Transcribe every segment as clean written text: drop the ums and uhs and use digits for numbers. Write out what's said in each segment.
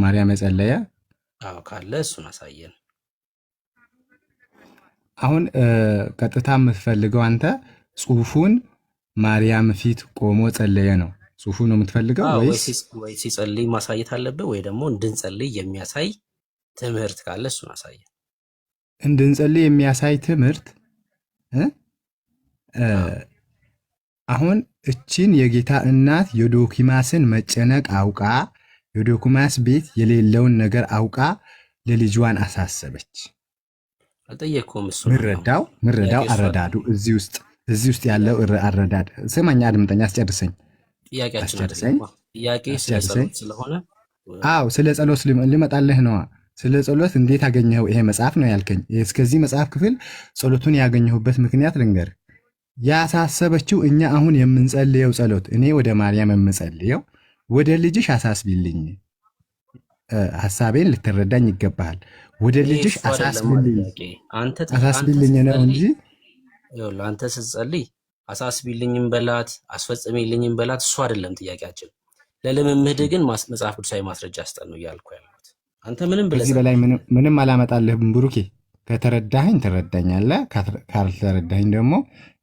ለማርያም የጸለየ አዎ ካለ እሱን አሳየን። አሁን ቀጥታ የምትፈልገው አንተ ጽሁፉን ማርያም ፊት ቆሞ ጸለየ ነው ጽሁፉ ነው የምትፈልገው ወይስ ወይ ሲጸልይ ማሳየት አለብህ ወይ ደግሞ እንድንጸልይ የሚያሳይ ትምህርት ካለ እሱን አሳየን። እንድንጸልይ የሚያሳይ ትምህርት አሁን እችን የጌታ እናት የዶኪማስን መጨነቅ አውቃ የዶኪማስ ቤት የሌለውን ነገር አውቃ ለልጇን አሳሰበች። አልጠየቅኩም። እሱ ምረዳው አረዳዱ እዚህ ውስጥ ያለው አረዳድ ስማኛ፣ አድምጠኝ፣ አስጨርሰኝ። ጥያቄ ስለሆነ አዎ፣ ስለ ጸሎት ልመጣልህ ነዋ። ስለ ጸሎት እንዴት አገኘኸው? ይሄ መጽሐፍ ነው ያልከኝ። እስከዚህ መጽሐፍ ክፍል ጸሎቱን ያገኘሁበት ምክንያት ልንገር። ያሳሰበችው እኛ አሁን የምንጸልየው ጸሎት፣ እኔ ወደ ማርያም የምጸልየው ወደ ልጅሽ አሳስቢልኝ፣ ሐሳቤን ልትረዳኝ ይገባሃል። ወደ ልጅሽ አሳስቢልኝ ነው እንጂ አንተ ስትጸልይ አሳስቢልኝም በላት አስፈጽሚልኝም በላት እሱ አይደለም ጥያቄያችን። ለልምምድ ግን መጽሐፍ ቅዱሳዊ ማስረጃ ስጠን ነው እያልኩ ያለሁት። አንተ ምንም ከዚህ በላይ ምንም አላመጣልህም ብሩኬ። ከተረዳኸኝ ትረዳኛለህ፣ ካልተረዳኸኝ ደግሞ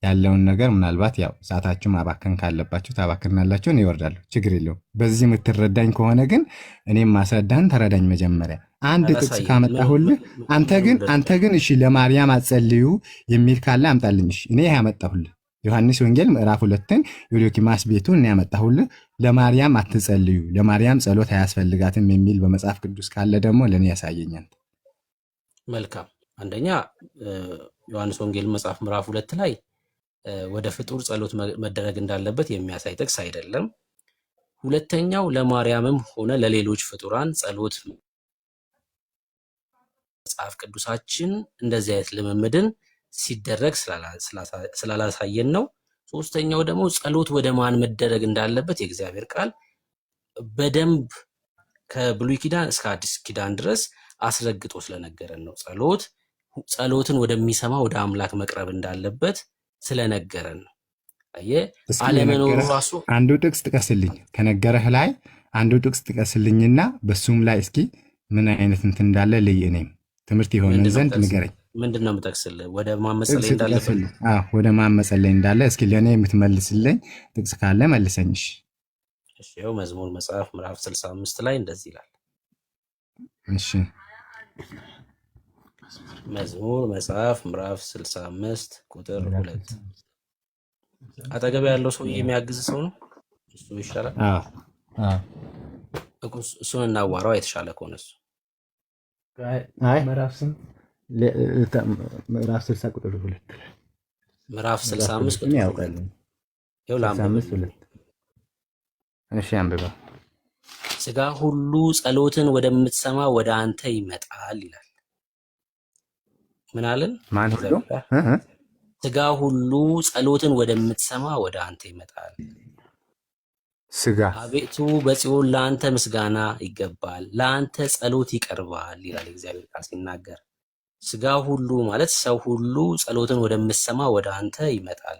ያለውን ነገር ምናልባት ያው ሰዓታችሁ ማባከን ካለባችሁ ታባክናላችሁ፣ እኔ እወርዳለሁ፣ ችግር የለውም። በዚህ የምትረዳኝ ከሆነ ግን እኔም ማስረዳህን ተረዳኝ። መጀመሪያ አንድ ጥቅስ ካመጣሁልህ አንተ ግን እሺ ለማርያም አትጸልዩ የሚል ካለ አምጣልኝ። እሺ እኔ ያመጣሁልህ ዮሐንስ ወንጌል ምዕራፍ 2 የዶኪማስ ቤቱን እኔ ያመጣሁልህ። ለማርያም አትጸልዩ፣ ለማርያም ጸሎት አያስፈልጋትም የሚል በመጽሐፍ ቅዱስ ካለ ደግሞ ለእኔ ያሳየኛል። መልካም። አንደኛ ዮሐንስ ወንጌል መጽሐፍ ምዕራፍ 2 ላይ ወደ ፍጡር ጸሎት መደረግ እንዳለበት የሚያሳይ ጥቅስ አይደለም። ሁለተኛው ለማርያምም ሆነ ለሌሎች ፍጡራን ጸሎት መጽሐፍ ቅዱሳችን እንደዚህ አይነት ልምምድን ሲደረግ ስላላሳየን ነው። ሶስተኛው ደግሞ ጸሎት ወደ ማን መደረግ እንዳለበት የእግዚአብሔር ቃል በደንብ ከብሉይ ኪዳን እስከ አዲስ ኪዳን ድረስ አስረግጦ ስለነገረን ነው። ጸሎትን ወደሚሰማ ወደ አምላክ መቅረብ እንዳለበት ስለነገረን ነው። አለመኖሩ ራሱ አንዱ ጥቅስ ጥቀስልኝ፣ ከነገረህ ላይ አንዱ ጥቅስ ጥቀስልኝና በሱም ላይ እስኪ ምን አይነት እንትን እንዳለ ልይ፣ እኔም ትምህርት የሆነ ዘንድ ንገረኝ። ምንድነው የምጠቅስልህ? ወደ ማመጸለይ እንዳለ ወደ ማመጸለይ እንዳለ እስኪ ለእኔ የምትመልስልኝ ጥቅስ ካለ መልሰኝ። እሺ፣ ይኸው መዝሙር መጽሐፍ ምዕራፍ 65 ላይ እንደዚህ ይላል። እሺ፣ መዝሙር መጽሐፍ ምዕራፍ 65 ቁጥር 2 አጠገብ ያለው ሰው የሚያግዝ ሰው ነው። እሱ ይሻላል። እሱን እናዋራው የተሻለ ከሆነ እሱ ምዕራፍ 60 ቁጥር 2 ምዕራፍ 65 ቁጥር ያውቃል። እሺ አንብባ። ሥጋ ሁሉ ጸሎትን ወደምትሰማ ወደ አንተ ይመጣል ይላል። ምን አለን? ማን ሁሉ? ሥጋ ሁሉ ጸሎትን ወደምትሰማ ወደ አንተ ይመጣል። ሥጋ አቤቱ በጽዮን ለአንተ ምስጋና ይገባል፣ ለአንተ ጸሎት ይቀርባል ይላል እግዚአብሔር ቃል ሲናገር። ሥጋ ሁሉ ማለት ሰው ሁሉ ጸሎትን ወደምትሰማ ወደ አንተ ይመጣል።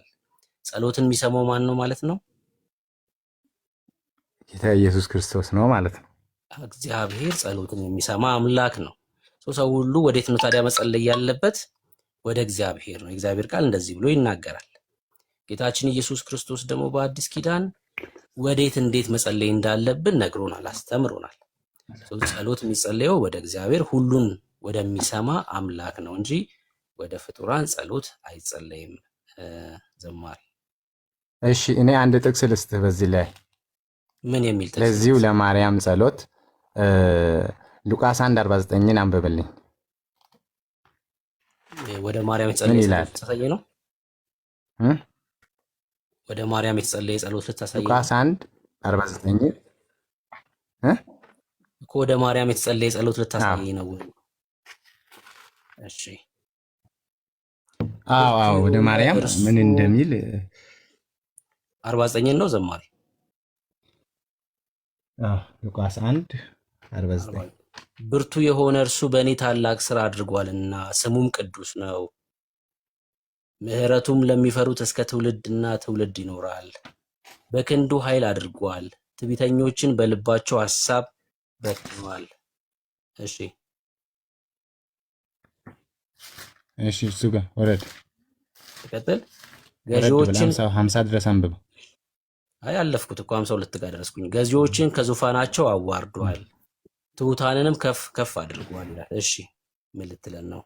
ጸሎትን የሚሰማው ማን ነው ማለት ነው? ጌታ ኢየሱስ ክርስቶስ ነው ማለት ነው። እግዚአብሔር ጸሎትን የሚሰማ አምላክ ነው። ሰው ሁሉ ወዴት ነው ታዲያ መጸለይ ያለበት? ወደ እግዚአብሔር ነው። እግዚአብሔር ቃል እንደዚህ ብሎ ይናገራል። ጌታችን ኢየሱስ ክርስቶስ ደግሞ በአዲስ ኪዳን ወዴት እንዴት መጸለይ እንዳለብን ነግሮናል፣ አስተምሮናል። ጸሎት የሚጸለየው ወደ እግዚአብሔር ሁሉን ወደሚሰማ አምላክ ነው እንጂ ወደ ፍጡራን ጸሎት አይጸለይም። ዘማሪ እሺ፣ እኔ አንድ ጥቅስ ልስጥህ በዚህ ላይ ምን የሚል ጥቅስ? ለዚሁ ለማርያም ጸሎት ሉቃስ 1:49 አንብብልኝ። ወደ ማርያም የተጸለየ ጸሎት ልታሳየኝ ነው? ወደ ማርያም የተጸለየ ጸሎት ልታሳየኝ? ሉቃስ 1:49 እኮ ወደ ማርያም የተጸለየ ጸሎት ልታሳየኝ ነው? እሺ፣ አዎ፣ ወደ ማርያም ምን እንደሚል 49 ነው ዘማሪ። ሉቃስ 1:49 ብርቱ የሆነ እርሱ በእኔ ታላቅ ስራ አድርጓልና ስሙም ቅዱስ ነው። ምሕረቱም ለሚፈሩት እስከ ትውልድና ትውልድ ይኖራል። በክንዱ ኃይል አድርጓል። ትዕቢተኞችን በልባቸው ሐሳብ በትነዋል። እሺ እሺ እሱ ጋር ወረድ ቀጥል። ወረድ ብለህ ገዢዎችን 50 ድረስ አንብበው። አይ አለፍኩት እኮ 52 ጋር ደረስኩኝ። ገዢዎችን ከዙፋናቸው አዋርዷል፣ ትሑታንንም ከፍ ከፍ አድርጓል ይላል። እሺ ምን ልትለን ነው?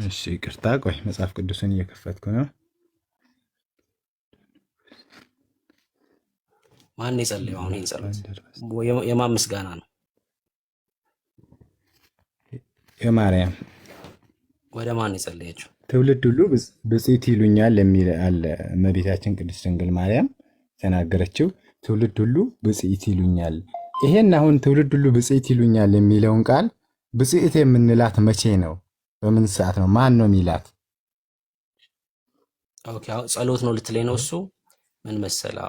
እሺ ይቅርታ፣ ቆይ መጽሐፍ ቅዱስን እየከፈትኩ ነው። ማን የጸለየው አሁን ይህን ጸሎት? የማን ምስጋና ነው? የማርያም። ወደ ማን የጸለየችው? ትውልድ ሁሉ ብፅዕት ይሉኛል የሚል አለ። እመቤታችን ቅድስት ድንግል ማርያም ተናገረችው። ትውልድ ሁሉ ብፅዕት ይሉኛል። ይሄን አሁን ትውልድ ሁሉ ብፅዕት ይሉኛል የሚለውን ቃል ብፅዕት የምንላት መቼ ነው? በምን ሰዓት ነው? ማን ነው የሚላት? ኦኬ ጸሎት ነው ልትለኝ ነው? እሱ ምን መሰለህ፣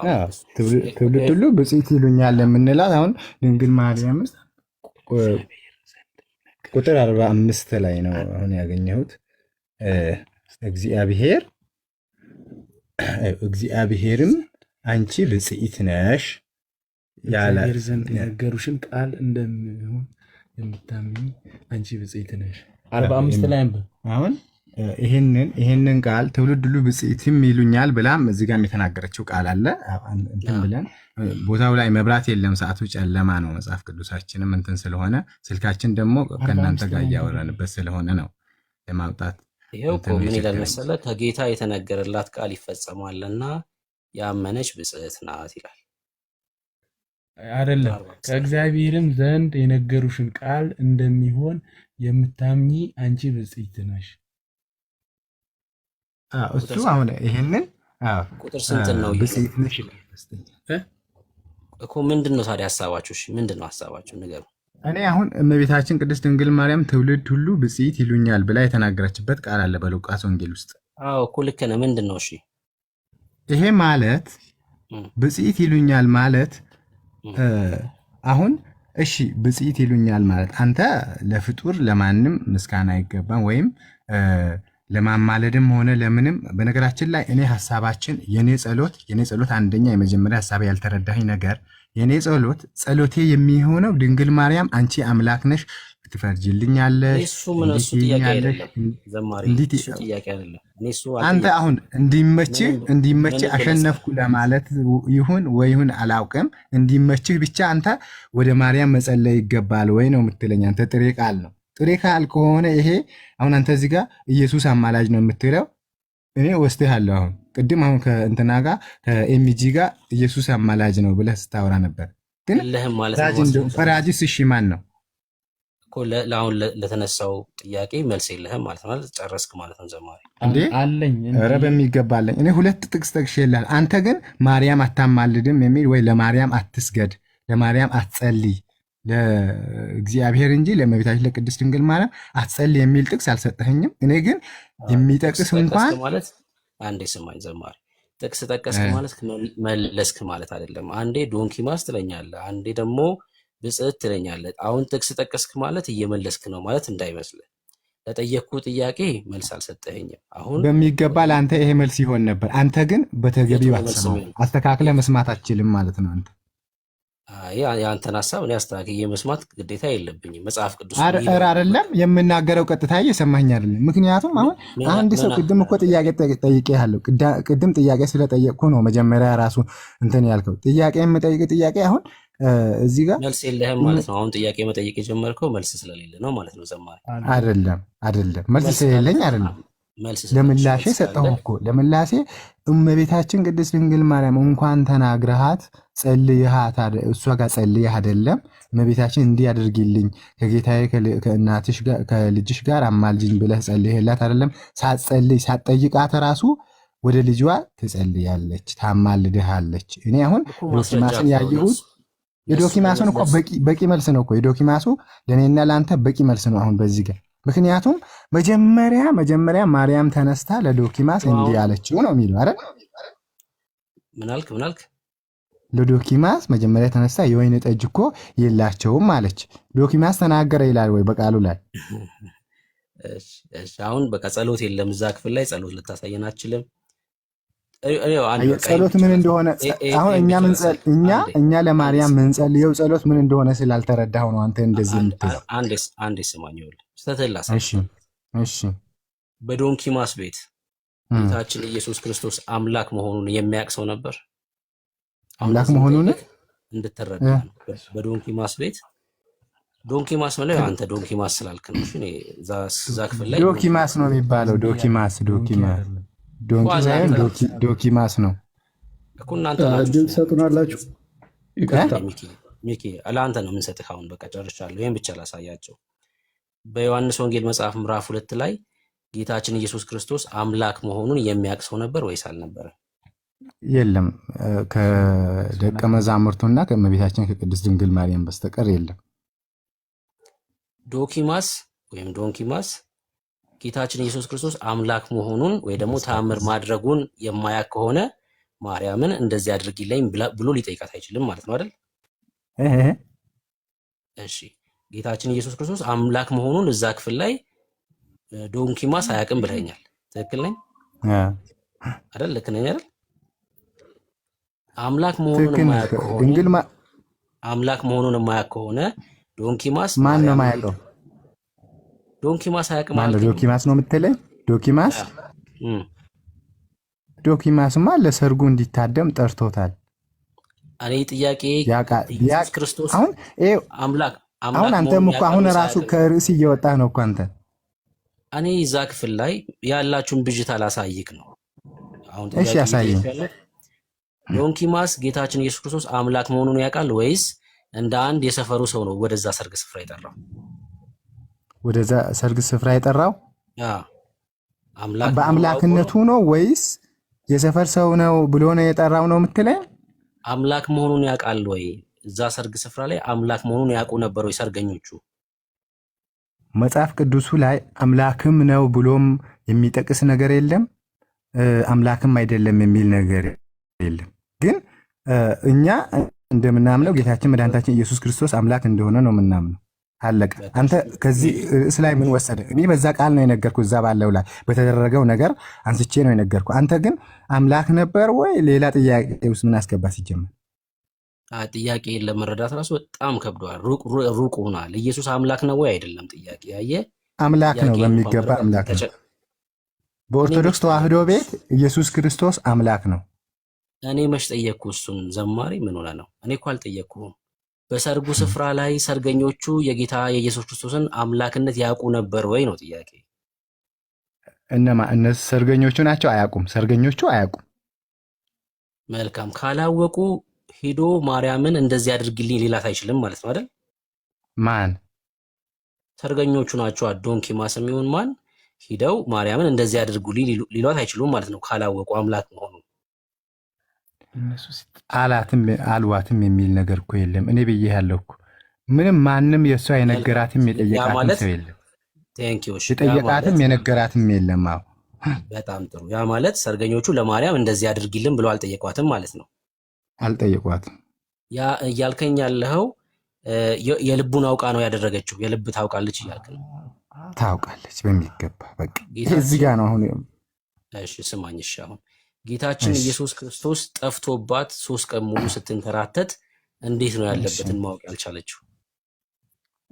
ትውልድ ሁሉ ብፅዕት ይሉኛል የምንላት አሁን ድንግል ማርያም ቁጥር 45 ላይ ነው አሁን ያገኘሁት። እግዚአብሔርም አንቺ ብፅዕት ነሽ እግዚአብሔር ዘንድ የነገሩሽን ቃል እንደሚሆን የምታምኚ አንቺ ብፅዕት ነሽ። 45 ላይ አሁን ይሄንን ቃል ትውልድ ሁሉ ብፅዕትም ይሉኛል ብላም እዚህ ጋር የተናገረችው ቃል አለ። እንትን ብለን ቦታው ላይ መብራት የለም፣ ሰዓቱ ጨለማ ነው። መጽሐፍ ቅዱሳችንም እንትን ስለሆነ ስልካችን ደግሞ ከእናንተ ጋር እያወራንበት ስለሆነ ነው ለማውጣት። ይኸው እኮ ምን ይላል መሰለህ፣ ከጌታ የተነገረላት ቃል ይፈጸማልና ያመነች ብፅዕት ናት ይላል። አይደለም ከእግዚአብሔርም ዘንድ የነገሩሽን ቃል እንደሚሆን የምታምኚ አንቺ ብፅዕት ነሽ። እሱ አሁን ይሄንን ቁጥር ስንት ነው እኮ? ምንድን ነው ታዲያ ሀሳባችሁ? እሺ ምንድን ነው ሀሳባችሁ ንገሩ። እኔ አሁን እመቤታችን ቅድስት ድንግል ማርያም ትውልድ ሁሉ ብፅዕት ይሉኛል ብላ የተናገረችበት ቃል አለ በሉቃስ ወንጌል ውስጥ። አዎ እኮ ልክ ነህ። ምንድን ነው? እሺ ይሄ ማለት ብፅዕት ይሉኛል ማለት አሁን እሺ ብፅዕት ይሉኛል ማለት አንተ ለፍጡር ለማንም ምስጋና አይገባም ወይም ለማማለድም ሆነ ለምንም። በነገራችን ላይ እኔ ሀሳባችን የኔ ጸሎት አንደኛ የመጀመሪያ ሀሳብ ያልተረዳኝ ነገር የኔ ጸሎቴ የሚሆነው ድንግል ማርያም አንቺ አምላክ ነሽ ትፈርጅልኛለሽ። አንተ አሁን እንዲመችህ አሸነፍኩ ለማለት ይሁን አላውቅም፣ እንዲመችህ ብቻ አንተ ወደ ማርያም መጸለይ ይገባል ወይ ነው የምትለኝ። አንተ ጥሬ ቃል ነው። ጥሬ ቃል ከሆነ ይሄ አሁን አንተ እዚህ ጋር ኢየሱስ አማላጅ ነው የምትለው እኔ ወስድሃለሁ። አሁን ቅድም አሁን ከእንትና ጋር ከኤምጂ ጋር ኢየሱስ አማላጅ ነው ብለህ ስታወራ ነበር። ግን ፈራጅስ እሺ ማን ነው? አሁን ለተነሳው ጥያቄ መልስ የለህም ማለት ነው። ጨረስክ ማለት ነው። ዘማሪ አለኝ። ኧረ በሚገባ አለኝ። እኔ 2 ጥቅስ ጠቅሼልሃል። አንተ ግን ማርያም አታማልድም የሚል ወይ ለማርያም አትስገድ፣ ለማርያም አትጸልይ ለእግዚአብሔር እንጂ ለእመቤታችን ለቅድስት ድንግል ማርያም አትጸልይ የሚል ጥቅስ አልሰጠኸኝም። እኔ ግን የሚጠቅስ እንኳን ማለት አንዴ ስማኝ ዘማሪ፣ ጥቅስ ጠቀስክ ማለት መለስክ ማለት አይደለም። አንዴ ዶንኪማስ ትለኛለህ፣ አንዴ ደግሞ ብፅዕት ትለኛለህ። አሁን ጥቅስ ጠቀስክ ማለት እየመለስክ ነው ማለት እንዳይመስልህ። ለጠየቅኩ ጥያቄ መልስ አልሰጠኸኝም። አሁን በሚገባ ለአንተ ይሄ መልስ ይሆን ነበር። አንተ ግን በተገቢው አስተካክለህ መስማት አትችልም ማለት ነው አንተ። የአንተን ሀሳብ እኔ አስተካክዬ መስማት ግዴታ የለብኝም። መጽሐፍ ቅዱስ አይደለም የምናገረው ቀጥታ እየሰማኝ አይደለም። ምክንያቱም አሁን አንድ ሰው ቅድም እኮ ጥያቄ ጠይቄሃለሁ። ቅድም ጥያቄ ስለጠየቅኩ ነው መጀመሪያ ራሱ እንትን ያልከው ጥያቄ የምጠይቅ ጥያቄ አሁን እዚህ ጋር መልስ የለህም ማለት ነው። አሁን ጥያቄ መጠየቅ የጀመርከው መልስ ስለሌለ ነው ማለት ነው ዘማሪ። አይደለም መልስ ስለሌለኝ አይደለም፣ ለምላሼ ሰጠሁ እኮ ለምላሴ። እመቤታችን ቅድስት ድንግል ማርያም እንኳን ተናግረሃት ጸልይሃት እሷ ጋር ጸልይህ አይደለም እመቤታችን እንዲህ አድርጊልኝ ከጌታዬ ከእናትሽ ጋር ከልጅሽ ጋር አማልጅኝ ብለህ ጸልይህላት አይደለም። ሳትጸልይ ሳትጠይቃት ራሱ ወደ ልጇ ትጸልያለች፣ ታማልድሃለች። እኔ አሁን ዶኪማስን ያየሁት የዶኪማሱን እኮ በቂ መልስ ነው እኮ የዶኪማሱ ለእኔና ለአንተ በቂ መልስ ነው አሁን በዚህ ጋር። ምክንያቱም መጀመሪያ ማርያም ተነስታ ለዶኪማስ እንዲህ ያለችው ነው የሚለው አይደል? ምን አልክ? ለዶኪማስ መጀመሪያ ተነስታ የወይን ጠጅ እኮ የላቸውም አለች። ዶኪማስ ተናገረ ይላል ወይ በቃሉ ላይ? እሺ አሁን በቃ ጸሎት የለም እዛ ክፍል ላይ ጸሎት ልታሳየን አትችልም። ጸሎት ምን እንደሆነ አሁን እኛ ለማርያም ምንጸልየው ጸሎት ምን እንደሆነ ስላልተረዳሁ ነው አንተ እንደዚህ የምትለው። አንዴ ስማኝ፣ እሺ በዶንኪማስ ቤት ጌታችን ኢየሱስ ክርስቶስ አምላክ መሆኑን የሚያውቅ ሰው ነበር? አምላክ መሆኑን እንድትረዳ ነው። በዶንኪማስ ቤት ዶንኪማስ ማለት አንተ ዶንኪማስ ስላልክ ነው። እሺ እዛ ክፍል ላይ ዶኪማስ ነው የሚባለው። ዶኪማስ ዶኪማስ ነው እኮ። እናንተ እድል ትሰጡናላችሁ? ይቅርታ ሚኪ ለአንተ ነው የምንሰጥህ። አሁን በቃ ጨርሻለሁ። ይህን ብቻ ላሳያቸው። በዮሐንስ ወንጌል መጽሐፍ ምዕራፍ 2 ላይ ጌታችን ኢየሱስ ክርስቶስ አምላክ መሆኑን የሚያውቅ ሰው ነበር ወይስ አልነበረ? የለም። ከደቀ መዛሙርቱና ከእመቤታችን ከቅድስት ድንግል ማርያም በስተቀር የለም። ዶኪማስ ወይም ዶንኪማስ ጌታችን ኢየሱስ ክርስቶስ አምላክ መሆኑን ወይ ደግሞ ተአምር ማድረጉን የማያውቅ ከሆነ ማርያምን እንደዚህ አድርጊልኝ ብሎ ሊጠይቃት አይችልም ማለት ነው አይደል? እሺ ጌታችን ኢየሱስ ክርስቶስ አምላክ መሆኑን እዛ ክፍል ላይ ዶንኪማስ አያውቅም ብለኛል። ትክክል ነኝ አይደል? ልክ ነኝ አይደል? አምላክ መሆኑን የማያውቅ ከሆነ ዶንኪማስ ማን ነው የማያውቀው? ዶንኪማስ አያውቅም ማለት ነው። ዶኪማስ ነው የምትለኝ? ዶኪማስማ ለሰርጉ እንዲታደም ጠርቶታል። እኔ ጥያቄ ኢየሱስ ክርስቶስ አምላክ አሁን አንተም እኮ አሁን ራሱ ከርዕስ እየወጣህ ነው እኮ አንተ። እኔ እዛ ክፍል ላይ ያላችሁን ብዥታ ላሳይክ ነው። አሁን እሺ ያሳየኝ። ዶንኪማስ ጌታችን ኢየሱስ ክርስቶስ አምላክ መሆኑን ያውቃል ወይስ እንደ አንድ የሰፈሩ ሰው ነው ወደዛ ሰርግ ስፍራ የጠራው? ወደዛ ሰርግ ስፍራ የጠራው አምላክ በአምላክነቱ ነው ወይስ የሰፈር ሰው ነው ብሎ ነው የጠራው ነው የምትለኝ? አምላክ መሆኑን ያውቃል ወይ? እዛ ሰርግ ስፍራ ላይ አምላክ መሆኑን ያውቁ ነበር ወይ ሰርገኞቹ? መጽሐፍ ቅዱሱ ላይ አምላክም ነው ብሎም የሚጠቅስ ነገር የለም፣ አምላክም አይደለም የሚል ነገር የለም። ግን እኛ እንደምናምነው ጌታችን መድኃኒታችን ኢየሱስ ክርስቶስ አምላክ እንደሆነ ነው የምናምነው። አለቀ። አንተ ከዚህ ርዕስ ላይ ምን ወሰደ? እኔ በዛ ቃል ነው የነገርኩ፣ እዛ ባለው ላይ በተደረገው ነገር አንስቼ ነው የነገርኩ። አንተ ግን አምላክ ነበር ወይ ሌላ ጥያቄ ውስጥ ምን አስገባ? ሲጀመር ጥያቄ ለመረዳት ራሱ በጣም ከብዷል። ሩቅ ሆኗል። ኢየሱስ አምላክ ነው ወይ አይደለም? ጥያቄ አምላክ ነው፣ በሚገባ አምላክ ነው። በኦርቶዶክስ ተዋህዶ ቤት ኢየሱስ ክርስቶስ አምላክ ነው። እኔ መች ጠየቅኩ? እሱን ዘማሪ ምን ሆነ ነው? እኔ እኮ አልጠየቅኩም። በሰርጉ ስፍራ ላይ ሰርገኞቹ የጌታ የኢየሱስ ክርስቶስን አምላክነት ያውቁ ነበር ወይ ነው ጥያቄ። እነሱ ሰርገኞቹ ናቸው? አያውቁም። ሰርገኞቹ አያውቁም። መልካም። ካላወቁ ሄዶ ማርያምን እንደዚህ አድርግልኝ ሊላት አይችልም ማለት ነው አይደል? ማን? ሰርገኞቹ ናቸው። ዶንኪማስ የሚሆን ማን ሂደው ማርያምን እንደዚህ አድርጉልኝ ሊሏት አይችሉም ማለት ነው ካላወቁ አምላክ መሆኑ። አልዋትም የሚል ነገር እኮ የለም። እኔ ብዬ ያለው እኮ ምንም ማንም የእሷ የነገራትም የጠየቃትም ሰው የለም። የጠየቃትም የነገራትም የለም። አዎ በጣም ጥሩ። ያ ማለት ሰርገኞቹ ለማርያም እንደዚህ አድርጊልን ብለው አልጠየቋትም ማለት ነው። አልጠየቋትም። ያ እያልከኝ ያለኸው የልቡን አውቃ ነው ያደረገችው። የልብ ታውቃለች እያልክ ነው። ታውቃለች በሚገባ በቃ እዚህ ጋር ነው አሁን። እሺ ስማኝ። እሺ አሁን ጌታችን ኢየሱስ ክርስቶስ ጠፍቶባት 3 ቀን ሙሉ ስትንከራተት እንዴት ነው ያለበትን ማወቅ ያልቻለችው?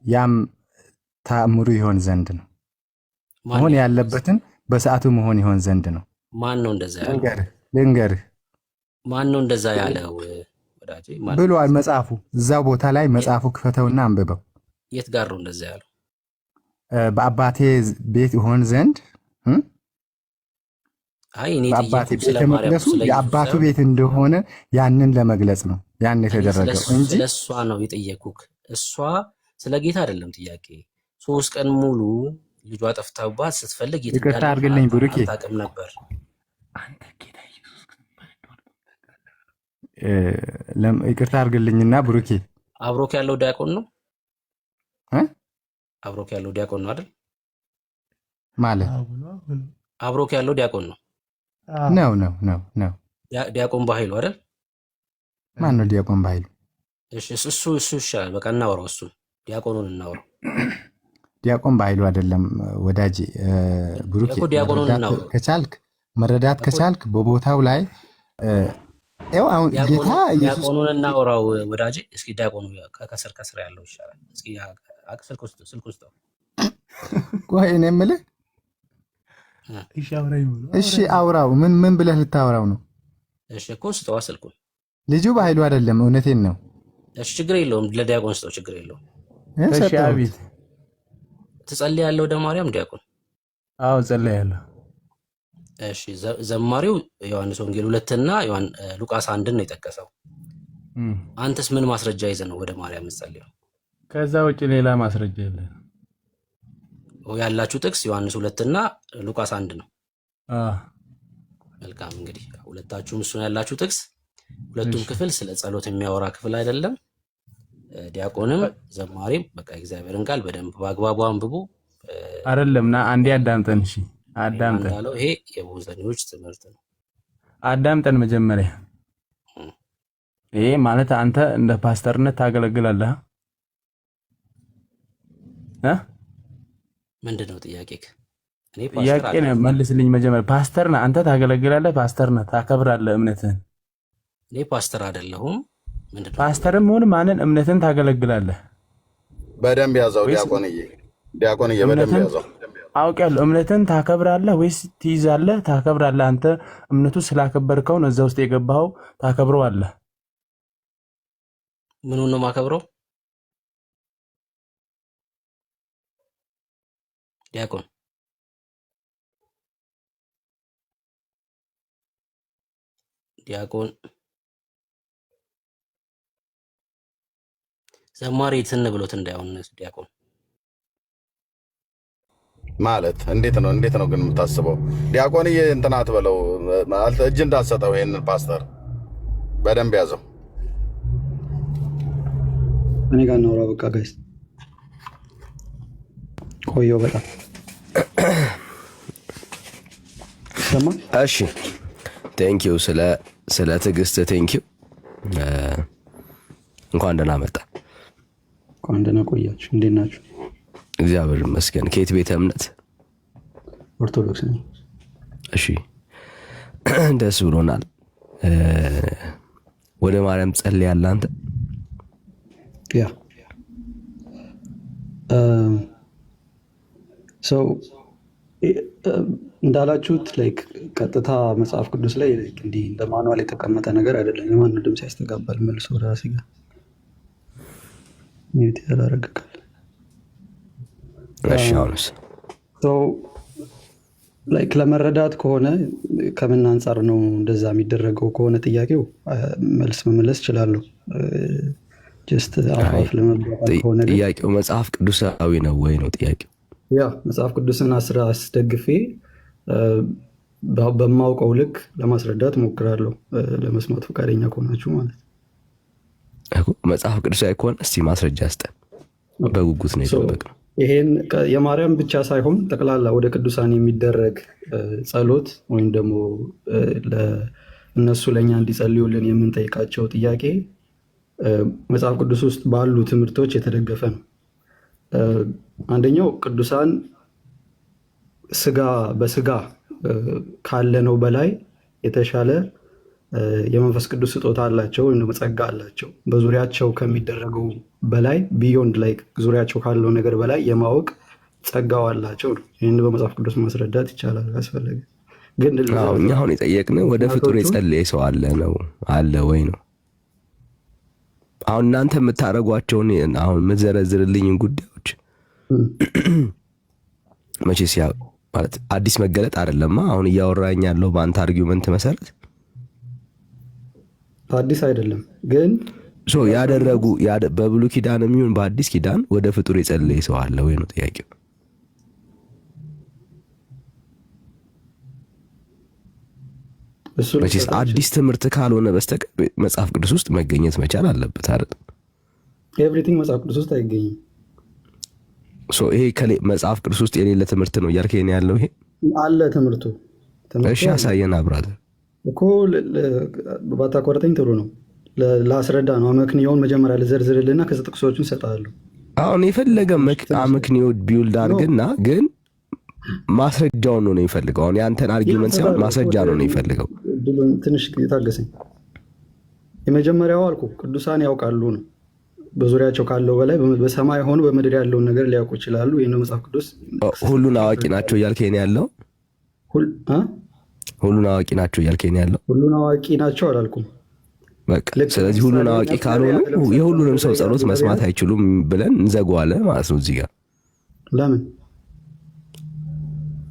ያም ተአምሩ ይሆን ዘንድ ነው። መሆን ያለበትን በሰዓቱ መሆን ይሆን ዘንድ ነው። ማን ነው እንደዛ ያለው? ልንገርህ። ማን ነው እንደዛ ያለው ወዳጄ? ብሏል መጽሐፉ። እዛው ቦታ ላይ መጽሐፉ ክፈተውና አንብበው። የት ጋር ነው እንደዛ ያለው? በአባቴ ቤት ይሆን ዘንድ በአባቴ ቤተ መቅደሱ የአባቱ ቤት እንደሆነ ያንን ለመግለጽ ነው ያን የተደረገው እንጂ ስለሷ ነው የጠየኩህ። እሷ ስለ ጌታ አይደለም ጥያቄ። 3 ቀን ሙሉ ልጇ ጠፍታባት ስትፈልግ ይቅርታ አድርግልኝ ብሩኬ፣ ታውቅም ነበር። ይቅርታ አድርግልኝና ብሩኬ፣ አብሮክ ያለው ዲያቆን ነው አብሮክ ያለው ዲያቆን ነው አይደል? ማለት አብሮክ ያለው ዲያቆን ነው ነው ዲያቆን በኃይሉ አይደል? ማን ነው ዲያቆን በኃይሉ? እሺ እሱ ይሻላል። በቃ እናወራው፣ እሱ ዲያቆኑን እናወራው። ዲያቆን በኃይሉ አይደለም ወዳጄ ብሩኬ፣ ዲያቆኑን እናወራው። ከቻልክ መረዳት ከቻልክ በቦታው ላይ ያው አሁን ጌታ ኢየሱስ ዲያቆኑን እናውራው ወዳጄ። እስኪ ዲያቆኑ ከስር ያለው ይሻላል። እስኪ ስልክ ውስጥ ቆይ እኔ የምልህ እሺ አውራው። ምን ብለህ ልታወራው ነው? እሺ እኮ ስጠዋ ስልኩን። ልጁ በኃይሉ አይደለም፣ እውነቴን ነው። እሺ ችግር የለውም። ለዲያቆን ስጠው፣ ችግር የለውም። እሺ አቤት። ትጸልያለህ ወደ ማርያም ዲያቆን? አዎ ጸልያለሁ። እሺ ዘማሪው ዮሐንስ ወንጌል 2 እና ሉቃስ 1 ነው የጠቀሰው። አንተስ ምን ማስረጃ ይዘህ ነው ወደ ማርያም የምትጸልየው? ከዛ ውጭ ሌላ ማስረጃ የለም። ያላችሁ ጥቅስ ዮሐንስ 2 እና ሉቃስ 1 ነው። መልካም እንግዲህ ሁለታችሁም እሱን ያላችሁ ጥቅስ፣ ሁለቱም ክፍል ስለ ጸሎት የሚያወራ ክፍል አይደለም። ዲያቆንም ዘማሪም በቃ እግዚአብሔርን ቃል በደንብ በአግባቡ አንብቡ። አይደለምና አንዴ አዳምጠን። እሺ አዳምጠን። ይሄ የቦዘኔዎች ትምህርት ነው። አዳምጠን መጀመሪያ። ይሄ ማለት አንተ እንደ ፓስተርነት ታገለግላለህ እ ምንድነው ጥያቄክ? እኔ ጥያቄ ነው መልስልኝ መጀመሪያ። ፓስተር ነህ አንተ፣ ታገለግላለህ፣ ፓስተር ነህ፣ ታከብራለህ እምነትህን። እኔ ፓስተር አይደለሁም። ምንድነው? ፓስተርም ሆነ ማንን እምነትን ታገለግላለህ። በደንብ ያዘው ዲያቆንዬ፣ በደንብ ያዘው። አውቄያለሁ። እምነትን ታከብራለህ ወይስ ትይዛለህ? ታከብራለህ። አንተ እምነቱ ስላከበርከው ነው እዛ ውስጥ የገባኸው፣ ታከብረዋለህ። ምኑን ነው ማከብረው? ዲያቆን ዘማሪ ትን ብሎት እንዳይሆን ዲያቆን ማለት እንዴት ነው ግን የምታስበው? ዲያቆንዬ እንትን አትበለው ማለት እጅ እንዳትሰጠው። ይሄንን ፓስተር በደንብ ያዘው። እኔ ጋር እናውራ በቃ ጋይስ። ቆየው በጣም ሰማ። እሺ ቴንኪው ስለ ትዕግስት ቴንኪው። እንኳን ደህና መጣ። እንኳን ደህና ቆያችሁ። እንዴት ናችሁ? እግዚአብሔር ይመስገን። ከየት ቤተ እምነት? ኦርቶዶክስ ነኝ። እሺ ደስ ብሎናል። ወደ ማርያም ጸልያለህ አንተ? ያ ሰው እንዳላችሁት ላይክ ቀጥታ መጽሐፍ ቅዱስ ላይ እንዲህ እንደ ማኑዋል የተቀመጠ ነገር አይደለም። የማን ድምፅ ያስተጋባል መልሶ ወደ ራሴ ጋር ሚውት ያላረጋጋል። እሺ አሁንስ ላይክ ለመረዳት ከሆነ ከምን አንጻር ነው እንደዛ የሚደረገው ከሆነ ጥያቄው መልስ መመለስ እችላለሁ። ጀስት አፋፍ ለመባል ከሆነ ጥያቄው መጽሐፍ ቅዱሳዊ ነው ወይ ነው ጥያቄው? ያ መጽሐፍ ቅዱስን አስደግፌ በማውቀው ልክ ለማስረዳት ሞክራለሁ። ለመስማት ፈቃደኛ ከሆናችሁ ማለት ነው። መጽሐፍ ቅዱሳዊ ከሆነ እስቲ ማስረጃ ስጠን። በጉጉት ነው የጠበቅነው። ይሄን የማርያም ብቻ ሳይሆን ጠቅላላ ወደ ቅዱሳን የሚደረግ ጸሎት ወይም ደግሞ እነሱ ለእኛ እንዲጸልዩልን የምንጠይቃቸው ጥያቄ መጽሐፍ ቅዱስ ውስጥ ባሉ ትምህርቶች የተደገፈ ነው። አንደኛው ቅዱሳን በስጋ ካለነው በላይ የተሻለ የመንፈስ ቅዱስ ስጦታ አላቸው ወይም ደግሞ ጸጋ አላቸው። በዙሪያቸው ከሚደረገው በላይ ቢዮንድ ላይ ዙሪያቸው ካለው ነገር በላይ የማወቅ ጸጋው አላቸው። ይህን በመጽሐፍ ቅዱስ ማስረዳት ይቻላል ካስፈለገ። ግን እኛ አሁን የጠየቅነው ወደ ፍጡር የጸለየ ሰው አለ ወይ ነው። አሁን እናንተ የምታደርጓቸውን አሁን የምትዘረዝርልኝን ጉዳዮች መቼስ ያው ማለት አዲስ መገለጥ አይደለማ። አሁን እያወራኝ ያለው በአንተ አርጊውመንት መሰረት አዲስ አይደለም። ግን ያደረጉ በብሉይ ኪዳን የሚሆን በአዲስ ኪዳን ወደ ፍጡር የጸለየ ሰው አለ ወይ ነው ጥያቄው። መቼስ አዲስ ትምህርት ካልሆነ በስተቀር መጽሐፍ ቅዱስ ውስጥ መገኘት መቻል አለበት አይደል? ኤቭሪቲንግ መጽሐፍ ቅዱስ ውስጥ አይገኝም። ይሄ መጽሐፍ ቅዱስ ውስጥ የሌለ ትምህርት ነው እያልከኝ ያለው? ይሄ አለ ትምህርቱ። እሺ አሳየን ብራዘር። እኮ ባታቋርጠኝ ጥሩ ነው። ላስረዳ ነው። አመክንዮውን መጀመሪያ ልዘርዝርልና ከዚ ጥቅሶቹን እሰጥሃለሁ። አሁን የፈለገ አመክንዮ ቢውልድ አድርግና ግን ማስረጃውን ነው የሚፈልገው። አሁን ያንተን አርጊመንት ሳይሆን ማስረጃ ነው የሚፈልገው። ትንሽ ታገሰኝ። የመጀመሪያው አልኩ ቅዱሳን ያውቃሉ ነው። በዙሪያቸው ካለው በላይ በሰማይ ሆኑ በምድር ያለውን ነገር ሊያውቁ ይችላሉ። ይህ ነው መጽሐፍ ቅዱስ። ሁሉን አዋቂ ናቸው እያልከኝ ያለው? ሁሉን አዋቂ ናቸው እያልከኝ ያለው? ሁሉን አዋቂ ናቸው አላልኩም። በቃ ስለዚህ ሁሉን አዋቂ ካልሆኑ የሁሉንም ሰው ጸሎት መስማት አይችሉም ብለን እንዘጋዋለን ማለት ነው። እዚህ ጋር ለምን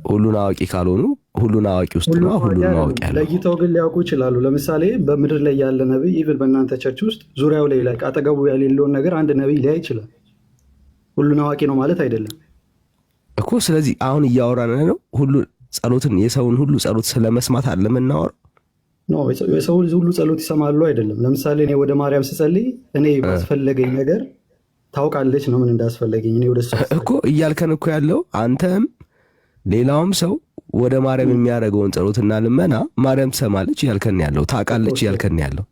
ሁሉን አዋቂ ካልሆኑ ሁሉን አዋቂ ውስጥ ነው ሁሉን አዋቂ ያለው። ለይተው ግን ሊያውቁ ይችላሉ። ለምሳሌ በምድር ላይ ያለ ነብይ ኢቭን በእናንተ ቸርች ውስጥ ዙሪያው ላይ አጠገቡ ያሌለውን ነገር አንድ ነብይ ሊያይ ይችላል። ሁሉን አዋቂ ነው ማለት አይደለም እኮ። ስለዚህ አሁን እያወራን ነው ሁሉ ጸሎትን የሰውን ሁሉ ጸሎት ስለመስማት አለ የምናወራው ነው። የሰው ሁሉ ጸሎት ይሰማሉ አይደለም። ለምሳሌ እኔ ወደ ማርያም ስጸልይ እኔ ባስፈለገኝ ነገር ታውቃለች ነው ምን እንዳስፈለገኝ እኔ ወደ እኮ እያልከን እኮ ያለው አንተም ሌላውም ሰው ወደ ማርያም የሚያደርገውን ጸሎትና ልመና ማርያም ትሰማለች እያልከን ያለው፣ ታውቃለች እያልከን ያለው።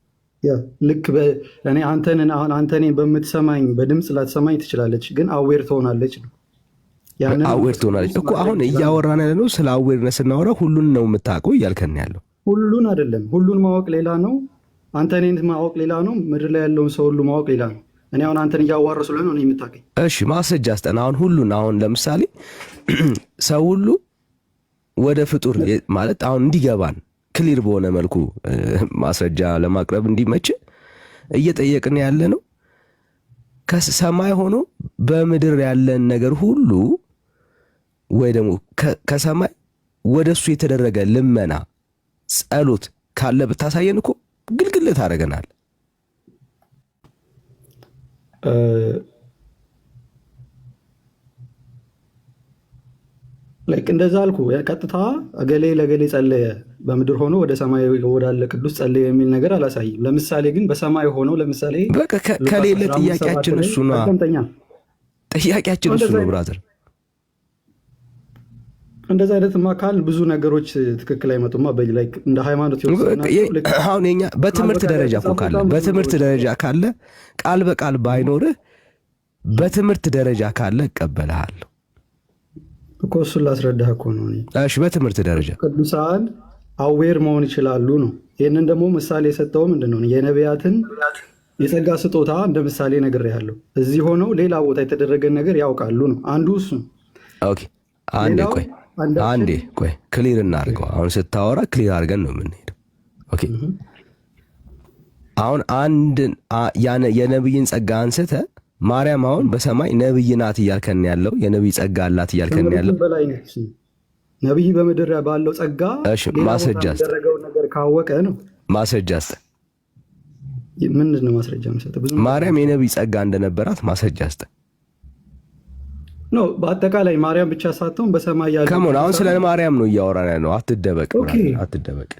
ልክ እኔ አንተን በምትሰማኝ በድምፅ ላትሰማኝ ትችላለች፣ ግን አዌር ትሆናለች ነው። አዌር ትሆናለች እኮ። አሁን እያወራን ያለው ስለ አዌርነስ ስናወራ ሁሉን ነው የምታውቀው እያልከን ያለው። ሁሉን አይደለም። ሁሉን ማወቅ ሌላ ነው፣ አንተ እኔን ማወቅ ሌላ ነው፣ ምድር ላይ ያለውን ሰው ሁሉ ማወቅ ሌላ ነው። እኔ አሁን አንተን እያዋረ ስለሆነ ነው የምታውቀኝ። እሺ ማስረጃ አስጠና። አሁን ሁሉን አሁን ለምሳሌ ሰው ሁሉ ወደ ፍጡር ማለት አሁን እንዲገባን ክሊር በሆነ መልኩ ማስረጃ ለማቅረብ እንዲመች እየጠየቅን ያለ ነው። ከሰማይ ሆኖ በምድር ያለን ነገር ሁሉ ወይ ደግሞ ከሰማይ ወደሱ የተደረገ ልመና ጸሎት ካለ ብታሳየን እኮ ግልግል ታደርገናል። እንደዛ አልኩ። ቀጥታ እገሌ ለገሌ ጸለየ በምድር ሆኖ ወደ ሰማይ ወዳለ ቅዱስ ጸለየ የሚል ነገር አላሳይም። ለምሳሌ ግን በሰማይ ሆኖ ለምሳሌ በቃ ከሌለ ጥያቄያችን እሱ ነው። ጥያቄያችን እሱ ነው ብራዘር። እንደዛ አይነት ማካል ብዙ ነገሮች ትክክል አይመጡማ። እንደ ሃይማኖት አሁን የኛ በትምህርት ደረጃ እኮ ካለ በትምህርት ደረጃ ካለ ቃል በቃል ባይኖርህ በትምህርት ደረጃ ካለ እቀበልሃለሁ እኮ። እሱን ላስረዳህ እኮ ነው። እሺ በትምህርት ደረጃ ቅዱሳን አዌር መሆን ይችላሉ ነው። ይህንን ደግሞ ምሳሌ የሰጠው ምንድን ነው? የነቢያትን የጸጋ ስጦታ እንደ ምሳሌ ነግሬሃለሁ። እዚህ ሆነው ሌላ ቦታ የተደረገን ነገር ያውቃሉ ነው። አንዱ እሱ። ኦኬ አንዴ ቆይ ክሊር እናድርገው። አሁን ስታወራ ክሊር አድርገን ነው የምንሄደው። ኦኬ አሁን የነብይን ጸጋ አንስተ ማርያም አሁን በሰማይ ነብይ ናት እያልከን ያለው፣ የነብይ ጸጋ አላት እያልከን ያለው። ነብይ በምድር ባለው ጸጋ ማስረጃ ያደረገው ነገር ካወቀ ነው። ማስረጃ አስተ ምንድን ነው ማስረጃ መስጠት? ማርያም የነብይ ጸጋ እንደነበራት ማስረጃ አስተ ነው። በአጠቃላይ ማርያም ብቻ ሳትሆን በሰማይ ያለው ከመሆን አሁን ስለ ማርያም ነው እያወራን ያለው። አትደበቅ አትደበቅ።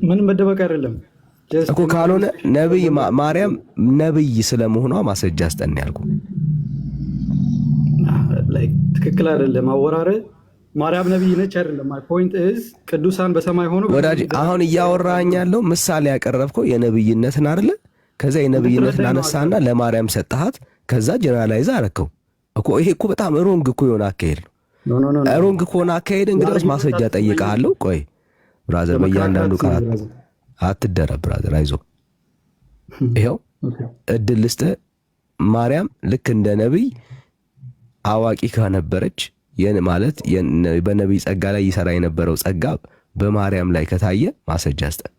ምንም መደበቅ አይደለም እኮ። ካልሆነ ነብይ ማርያም ነብይ ስለመሆኗ ማስረጃ አስጠን ያልኩ ትክክል አይደለም አወራረ። ማርያም ነብይ ነች አይደለም። ማይ ፖይንት ኢዝ ቅዱሳን በሰማይ ሆኖ ወዳጅ፣ አሁን እያወራኝ ያለው ምሳሌ ያቀረብከው የነብይነትን አይደለ? ከዛ የነብይነትን አነሳና ለማርያም ሰጣሃት፣ ከዛ ጀነራላይዝ አረከው እኮ። ይሄ እኮ በጣም ሮንግ እኮ የሆነ አካሄድ ነው። ሮንግ ከሆነ አካሄድ እንግዲህ ማስረጃ ጠይቀሃለሁ። ቆይ ብራዘር፣ በእያንዳንዱ ቃላት አትደረብ ብራዘር፣ አይዞህ። ይኸው እድል ልስጥህ። ማርያም ልክ እንደ ነቢይ አዋቂ ከነበረች ማለት በነቢይ ጸጋ ላይ ይሰራ የነበረው ጸጋ በማርያም ላይ ከታየ ማስረጃ ስጠን።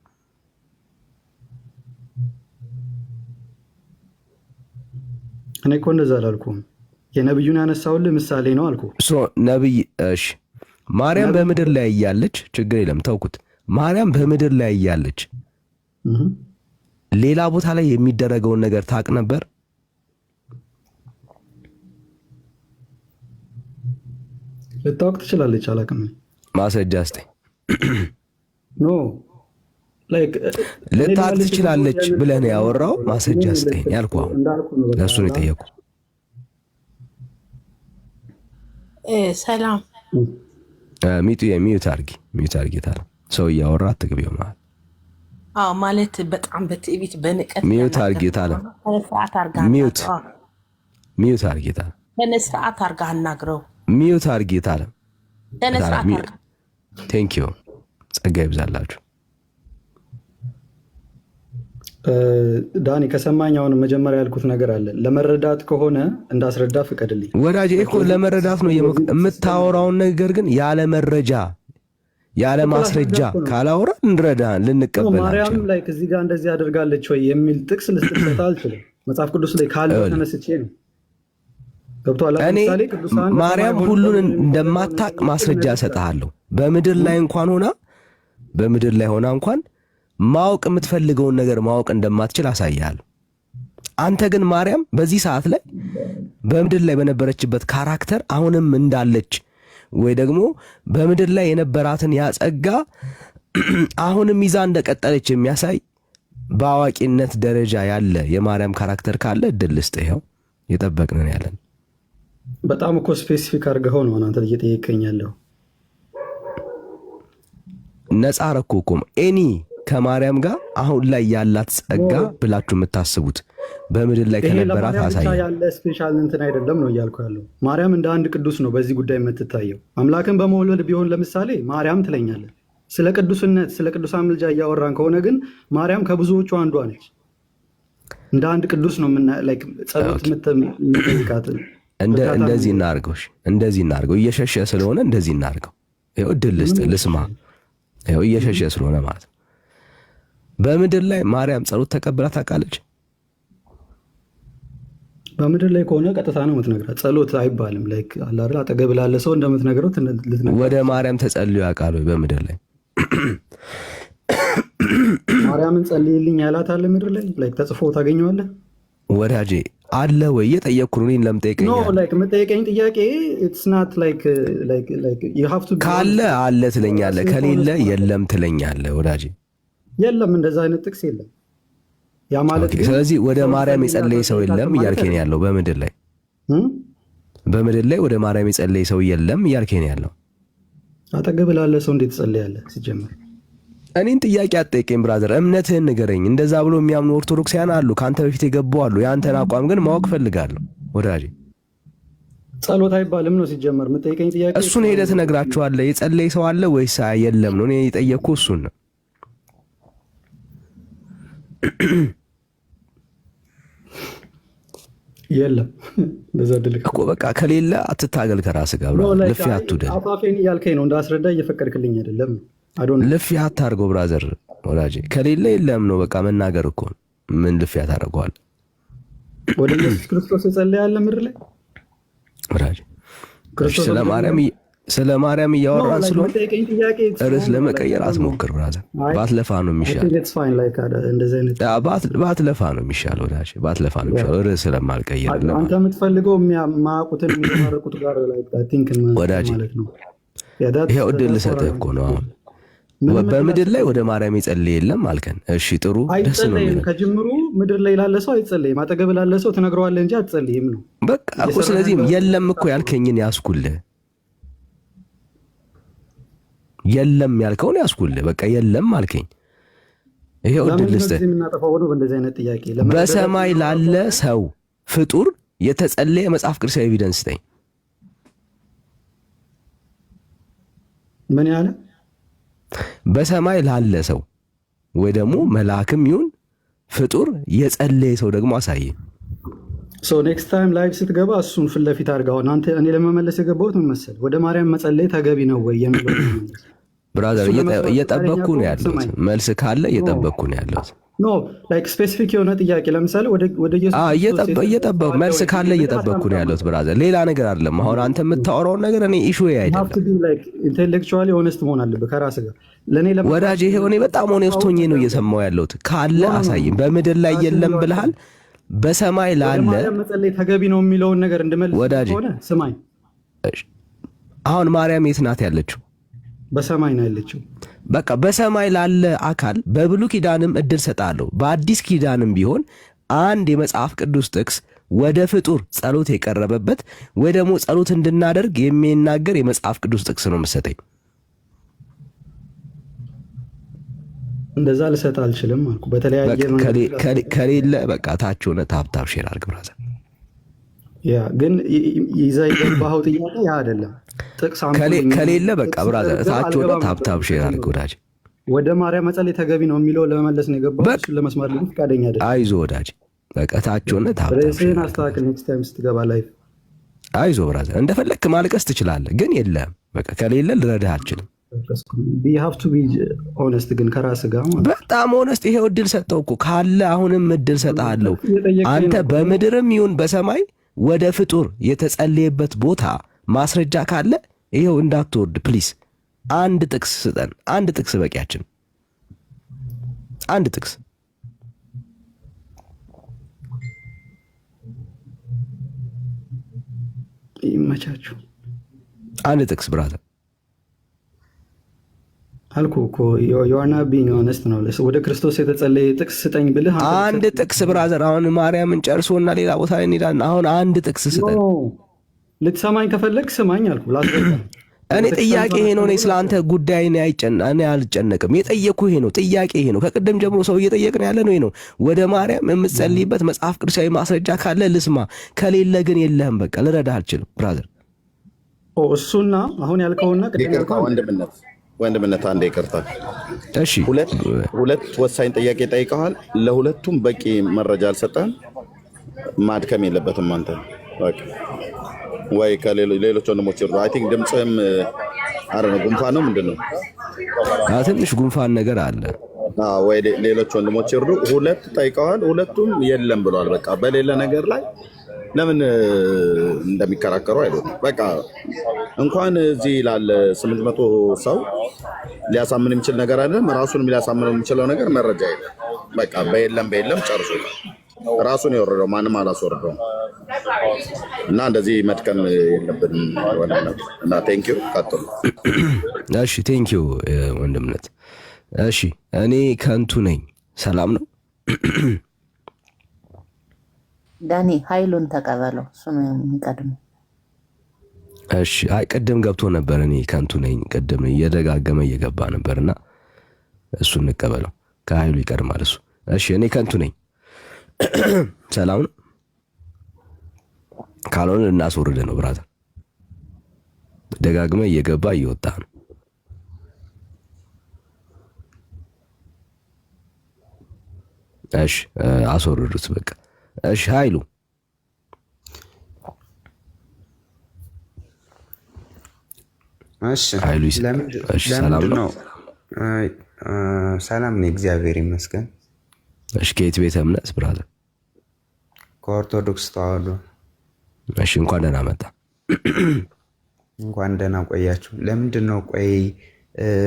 እኔ እኮ እንደዛ አላልኩም። የነብዩን ያነሳውልህ ምሳሌ ነው አልኩ። ነብይ እሺ፣ ማርያም በምድር ላይ እያለች ችግር የለም ተውኩት። ማርያም በምድር ላይ እያለች ሌላ ቦታ ላይ የሚደረገውን ነገር ታውቅ ነበር? ልታውቅ ትችላለች። አላውቅም። ማስረጃ ስጠኝ። ኖ ልታውቅ ትችላለች ብለህ ነው ያወራው። ማስረጃ ስጠኝ ያልኩህ አሁን ለእሱ ነው የጠየኩህ። ሰላም ሚዩት አድርጊ ታለ ሰው እያወራ አትግቢው ማለት ማለት በጣም በትዕቢት በንቀት ሚዩት አድርጊ ታለ ሚዩት አድርጊ ታለ በስርዓት አድርጋ አናግረው። ሚዩት አድርጊ ታለ ስነ ስርዓት ቴንክ ዩ ጸጋ ይብዛላችሁ። ዳኒ ከሰማኝ አሁን መጀመሪያ ያልኩት ነገር አለ። ለመረዳት ከሆነ እንዳስረዳ ፍቀድልኝ ወዳጄ። እኮ ለመረዳት ነው የምታወራውን ነገር ግን ያለ መረጃ ያለ ማስረጃ ካላወራ እንረዳን ልንቀበላቸው። ማርያም ላይ እዚህ ጋር እንደዚህ አደርጋለች ወይ የሚል ጥቅስ ልስጥበት አልችልም። መጽሐፍ ቅዱስ ላይ ካለው ተነስቼ ነው። ገብቶሃል? እኔ ማርያም ሁሉን እንደማታቅ ማስረጃ እሰጥሃለሁ። በምድር ላይ ሆና እንኳን ማወቅ የምትፈልገውን ነገር ማወቅ እንደማትችል አሳያለሁ። አንተ ግን ማርያም በዚህ ሰዓት ላይ በምድር ላይ በነበረችበት ካራክተር አሁንም እንዳለች ወይ ደግሞ በምድር ላይ የነበራትን ያጸጋ አሁንም ይዛ እንደቀጠለች የሚያሳይ በአዋቂነት ደረጃ ያለ የማርያም ካራክተር ካለ እድል ልስጥ። ይኸው የጠበቅንን ያለን። በጣም እኮ ስፔሲፊክ አድርገኸው ነው አንተ እየጠየቀኝ ያለው። ነፃ ረኩ እኮ ኤኒ ከማርያም ጋር አሁን ላይ ያላት ጸጋ ብላችሁ የምታስቡት በምድር ላይ ከነበራት አሳየ ያለ ስፔሻል እንትን አይደለም ነው እያልኩ ያለው። ማርያም እንደ አንድ ቅዱስ ነው በዚህ ጉዳይ የምትታየው። አምላክን በመውለድ ቢሆን ለምሳሌ ማርያም ትለኛለህ። ስለ ቅዱስነት ስለ ቅዱሳን ምልጃ እያወራን ከሆነ ግን ማርያም ከብዙዎቹ አንዷ ነች። እንደ አንድ ቅዱስ ነው ጸሎት የምትጠይቃት። እንደዚህ እናርገው እየሸሸ ስለሆነ እንደዚህ እናርገው። ይኸው እድል ልስማ። ይኸው እየሸሸ ስለሆነ ማለት ነው። በምድር ላይ ማርያም ጸሎት ተቀብላ ታውቃለች? በምድር ላይ ከሆነ ቀጥታ ነው የምትነግራት። ጸሎት አይባልም። አጠገብ ላለ ሰው እንደምትነግረው ወደ ማርያም ተጸልዮ ያውቃል ወይ? በምድር ላይ ማርያምን ጸልይልኝ ያላት አለ ምድር ላይ ተጽፎ ታገኘዋለህ? ወዳጄ አለ ወይ? እየጠየቅኩ ነው። እኔን ለምን ጠይቀኛለህ? የምጠይቀኝ ጥያቄ ካለ አለ ትለኛለህ፣ ከሌለ የለም ትለኛለህ። ወዳጄ የለም፣ እንደዛ አይነት ጥቅስ የለም። ያ ማለት ስለዚህ ወደ ማርያም የጸለየ ሰው የለም እያልከኝ ያለው በምድር ላይ ወደ ማርያም የጸለየ ሰው የለም እያልከኝ ያለው። አጠገብ ላለ ሰው እንዴት ጸልያለህ? ሲጀምር እኔን ጥያቄ አትጠይቀኝ ብራዘር፣ እምነትህን ንገረኝ። እንደዛ ብሎ የሚያምኑ ኦርቶዶክሳውያን አሉ፣ ከአንተ በፊት የገቡ አሉ። የአንተን አቋም ግን ማወቅ ፈልጋለሁ ወዳጄ። ጸሎት አይባልም ነው ሲጀመር የምጠይቀኝ ጥያቄ። እሱን ሄደህ ትነግራችኋለህ። የጸለየ ሰው አለ ወይስ የለም ነው። እኔ የጠየቅኩ እሱን ነው። የለም እኮ በቃ ከሌለ አትታገል ከራስህ ጋር ብራዘር። ልፊ አትውደድ። አፋፌን እያልከኝ ነው እንዳስረዳ እየፈቀድክልኝ አይደለም። ልፊ አታርገው ብራዘር ወዳጄ። ከሌለ የለም ነው በቃ መናገር እኮ። ምን ልፊ አታርገዋለህ? ወደ ኢየሱስ ክርስቶስ የጸለየ ያለ ምድር ላይ ወዳጄ። ስለ ማርያም እያወራን ስለሆነ ርዕስ ለመቀየር አትሞክር ብራዘር። ባትለፋ ነው የሚሻል። ባትለፋ ነው የሚሻል ወዳጄ፣ ባትለፋ ነው የሚሻል። ርዕስ ስለማልቀየር አንተ የምትፈልገው የማያውቁትን የሚማረቁት ጋር ወዳጄ። ይሄው እድል ልሰጥህ እኮ ነው። አሁን በምድር ላይ ወደ ማርያም የጸለየ የለም አልከን። እሺ ጥሩ፣ ደስ ነው የሚለው። ከጅምሩ ምድር ላይ ላለ ሰው አይጸለይም። አጠገብ ላለ ሰው ትነግረዋለህ እንጂ አትጸልይም ነው በቃ እኮ። ስለዚህም የለም እኮ ያልከኝን ያስኩልህ። የለም ያልከውን ያስኩልህ። በቃ የለም አልከኝ። ይሄው እድል ልስጥህ። በሰማይ ላለ ሰው ፍጡር የተጸለየ መጽሐፍ ቅዱሳዊ ኤቪደንስ ስጠኝ። ምን ያለ በሰማይ ላለ ሰው ወይ ደግሞ መልአክም ይሁን ፍጡር የጸለየ ሰው ደግሞ አሳየ። ኔክስት ታይም ላይቭ ስትገባ እሱን ፊት ለፊት አድርገው። አንተ እኔ ለመመለስ የገባሁት ምን መሰለህ፣ ወደ ማርያም መጸለይ ተገቢ ነው ወይ የሚለው ብራዘር እየጠበቅኩ ነው ያለሁት። መልስ ካለ እየጠበቅኩ ነው ያለሁት። ኖ ላይክ ስፔሲፊክ የሆነ ጥያቄ ለምሳሌ ወደ እየጠበቅኩ መልስ ካለ እየጠበቅኩ ነው ያለሁት ብራዘር። ሌላ ነገር አይደለም። አሁን አንተ የምታወራውን ነገር እኔ ኢሹ አይደለም። ኢንቴሌክቹዋሊ ሆነስት መሆን አለብህ ከራስህ ጋር። ወዳጄ ይሄው እኔ በጣም ሆነስት ሆኜ ነው እየሰማሁ ያለሁት። ካለ አሳይም። በምድር ላይ የለም ብለሃል። በሰማይ ላለ መጸለይ ተገቢ ነው የሚለውን ነገር እንድመልስ ከሆነ ስማኝ። አሁን ማርያም የት ናት ያለችው? በሰማይ ነው ያለችው። በቃ በሰማይ ላለ አካል በብሉይ ኪዳንም እድል ሰጣለሁ፣ በአዲስ ኪዳንም ቢሆን አንድ የመጽሐፍ ቅዱስ ጥቅስ ወደ ፍጡር ጸሎት የቀረበበት ወይ ደግሞ ጸሎት እንድናደርግ የሚናገር የመጽሐፍ ቅዱስ ጥቅስ ነው የምትሰጠኝ። እንደዛ ልሰጥ አልችልም አልኩ። በተለያየ ከሌለ በቃ ታች ሆነ ታብታብ ሼር አድርግ ብራዘር። ያ ግን ይዘህ የገባኸው ጥያቄ ያ አይደለም። ጥቅስ አምጡልኝ ከሌለ በቃ ጥቅስ ብራዘር ከሌለ እታች ወደ አልገባም ነበር። ታብታብ ሼር አድርግ ወዳጅ። ወደ ማርያም መጸለይ ተገቢ ነው የሚለው ለመመለስ ነው የገባው። በቃ እሱን ለመስማት ግን ፈቃደኛ አይደለም። አይዞ ወዳጅ በቃ እታች ሆነ ታብታብ ሼር ርዕስህን አድርግ አስተካክል። ወዳጅ። ኔክስት ታይም ስትገባ ላይፍ አይዞ ብራዘር እንደፈለግክ ማልቀስ ትችላለህ፣ ግን የለም በቃ ከሌለ ልረዳህ አልችልም። ሀቭ ቱ ቢ ኦነስት ግን ከራስህ ጋር ማለት ነው። በጣም ሆነስት ይሄው እድል ሰጠው እኮ ካለ አሁንም እድል ሰጥሃለሁ። እየጠየቀኝ አንተ ነው። በምድርም ይሁን በሰማይ ወደ ፍጡር የተጸለየበት ቦታ ማስረጃ ካለ ይሄው እንዳትወርድ ፕሊስ። አንድ ጥቅስ ስጠን። አንድ ጥቅስ በቂያችን። አንድ ጥቅስ ይመቻችሁ። አንድ ጥቅስ ብራዘር። አልኩ እኮ ዮሐና ቢኝ ኦነስት ነው። ወደ ክርስቶስ የተጸለየ ጥቅስ ስጠኝ ብልህ አንድ ጥቅስ ብራዘር። አሁን ማርያምን ጨርሶና ሌላ ቦታ ላይ እንሄዳለን። አሁን አንድ ጥቅስ ስጠን። ልትሰማኝ ከፈለግ ስማኝ አልኩ። ላስረዳ። እኔ ጥያቄ ይሄ ነው። እኔ ስለ አንተ ጉዳይ እኔ አልጨነቅም። የጠየኩ ይሄ ነው። ጥያቄ ይሄ ነው። ከቅድም ጀምሮ ሰው እየጠየቅን ያለ ነው ይሄ ነው። ወደ ማርያም የምትጸልይበት መጽሐፍ ቅዱሳዊ ማስረጃ ካለ ልስማ፣ ከሌለ ግን የለህም። በቃ ልረዳህ አልችልም ብራዘር። እሱና አሁን ያልከውና ቅድም ይቅርታ ያልከው ወንድምነት አንዴ ይቅርታ። እሺ ሁለት ወሳኝ ጥያቄ ጠይቀዋል። ለሁለቱም በቂ መረጃ አልሰጠህም። ማድከም የለበትም አንተ በቃ ወይ ከሌሎች ወንድሞች ይርዱ። አይ ቲንክ ድምፅህም አረ ነው ጉንፋን ነው ምንድን ነው? ትንሽ ጉንፋን ነገር አለ። ወይ ሌሎች ወንድሞች ይርዱ። ሁለት ጠይቀዋል፣ ሁለቱም የለም ብለዋል። በቃ በሌለ ነገር ላይ ለምን እንደሚከራከሩ አይደለም። በቃ እንኳን እዚህ ላለ 800 ሰው ሊያሳምን የሚችል ነገር አይደለም። ራሱንም ሊያሳምን የሚችለው ነገር መረጃ የለም። በቃ በየለም ጨርሶ ራሱን የወረደው ማንም አላስወረደውም። እና እንደዚህ መድከም የለብንም እና ቴንኪው። ቀጥሉ። እሺ ቴንኪው ወንድምነት። እሺ እኔ ከንቱ ነኝ። ሰላም ነው ዳኒ ኃይሉን ተቀበለው፣ እሱ ነው የሚቀድመው። እሺ አይ ቅድም ገብቶ ነበር። እኔ ከንቱ ነኝ ቅድም እየደጋገመ እየገባ ነበርና እሱን እንቀበለው። ከኃይሉ ይቀድማል እሱ። እሺ እኔ ከንቱ ነኝ። ሰላም ነው። ካልሆነ ልናስወርድ ነው ብራዘር። ደጋግመ እየገባ እየወጣ ነው። እሺ አስወርዱት በቃ። እሺ ኃይሉ ኃይሉ ሰላም ነው? ሰላም ነው፣ እግዚአብሔር ይመስገን። እሺ ከየት ቤተ እምነት ብራዘር? ከኦርቶዶክስ ተዋህዶ። እሺ እንኳን ደህና መጣ። እንኳን ደህና ቆያችሁ። ለምንድን ነው ቆይ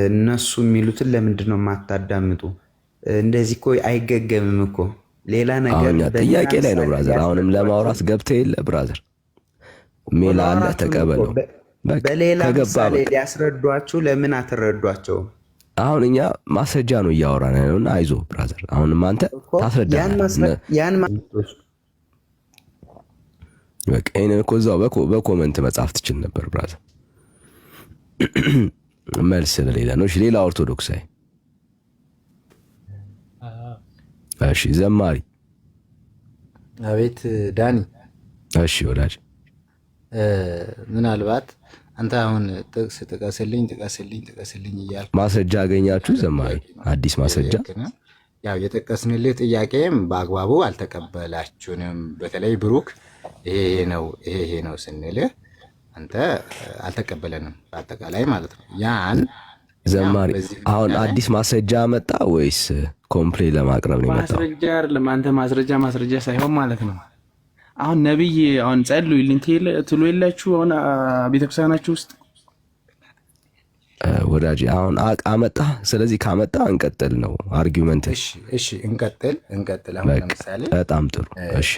እነሱ የሚሉትን ለምንድን ነው የማታዳምጡ? እንደዚህ እኮ አይገገምም እኮ ሌላ ነገር። ጥያቄ ላይ ነው ብራዘር። አሁንም ለማውራት ገብተህ የለ ብራዘር። ሜላ አለ ተቀበለው። በሌላ ምሳሌ ሊያስረዷችሁ ለምን አትረዷቸው? አሁን እኛ ማስረጃ ነው እያወራን ነውና አይዞ ብራዘር። አሁንም አንተ ታስረዳለህ። በቃ ይሄንን እኮ እዛው በኮመንት መጻፍ ትችል ነበር ብራዘር። መልስ ስለሌለ ነው። እሺ ሌላ ኦርቶዶክሳዊ። እሺ ዘማሪ። አቤት ዳኒ። እሺ ወዳጅ ምናልባት አንተ አሁን ጥቅስ ጥቀስልኝ እያልክ ማስረጃ አገኛችሁ? ዘማሪ አዲስ ማስረጃ? ያው የጠቀስንልህ ጥያቄም በአግባቡ አልተቀበላችሁንም። በተለይ ብሩክ ይሄ ነው ስንልህ አንተ አልተቀበለንም በአጠቃላይ ማለት ነው። ያን ዘማሪ አሁን አዲስ ማስረጃ መጣ ወይስ ኮምፕሌት ለማቅረብ ነው የመጣው? ማስረጃ አይደለም። አንተ ማስረጃ ሳይሆን ማለት ነው። አሁን ነብይ አሁን ጸልዩልኝ ትሉ የላችሁ አሁን ቤተክርስቲያናችሁ ውስጥ ወዳጅ አሁን አመጣ። ስለዚህ ካመጣ እንቀጥል ነው አርጊውመንት። እሺ እንቀጥል። አሁን ለምሳሌ በጣም ጥሩ። እሺ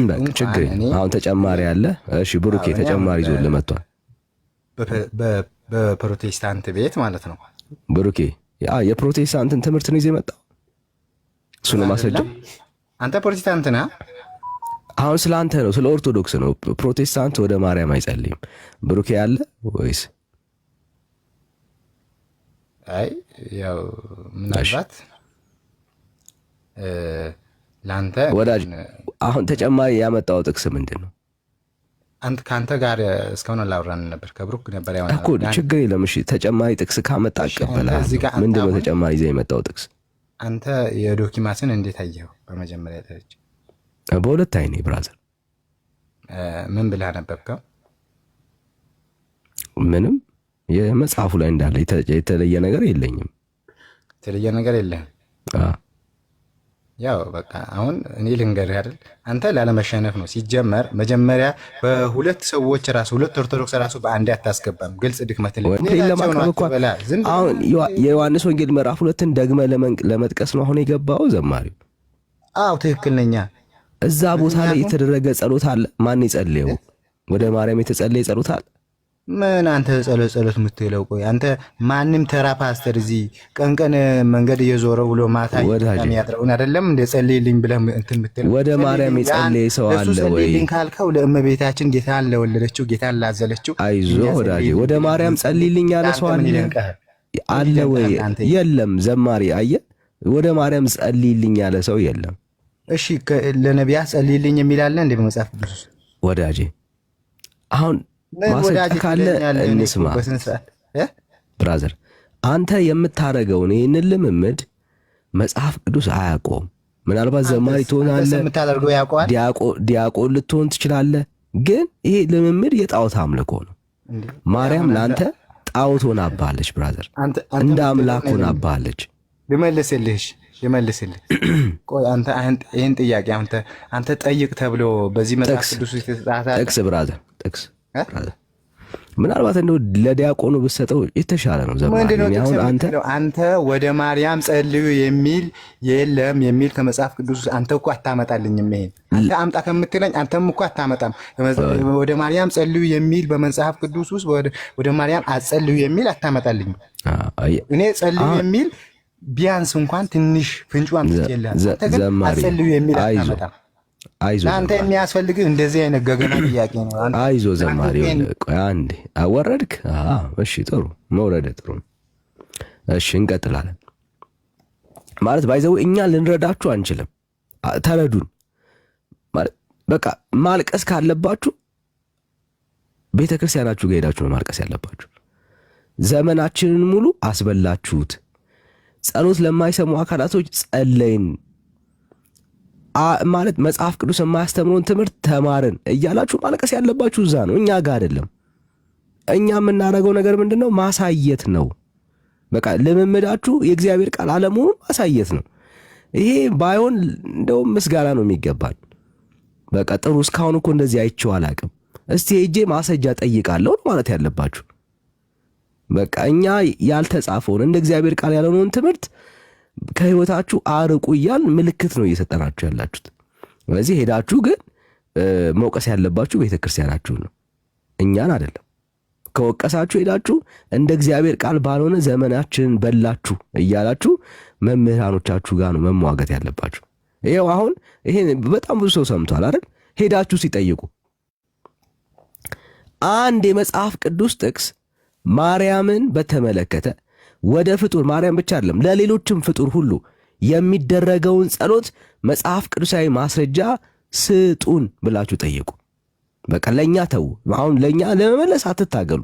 በቃ ችግር አሁን ተጨማሪ አለ። እሺ ብሩኬ ተጨማሪ ይዞልህ መጥቷል። በፕሮቴስታንት ቤት ማለት ነው። ብሩኬ የፕሮቴስታንትን ትምህርት ነው ይዘህ የመጣው። እሱ ነው ማስረጃ። አንተ ፕሮቴስታንት ነህ። አሁን ስለ አንተ ነው፣ ስለ ኦርቶዶክስ ነው። ፕሮቴስታንት ወደ ማርያም አይጸልይም። ብሩኬ ያለ ወይስ? አይ ያው ምናልባት ለአንተ ወዳጅ አሁን ተጨማሪ ያመጣው ጥቅስ ምንድን ነው? አንተ ከአንተ ጋር እስካሁን አላወራን ነበር። ከብሩክ ነበር ያወራን እኮ ችግር የለም። እሺ ተጨማሪ ጥቅስ ካመጣ እቀበላለሁ። ምንድን ነው ተጨማሪ ይዘህ የመጣው ጥቅስ? አንተ የዶኪማስን እንዴት አየኸው? በመጀመሪያ ደረጃ በሁለት አይኔ ብራዘር። ምን ብለህ ነበብከው? ምንም የመጽሐፉ ላይ እንዳለ የተለየ ነገር የለኝም። የተለየ ነገር የለህም? ያው በቃ አሁን እኔ ልንገርህ አይደል፣ አንተ ላለመሸነፍ ነው ሲጀመር። መጀመሪያ በሁለት ሰዎች ራሱ ሁለት ኦርቶዶክስ ራሱ በአንድ አታስገባም። ግልጽ ድክመት አሁን የዮሐንስ ወንጌል ምዕራፍ 2ን ደግመ ለመጥቀስ ነው አሁን የገባው ዘማሪው። አዎ ትክክል ነኛ። እዛ ቦታ ላይ የተደረገ ጸሎት አለ። ማን የጸለየው? ወደ ማርያም የተጸለየ ጸሎት አለ። ምን አንተ ጸሎት የምትለው? ቆይ አንተ ማንም ተራ ፓስተር እዚህ ቀን መንገድ እየዞረ ብሎ ማታ የሚያጥረውን አይደለም እንደ ጸልይልኝ ብለህ እንትን የምትለው? ወደ ማርያም የጸለየ ሰው አለ ወይ? ጸልይልኝ ካልከው ለእመቤታችን ጌታን ለወለደችው ጌታን ላዘለችው አይዞ ወዳጄ፣ ወደ ማርያም ጸልይልኝ ያለ ሰው አለ ወይ? የለም። ዘማሪ አየ፣ ወደ ማርያም ጸልይልኝ ያለ ሰው የለም። እሺ ለነቢያት ጸልይልኝ የሚል አለ እንዴ በመጽሐፍ ቅዱስ? ወዳጄ አሁን ማስረጃ ካለ እንስማ። ብራዘር አንተ የምታረገውን ይህንን ልምምድ መጽሐፍ ቅዱስ አያውቀውም። ምናልባት ዘማሪ ትሆናለህ፣ ዲያቆን ልትሆን ትችላለህ። ግን ይሄ ልምምድ የጣዖት አምልኮ ነው። ማርያም ለአንተ ጣዖት ሆናብሃለች ብራዘር፣ እንደ አምላክ ሆናብሃለች። ልመልስልህ። ቆይ አንተ ይህን ጥያቄ አንተ ጠይቅ ተብሎ በዚህ መጽሐፍ ቅዱስ የተጻፈ ጥቅስ ብራዘር ጥቅስ ምናልባት እንደው ለዲያቆኑ ብትሰጠው የተሻለ ነው። ዘማሪ አንተ ወደ ማርያም ጸልዩ የሚል የለም የሚል ከመጽሐፍ ቅዱስ አንተ እኮ አታመጣልኝም። ይሄን አንተ አምጣ ከምትለኝ አንተም እኮ አታመጣም። ወደ ማርያም ጸልዩ የሚል በመጽሐፍ ቅዱስ ውስጥ ወደ ማርያም አጸልዩ የሚል አታመጣልኝም። እኔ ጸልዩ የሚል ቢያንስ እንኳን ትንሽ ፍንጯን ትችላል። አንተ ግን አጸልዩ የሚል አታመጣም። አንተ የሚያስፈልግህ እንደዚህ አይነት ገገና ጥያቄ ነው። አይዞ ዘማሪ ቆይ አንዴ አወረድክ። እሺ ጥሩ መውረድ ጥሩ። እሺ እንቀጥላለን። ማለት ባይዘው እኛ ልንረዳችሁ አንችልም። ተረዱን ማለት በቃ ማልቀስ ካለባችሁ ቤተክርስቲያናችሁ ጋር ሄዳችሁ ነው ማልቀስ ያለባችሁ። ዘመናችንን ሙሉ አስበላችሁት። ጸሎት ለማይሰሙ አካላቶች ጸለይን ማለት መጽሐፍ ቅዱስ የማያስተምረውን ትምህርት ተማርን እያላችሁ ማለቀስ ያለባችሁ እዛ ነው፣ እኛ ጋር አይደለም። እኛ የምናደርገው ነገር ምንድነው? ማሳየት ነው። በቃ ልምምዳችሁ የእግዚአብሔር ቃል አለመሆኑን ማሳየት ነው። ይሄ ባይሆን እንደውም ምስጋና ነው የሚገባኝ። በቃ ጥሩ እስካሁን እኮ እንደዚህ አይቼው አላቅም፣ እስቲ ሄጄ ማሰጃ ጠይቃለሁ ማለት ያለባችሁ። በቃ እኛ ያልተጻፈውን እንደ እግዚአብሔር ቃል ያለውን ትምህርት ከህይወታችሁ አርቁ እያል ምልክት ነው እየሰጠናችሁ ያላችሁት። ስለዚህ ሄዳችሁ ግን መውቀስ ያለባችሁ ቤተክርስቲያናችሁን ነው፣ እኛን አይደለም። ከወቀሳችሁ ሄዳችሁ እንደ እግዚአብሔር ቃል ባልሆነ ዘመናችንን በላችሁ እያላችሁ መምህራኖቻችሁ ጋር ነው መሟገት ያለባችሁ። ይሄው አሁን ይሄን በጣም ብዙ ሰው ሰምቷል አይደል? ሄዳችሁ ሲጠይቁ አንድ የመጽሐፍ ቅዱስ ጥቅስ ማርያምን በተመለከተ ወደ ፍጡር ማርያም ብቻ አይደለም ለሌሎችም ፍጡር ሁሉ የሚደረገውን ጸሎት መጽሐፍ ቅዱሳዊ ማስረጃ ስጡን ብላችሁ ጠይቁ። በቃ ለኛ ተው። አሁን ለኛ ለመመለስ አትታገሉ፣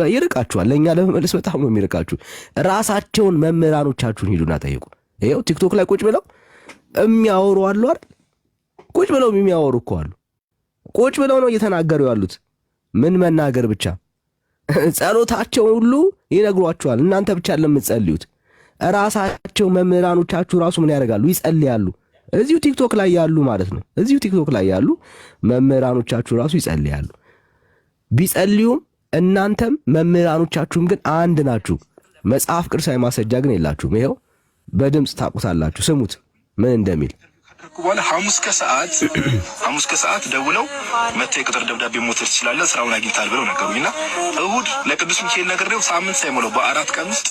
ይርቃችኋል። ለኛ ለመመለስ በጣም ነው የሚርቃችሁ። ራሳቸውን መምህራኖቻችሁን ሂዱና ጠይቁ። ይሄው ቲክቶክ ላይ ቁጭ ብለው የሚያወሩ አሉ አይደል? ቁጭ ብለው የሚያወሩ እኮ አሉ። ቁጭ ብለው ነው እየተናገሩ ያሉት። ምን መናገር ብቻ ጸሎታቸው ሁሉ ይነግሯችኋል። እናንተ ብቻ ለምትጸልዩት ራሳቸው መምህራኖቻችሁ ራሱ ምን ያደርጋሉ? ይጸልያሉ። እዚሁ ቲክቶክ ላይ ያሉ ማለት ነው። እዚሁ ቲክቶክ ላይ ያሉ መምህራኖቻችሁ ራሱ ይጸልያሉ። ቢጸልዩም እናንተም መምህራኖቻችሁም ግን አንድ ናችሁ። መጽሐፍ ቅዱሳዊ ማስረጃ ግን የላችሁም። ይሄው በድምፅ ታቁታላችሁ። ስሙት ምን እንደሚል። በኋላ ሐሙስ ከሰዓት ደውለው መጥተህ የቅጥር ደብዳቤ መውሰድ ትችላለህ፣ ስራውን አግኝታል ብለው ነገሩኝና እሁድ ለቅዱስ ሚካኤል ነግሬው ሳምንት ሳይሞላው በ4 ቀን ውስጥ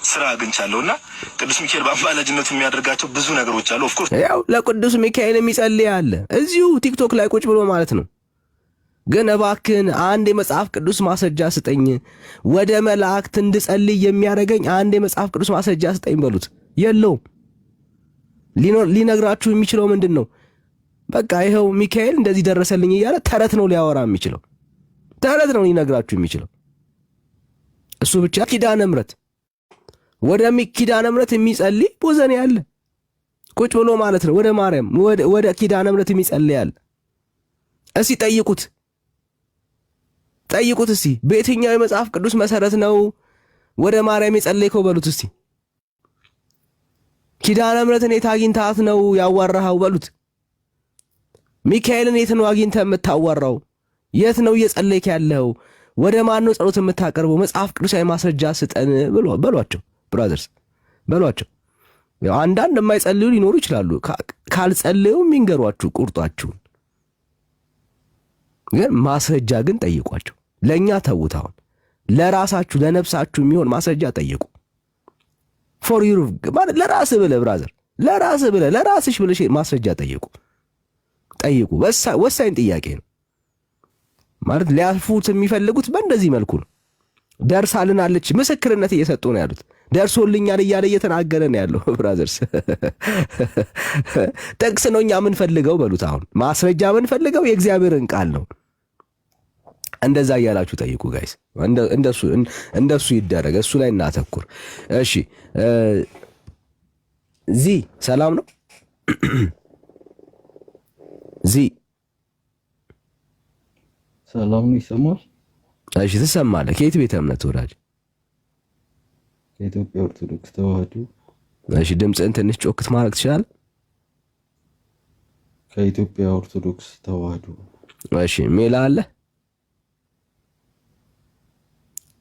ስራ አግኝቻለሁና ቅዱስ ሚካኤል በአማላጅነቱ የሚያደርጋቸው ብዙ ነገሮች አሉ። ኦፍ ኮርስ ያው ለቅዱስ ሚካኤል የሚጸልይ አለ እዚሁ ቲክቶክ ላይ ቁጭ ብሎ ማለት ነው። ግን እባክህን አንድ የመጽሐፍ ቅዱስ ማስረጃ ስጠኝ፣ ወደ መላእክት እንድጸልይ የሚያደርገኝ አንድ የመጽሐፍ ቅዱስ ማስረጃ ስጠኝ በሉት። የለውም። ሊነግራችሁ የሚችለው ምንድን ነው? በቃ ይኸው ሚካኤል እንደዚህ ደረሰልኝ እያለ ተረት ነው ሊያወራ የሚችለው፣ ተረት ነው ሊነግራችሁ የሚችለው። እሱ ብቻ ኪዳነ ምሕረት ወደ ኪዳነ ምሕረት የሚጸልይ ቦዘኔ ያለ ቁጭ ብሎ ማለት ነው። ወደ ማርያም ወደ ኪዳነ ምሕረት የሚጸልይ ያለ። እስቲ ጠይቁት እስቲ በየትኛው የመጽሐፍ ቅዱስ መሰረት ነው ወደ ማርያም የጸለይከው በሉት እስቲ። ኪዳነ ምሕረትን የት አግኝታት ነው ያዋራኸው በሉት። ሚካኤልን የት ነው አግኝተህ የምታዋራው? የት ነው እየጸለይክ ያለው? ወደ ማን ነው ጸሎት የምታቀርበው? መጽሐፍ ቅዱሳዊ ማስረጃ ስጠን በሏቸው። ብራዘርስ በሏቸው። ያው አንዳንድ የማይጸልዩ ሊኖሩ ይችላሉ። ካልጸለዩ የሚንገሯችሁ ቁርጧችሁን፣ ግን ማስረጃ ግን ጠይቋቸው። ለእኛ ተውት። አሁን ለራሳችሁ ለነፍሳችሁ የሚሆን ማስረጃ ጠይቁ። ፎር ዩር ማለት ለራስህ ብለህ ብራዘር፣ ለራስህ ብለህ ለራስሽ ብለሽ ማስረጃ ጠይቁ። ወሳኝ ጥያቄ ነው ማለት ሊያልፉት የሚፈልጉት በእንደዚህ መልኩ ነው። ደርሳልናለች ምስክርነት እየሰጡ ነው ያሉት። ደርሶልኛል እያለ እየተናገረ ነው ያለው። ብራዘርስ ጥቅስ ነው እኛ የምንፈልገው በሉት። አሁን ማስረጃ የምንፈልገው የእግዚአብሔርን ቃል ነው። እንደዛ እያላችሁ ጠይቁ ጋይስ። እንደሱ ይደረግ። እሱ ላይ እናተኩር። እሺ ዚ ሰላም ነው ዚ ሰላም ነው ይሰማል? እሺ ትሰማለህ? ከየት ቤተ እምነት ወዳጅ? ከኢትዮጵያ ኦርቶዶክስ ተዋህዶ። እሺ ድምፅህን ትንሽ ጮክት ማድረግ ትችላለህ? ከኢትዮጵያ ኦርቶዶክስ ተዋህዶ። እሺ ሜላ አለ?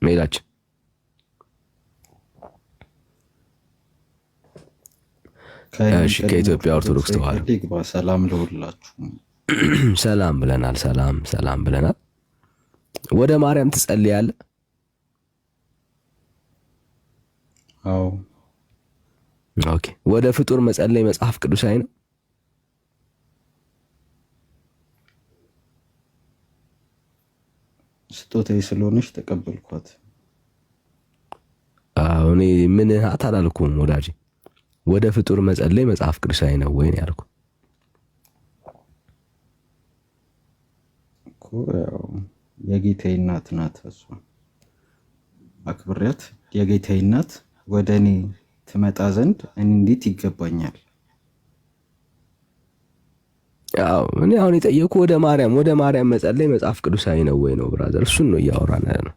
ሜላችን እሺ ከኢትዮጵያ ኦርቶዶክስ ተዋህዶ። ሰላም ለሁላችሁ። ሰላም ብለናል። ሰላም ብለናል። ወደ ማርያም ትጸልያለህ? አዎ። ኦኬ። ወደ ፍጡር መጸለይ መጽሐፍ ቅዱሳዊ ነው? ስጦታዬ ስለሆነች ተቀበልኳት። እኔ ምን አታላልኩም ወዳጅ። ወደ ፍጡር መጸለይ መጽሐፍ ቅዱሳዊ ነው ወይ ነው ያልኩ። የጌታዬ እናት ናት። እሷ አክብሬያት የጌታዬ እናት ወደ እኔ ትመጣ ዘንድ እንዴት ይገባኛል? ያው እኔ አሁን የጠየኩ ወደ ማርያም መጸለይ መጽሐፍ ቅዱሳዊ ነው ወይ ነው ብራዘር። እሱን ነው እያወራን ነው።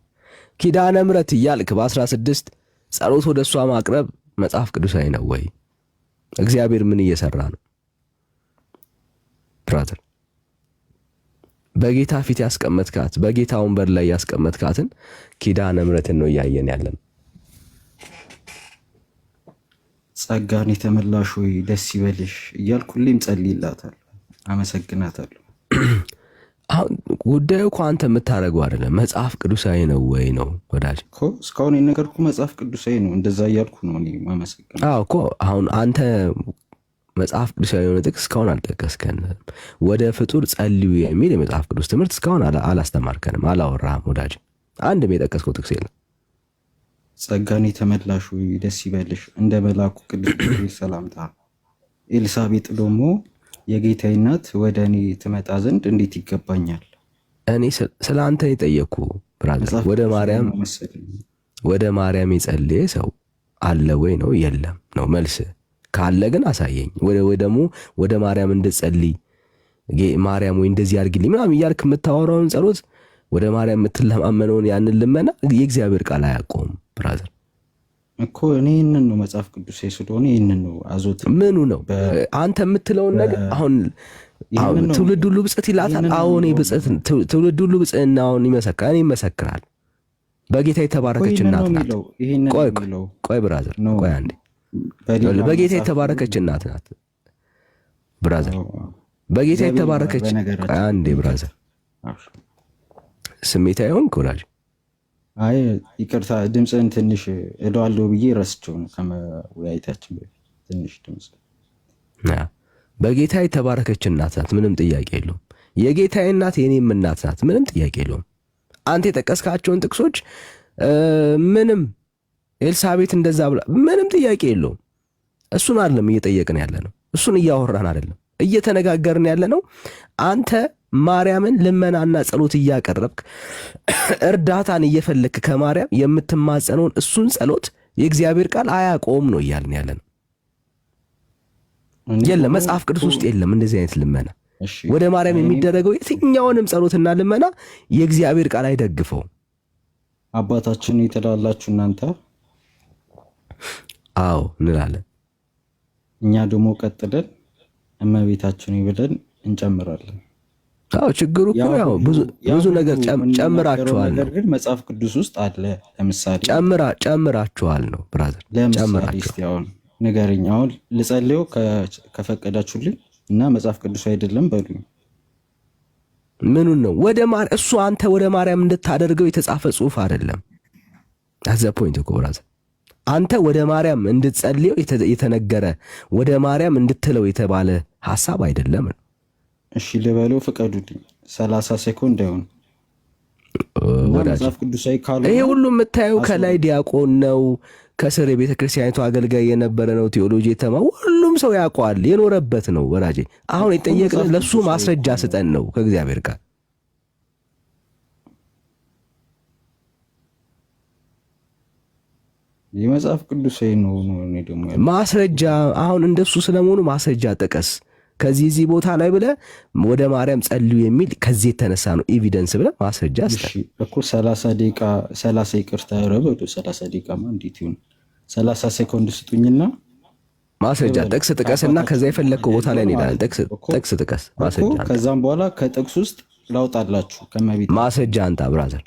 ኪዳነ ምሕረት እያልክ በ16 ጸሎት ወደ እሷ ማቅረብ መጽሐፍ ቅዱሳዊ ነው ወይ? እግዚአብሔር ምን እየሰራ ነው ብራዘር? በጌታ ፊት ያስቀመጥካት በጌታ ወንበር ላይ ያስቀመጥካትን ኪዳነ ምሕረትን ነው እያየን ያለን። ጸጋን የተመላሽ ሆይ ደስ ይበልሽ እያልኩ ሁሌም ጸልይላታለሁ፣ አመሰግናታለሁ። አሁን ጉዳዩ እኮ አንተ የምታደርገው አይደለም፣ መጽሐፍ ቅዱሳዊ ነው ወይ ነው ወዳጅ። እስካሁን የነገርኩህ መጽሐፍ ቅዱሳዊ ነው፣ እንደዛ እያልኩ ነው እኔ ማመሰግናለሁ። አዎ እኮ አሁን አንተ መጽሐፍ ቅዱሳዊ የሆነ ጥቅስ እስካሁን አልጠቀስከንም። ወደ ፍጡር ጸልዩ የሚል የመጽሐፍ ቅዱስ ትምህርት እስካሁን አላስተማርከንም፣ አላወራህም ወዳጅ። አንድም የጠቀስከው ጥቅስ የለም። ጸጋን የተመላሽ ሆይ ደስ ይበልሽ እንደ መልአኩ ቅዱስ ገብርኤል ሰላምታ፣ ኤልሳቤጥ ደግሞ የጌታዬ እናት ወደ እኔ ትመጣ ዘንድ እንዴት ይገባኛል? እኔ ስለ አንተ የጠየቅኩ ብራዘር። ወደ ማርያም የጸለየ ሰው አለ ወይ ነው? የለም ነው መልስ። ካለ ግን አሳየኝ። ወይ ደግሞ ወደ ማርያም እንድጸልይ ማርያም ወይ እንደዚህ አድርግልኝ ምናምን እያልክ የምታወራውን ጸሎት ወደ ማርያም የምትለማመነውን ያንን ልመና የእግዚአብሔር ቃል አያውቀውም ብራዘር እኮ። እኔ ይህንን ነው መጽሐፍ ቅዱስ ስለሆነ ይህንን ነው አዞት። ምኑ ነው አንተ የምትለውን ነገር? አሁን ትውልድ ሁሉ ብፅዕት ይላታል። አሁን ትውልድ ሁሉ ብፅዕናውን ይመሰክራል። እኔ ይመሰክራል። በጌታ የተባረከች እናት ናት። ቆይ ብራዘር፣ ቆይ አንዴ። በጌታ የተባረከች እናት ናት ብራዘር። በጌታ የተባረከች አንዴ ብራዘር። ስሜታ ይሆን ወዳጅ? አይ ይቅርታ፣ ድምፅህን ትንሽ እለዋለሁ ብዬ ረስቼው ነው ከመወያየታችን በፊት ትንሽ ድምፅ። በጌታ የተባረከች እናት ናት፣ ምንም ጥያቄ የለውም። የጌታ እናት የኔም እናት ናት፣ ምንም ጥያቄ የለውም። አንተ የጠቀስካቸውን ጥቅሶች ምንም ኤልሳቤት እንደዛ ብላ ምንም ጥያቄ የለውም። እሱን አይደለም እየጠየቅን ያለ ነው፣ እሱን እያወራን አይደለም። እየተነጋገርን ያለ ነው። አንተ ማርያምን ልመናና ጸሎት እያቀረብክ እርዳታን እየፈለክ ከማርያም የምትማጸነውን እሱን ጸሎት የእግዚአብሔር ቃል አያቆም ነው እያልን ያለ ነው። የለም መጽሐፍ ቅዱስ ውስጥ የለም እንደዚህ አይነት ልመና። ወደ ማርያም የሚደረገው የትኛውንም ጸሎትና ልመና የእግዚአብሔር ቃል አይደግፈው። አባታችን ይትላላችሁ እናንተ። አዎ እንላለን። እኛ ደግሞ ቀጥለን እመቤታችን ብለን እንጨምራለን። አዎ ችግሩ እኮ ያው ብዙ ነገር ጨምራችኋል ነው። ግን መጽሐፍ ቅዱስ ውስጥ አለ። ለምሳሌ ጨምራችኋል ነው ብራዘር። ጨምራችኋል። ንገረኝ። አሁን ልጸልየው ከፈቀዳችሁልኝ እና መጽሐፍ ቅዱስ አይደለም በሉኝ። ምኑን ነው እሱ አንተ ወደ ማርያም እንድታደርገው የተጻፈ ጽሑፍ አይደለም። አዘ ፖይንት እኮ ብራዘር፣ አንተ ወደ ማርያም እንድትጸልየው የተነገረ ወደ ማርያም እንድትለው የተባለ ሐሳብ አይደለም። እሺ ልበለው፣ ፍቀዱልኝ። 30 ሴኮንድ አይሆን መጽሐፍ ቅዱሳዊ ካልሆነ ይሄ ሁሉ የምታየው ከላይ ዲያቆን ነው፣ ከስር የቤተ ክርስቲያኒቱ አገልጋይ የነበረ ነው፣ ቴዎሎጂ የተማረው ሁሉም ሰው ያውቀዋል፣ የኖረበት ነው ወዳጄ። አሁን የጠየቅን ለሱ ማስረጃ ስጠን ነው ከእግዚአብሔር ጋር የመጽሐፍ ቅዱሳዊ ነው ደግሞ ማስረጃ። አሁን እንደሱ ስለመሆኑ ማስረጃ ጥቀስ። ከዚህ ቦታ ላይ ብለህ ወደ ማርያም ጸልዩ የሚል ከዚህ የተነሳ ነው ኤቪደንስ ብለህ ማስረጃ እኮ 30 ደቂቃ 30 ይቅርታ ረበዱ 30 ደቂቃማ እንዴት ይሁን? 30 ሴኮንድ ስጡኝና ማስረጃ ጥቅስ ጥቀስና ከዛ የፈለግከው ቦታ ላይ እንሄዳለን። ጥቅስ ጥቀስ ማስረጃ። ከዛም በኋላ ከጥቅስ ውስጥ ላውጣላችሁ ከመቤት ማስረጃ አንጣ ብራዘር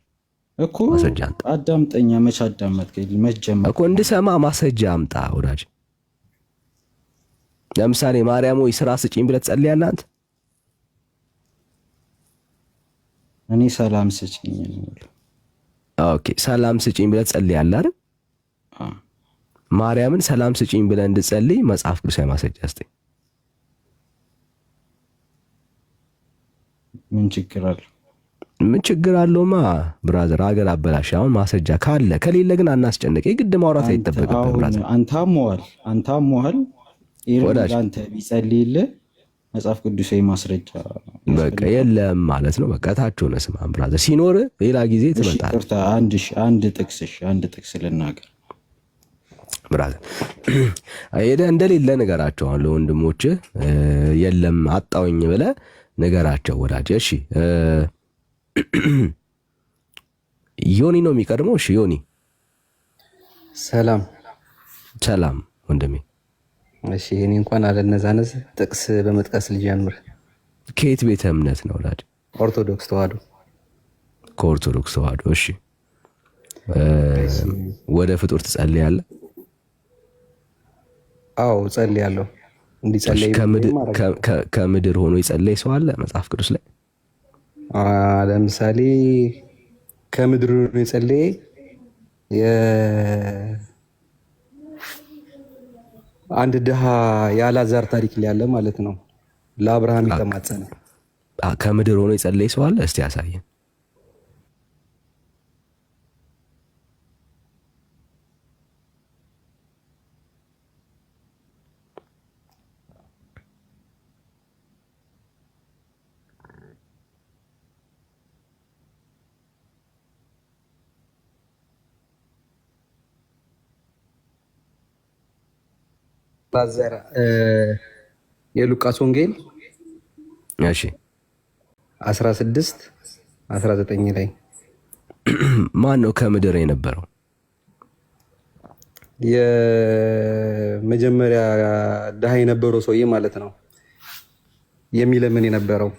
እኮ ማስረጃ አንጣ። አዳምጠኛ መች አዳመጥከኝ? መች ጀመርክ እኮ እንድሰማ ማስረጃ አምጣ ወዳጅ። ለምሳሌ ማርያም ወይ ስራ ስጪኝ ብለህ ትጸልያለህ አንተ? እኔ ሰላም ስጪኝ ነው። ኦኬ ሰላም ስጪኝ ብለህ ትጸልያለህ አይደል? ማርያምን ሰላም ስጪኝ ብለህ እንድትጸልይ መጽሐፍ ቅዱሳዊ ማስረጃ ስጠኝ። ምን ችግር አለው? ምን ችግር አለውማ ብራዘር፣ አገር አበላሽ። አሁን ማስረጃ ካለ ከሌለ ግን አናስጨንቅ። የግድ ማውራት አይጠበቅብህም ብራዘር። አንተ አሞሃል አንተ ቢጸልይልህ መጽሐፍ ቅዱሳዊ ማስረጃ በቃ የለም ማለት ነው። በቃ ታች ሆነ ስማ ብራዘር፣ ሲኖር ሌላ ጊዜ ትመጣለህ። አንድ ጥቅስ ልናገር ብራዘር። ሄደህ እንደሌለ ንገራቸው አሁን ለወንድሞችህ። የለም አጣውኝ ብለህ ንገራቸው ወዳጅ። እሺ ዮኒ ነው የሚቀድመው። እሺ ዮኒ ሰላም ወንድሜ። እሺ እኔ እንኳን አለነዛነዝ ጥቅስ በመጥቀስ ልጀምር። ከየት ቤተ እምነት ነው ወዳጅ? ኦርቶዶክስ ተዋህዶ። ከኦርቶዶክስ ተዋህዶ። እሺ ወደ ፍጡር ትጸልያለህ? አዎ ጸልያለሁ። እንዲጸልይ ከምድር ሆኖ ይጸልይ ሰው አለ መጽሐፍ ቅዱስ ላይ? ለምሳሌ ከምድር ሆኖ ይጸልይ አንድ ድሃ የአልዓዛር ታሪክ ላይ ያለ ማለት ነው። ለአብርሃም የተማጸነ ከምድር ሆኖ ይጸልይ ሰው አለ? እስቲ ያሳየን። የሉቃስ ወንጌል እሺ 16-19 ላይ ማን ነው ከምድር የነበረው? የመጀመሪያ ድሃ የነበረው ሰውዬ ማለት ነው። የሚለምን የነበረው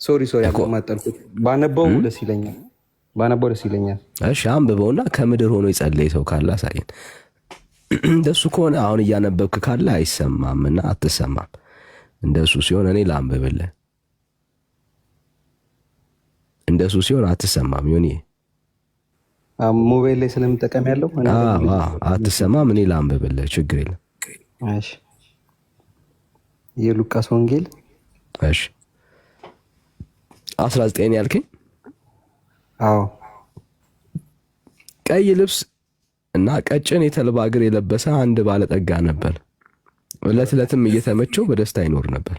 ሶሪ አቆማጠልኩት። ባነበው ደስ ይለኛል። እሺ አንብበውና ከምድር ሆኖ ይጸልይ ሰው ካለ አሳየን። እንደሱ ከሆነ አሁን እያነበብክ ካለ አይሰማምና አትሰማም። እንደሱ ሲሆን እኔ ላንብብልህ። እንደሱ ሲሆን አትሰማም። ዮኒ ሞባይል ላይ ስለምጠቀም ያለው አትሰማም። እኔ ላንብብልህ፣ ችግር የለም። እሺ የሉቃስ ወንጌል እሺ 19 ያልከኝ? አዎ። ቀይ ልብስ እና ቀጭን የተልባ እግር የለበሰ አንድ ባለጠጋ ነበር። ዕለት ዕለትም እየተመቸው በደስታ ይኖር ነበር።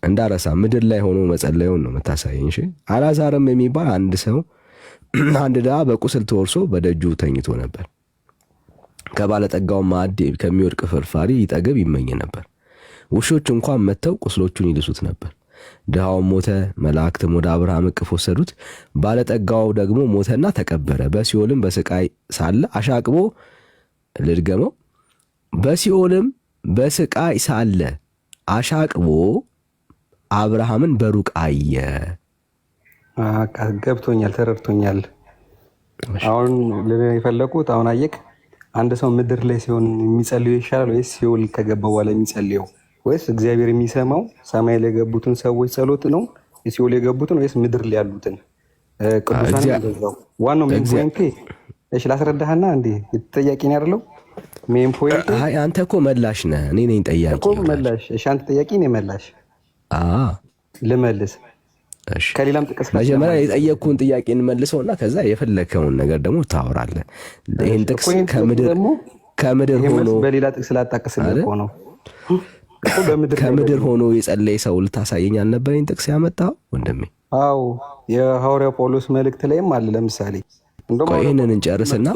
እንዳረሳ ምድር ላይ ሆኖ መጸለዩን ነው የምታሳየኝ። እሺ አልዓዛርም የሚባል አንድ ሰው አንድ ድሃ በቁስል ተወርሶ በደጁ ተኝቶ ነበር። ከባለጠጋው ማዕድ ከሚወድቅ ፍርፋሪ ይጠግብ ይመኝ ነበር። ውሾች እንኳን መጥተው ቁስሎቹን ይልሱት ነበር። ድሃውም ሞተ፣ መላእክትም ወደ አብርሃም እቅፍ ወሰዱት። ባለጠጋው ደግሞ ሞተና ተቀበረ። በሲኦልም በስቃይ ሳለ አሻቅቦ ልድገመው፣ በሲኦልም በስቃይ ሳለ አሻቅቦ አብርሃምን በሩቅ አየ። ገብቶኛል፣ ተረድቶኛል። አሁን የፈለኩት አሁን አየክ፣ አንድ ሰው ምድር ላይ ሲሆን የሚጸልየው ይሻላል ወይስ ሲኦል ከገባ በኋላ የሚጸልየው? ወይስ እግዚአብሔር የሚሰማው ሰማይ ላይ የገቡትን ሰዎች ጸሎት ነው ሲኦል የገቡትን ወይስ ምድር ላይ ያሉትን ቅዱሳን? እንደዛው ዋናው ሜን ፖይንት። እሺ ላስረዳህና እንዴ የተጠያቂ ነው አይደለው? ሜን ፖይንት። አይ አንተ እኮ መላሽ ነህ፣ እኔ ነኝ ጠያቂ እኮ መላሽ። እሺ አንተ ጠያቂ ነኝ መላሽ። ልመልስ። እሺ ከሌላም ጥቅስ መጀመሪያ የጠየቅኩህን ጥያቄ እንመልሰውና ከዛ የፈለከውን ነገር ደግሞ ታወራለህ። ይሄን ጥቅስ ከምድር ሆኖ በሌላ ጥቅስ ላጣቅስልህ እኮ ነው። ከምድር ሆኖ የጸለየ ሰው ልታሳየኝ አልነበረኝ ጥቅስ ያመጣው ወንድሜ? አዎ የሐዋርያው ጳውሎስ መልእክት ላይም አለ። ለምሳሌ ይህንን እንጨርስና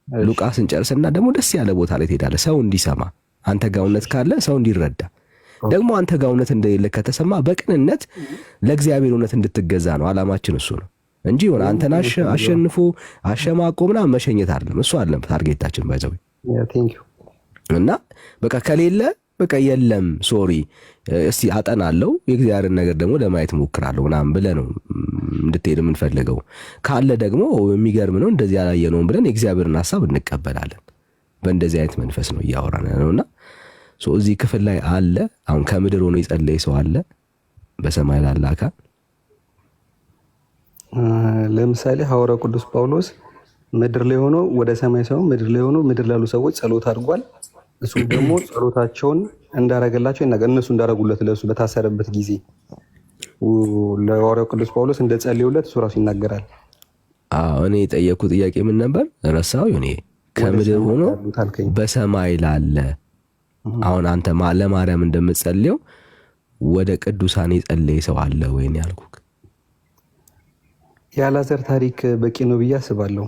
ሉቃስ እንጨርስና ደግሞ ደስ ያለ ቦታ ላይ ትሄዳለህ። ሰው እንዲሰማ አንተ ጋር እውነት ካለ ሰው እንዲረዳ ደግሞ አንተ ጋር እውነት እንደሌለ ከተሰማ በቅንነት ለእግዚአብሔር እውነት እንድትገዛ ነው። ዓላማችን እሱ ነው እንጂ ሆነ አንተን አሸንፎ አሸማቆ ምናምን መሸኘት አይደለም። እሱ አይደለም ታርጌታችን ባይዘው እና በቃ ከሌለ በቃ የለም ሶሪ እስቲ አጠናለው የእግዚአብሔርን ነገር ደግሞ ለማየት ሞክራለሁ ምናምን ብለህ ነው እንድትሄድ የምንፈልገው። ካለ ደግሞ የሚገርም ነው እንደዚህ ያላየነውም ብለን የእግዚአብሔርን ሐሳብ እንቀበላለን። በእንደዚህ አይነት መንፈስ ነው እያወራን ነውና እዚህ ክፍል ላይ አለ። አሁን ከምድር ሆኖ የጸለየ ሰው አለ በሰማይ ላለ አካል። ለምሳሌ ሐዋርያው ቅዱስ ጳውሎስ ምድር ላይ ሆኖ ወደ ሰማይ ሳይሆን ምድር ላይ ሆኖ ምድር ላሉ ሰዎች ጸሎት አድርጓል። እሱም ደግሞ ጸሎታቸውን እንዳረገላቸው ይናገር። እነሱ እንዳረጉለት ለእሱ በታሰረበት ጊዜ ለሐዋርያው ቅዱስ ጳውሎስ እንደጸለዩለት እሱ ራሱ ይናገራል። እኔ የጠየኩ ጥያቄ ምን ነበር ረሳው? እኔ ከምድር ሆኖ በሰማይ ላለ አሁን አንተ ለማርያም እንደምትጸልየው ወደ ቅዱሳን የጸለየ ሰው አለ ወይ ነው ያልኩህ። የአልዓዛር ታሪክ በቂ ነው ብዬ አስባለሁ።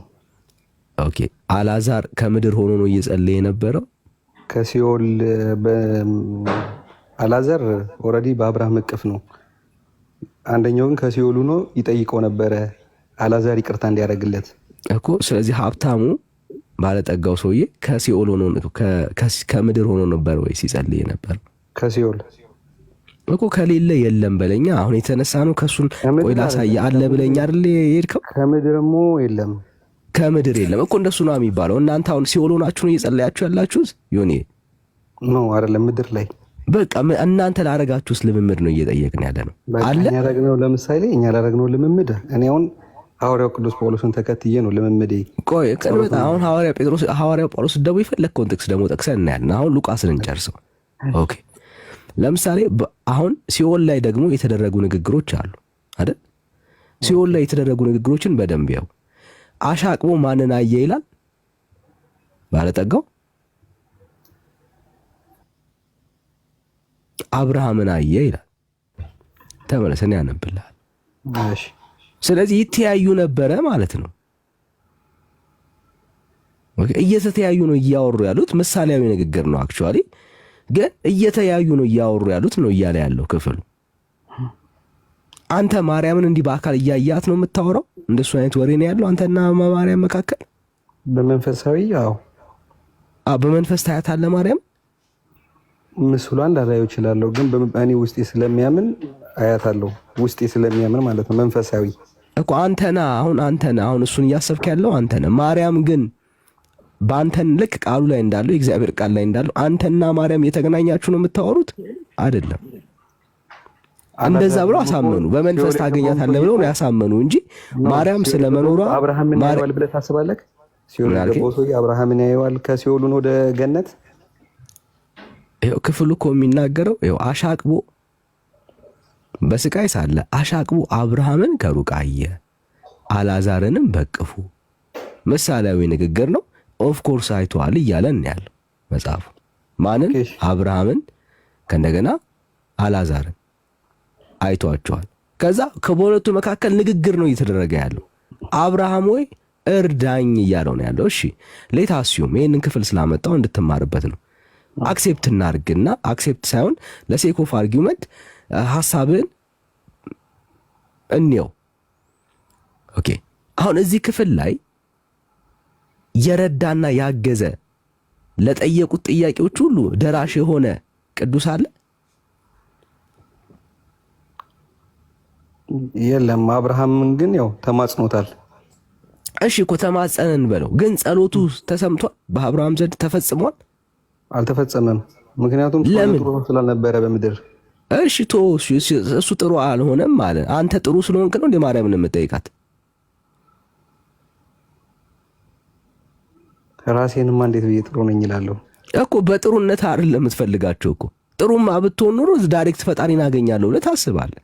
ኦኬ አልዓዛር ከምድር ሆኖ ነው እየጸለየ የነበረው ከሲኦል። አልዓዛር ኦልሬዲ በአብርሃም እቅፍ ነው። አንደኛው ግን ከሲኦል ሆኖ ይጠይቀው ነበረ አልዓዛር ይቅርታ እንዲያደርግለት እኮ። ስለዚህ ሀብታሙ ባለጠጋው ሰውዬ ከሲኦል ሆኖ ከምድር ሆኖ ነበር ወይ ሲጸልይ ነበር? ከሲኦል እኮ ከሌለ የለም በለኛ። አሁን የተነሳ ነው ከሱን ቆይ ላሳየህ አለ ብለኛ አይደል የሄድከው? ከምድርሞ የለም ከምድር የለም እኮ እንደሱ ነው የሚባለው። እናንተ አሁን ሲኦል ሆናችሁ ነው እየጸለያችሁ ያላችሁት? ዮኒ ነው አይደለም ምድር ላይ በቃ እናንተ ላረጋችሁስ ልምምድ ነው እየጠየቅን ያለ ነው አለ ያረግነው። ለምሳሌ እኛ ላረግነው ልምምድ እኔ አሁን ሐዋርያው ቅዱስ ጳውሎስን ተከትዬ ነው ልምምዴ። ቆይ ቀርበታ አሁን ሐዋርያው ጳውሎስ ደግሞ የፈለግከውን ጥቅስ ደግሞ ጠቅሰን እናያለን። አሁን ሉቃስን እንጨርሰው። ኦኬ ለምሳሌ አሁን ሲኦል ላይ ደግሞ የተደረጉ ንግግሮች አሉ አይደል? ሲኦል ላይ የተደረጉ ንግግሮችን በደንብ ያው አሻቅቦ ማንን አየ ይላል? ባለጠጋው አብርሃምን አየ ይላል። ተመለሰን ያነብልሃል። እሺ ስለዚህ ይተያዩ ነበረ ማለት ነው። እየተተያዩ ነው እያወሩ ያሉት። ምሳሌያዊ ንግግር ነው አክቹአሊ፣ ግን እየተያዩ ነው እያወሩ ያሉት ነው እያለ ያለው ክፍሉ። አንተ ማርያምን እንዲህ በአካል እያያት ነው የምታወራው? እንደሱ አይነት ወሬ ነው ያለው አንተና ማርያም መካከል? በመንፈሳዊ በመንፈስ ታያታለህ ማርያም? ምስሏን ላላየው እችላለሁ፣ ግን እኔ ውስጤ ስለሚያምን አያታለሁ። ውስጤ ስለሚያምን ማለት ነው። መንፈሳዊ እኮ አንተና አሁን እሱን እያሰብክ ያለው አንተና ማርያም ግን በአንተን ልክ ቃሉ ላይ እንዳለው የእግዚአብሔር ቃል ላይ እንዳለው አንተና ማርያም የተገናኛችሁ ነው የምታወሩት አይደለም? እንደዛ ብለው አሳመኑ። በመንፈስ ታገኛታለህ ብለው ነው ያሳመኑ እንጂ ማርያም ስለመኖሯ አብርሃምን ያየዋል ብለህ ታስባለህ? ሲኦል ገባው ሰው አብርሃምን ያየዋል ከሲኦሉን ወደ ገነት። ይኸው ክፍሉ እኮ የሚናገረው ይኸው አሻቅቦ በስቃይ ሳለ አሻቅቦ አብርሃምን ከሩቅ አየ፣ አልዓዛርንም በቅፉ። ምሳሌያዊ ንግግር ነው። ኦፍ ኮርስ አይቷል እያለን ያለው መጽሐፉ። ማንን? አብርሃምን ከእንደገና አልዓዛርን አይቷቸዋል። ከዛ በሁለቱ መካከል ንግግር ነው እየተደረገ ያለው። አብርሃም ወይ እርዳኝ እያለው ነው ያለው። እሺ ሌት አስዩም ይህንን ክፍል ስላመጣው እንድትማርበት ነው። አክሴፕት እናርግና አክሴፕት ሳይሆን ለሴክ ኦፍ አርጊውመንት ሐሳብን እንየው። ኦኬ አሁን እዚህ ክፍል ላይ የረዳና ያገዘ ለጠየቁት ጥያቄዎች ሁሉ ደራሽ የሆነ ቅዱስ አለ? የለም። አብርሃምን ግን ያው ተማጽኖታል። እሺ እኮ ተማጸነን በለው፣ ግን ጸሎቱ ተሰምቷል? በአብርሃም ዘንድ ተፈጽሟል? አልተፈጸመም። ምክንያቱም ለምን? ጥሩ ስላልነበረ በምድር። እሺ ቶ እሱ ጥሩ አልሆነም አለ። አንተ ጥሩ ስለሆንክ ነው እንደ ማርያምን የምትጠይቃት? ራሴንማ እንዴት ብዬ ጥሩ ነኝ እላለሁ እኮ። በጥሩነት አይደለም የምትፈልጋቸው እኮ። ጥሩማ ብትሆን ኖሮ ዳይሬክት ፈጣሪን አገኛለሁ ብለህ ታስባለህ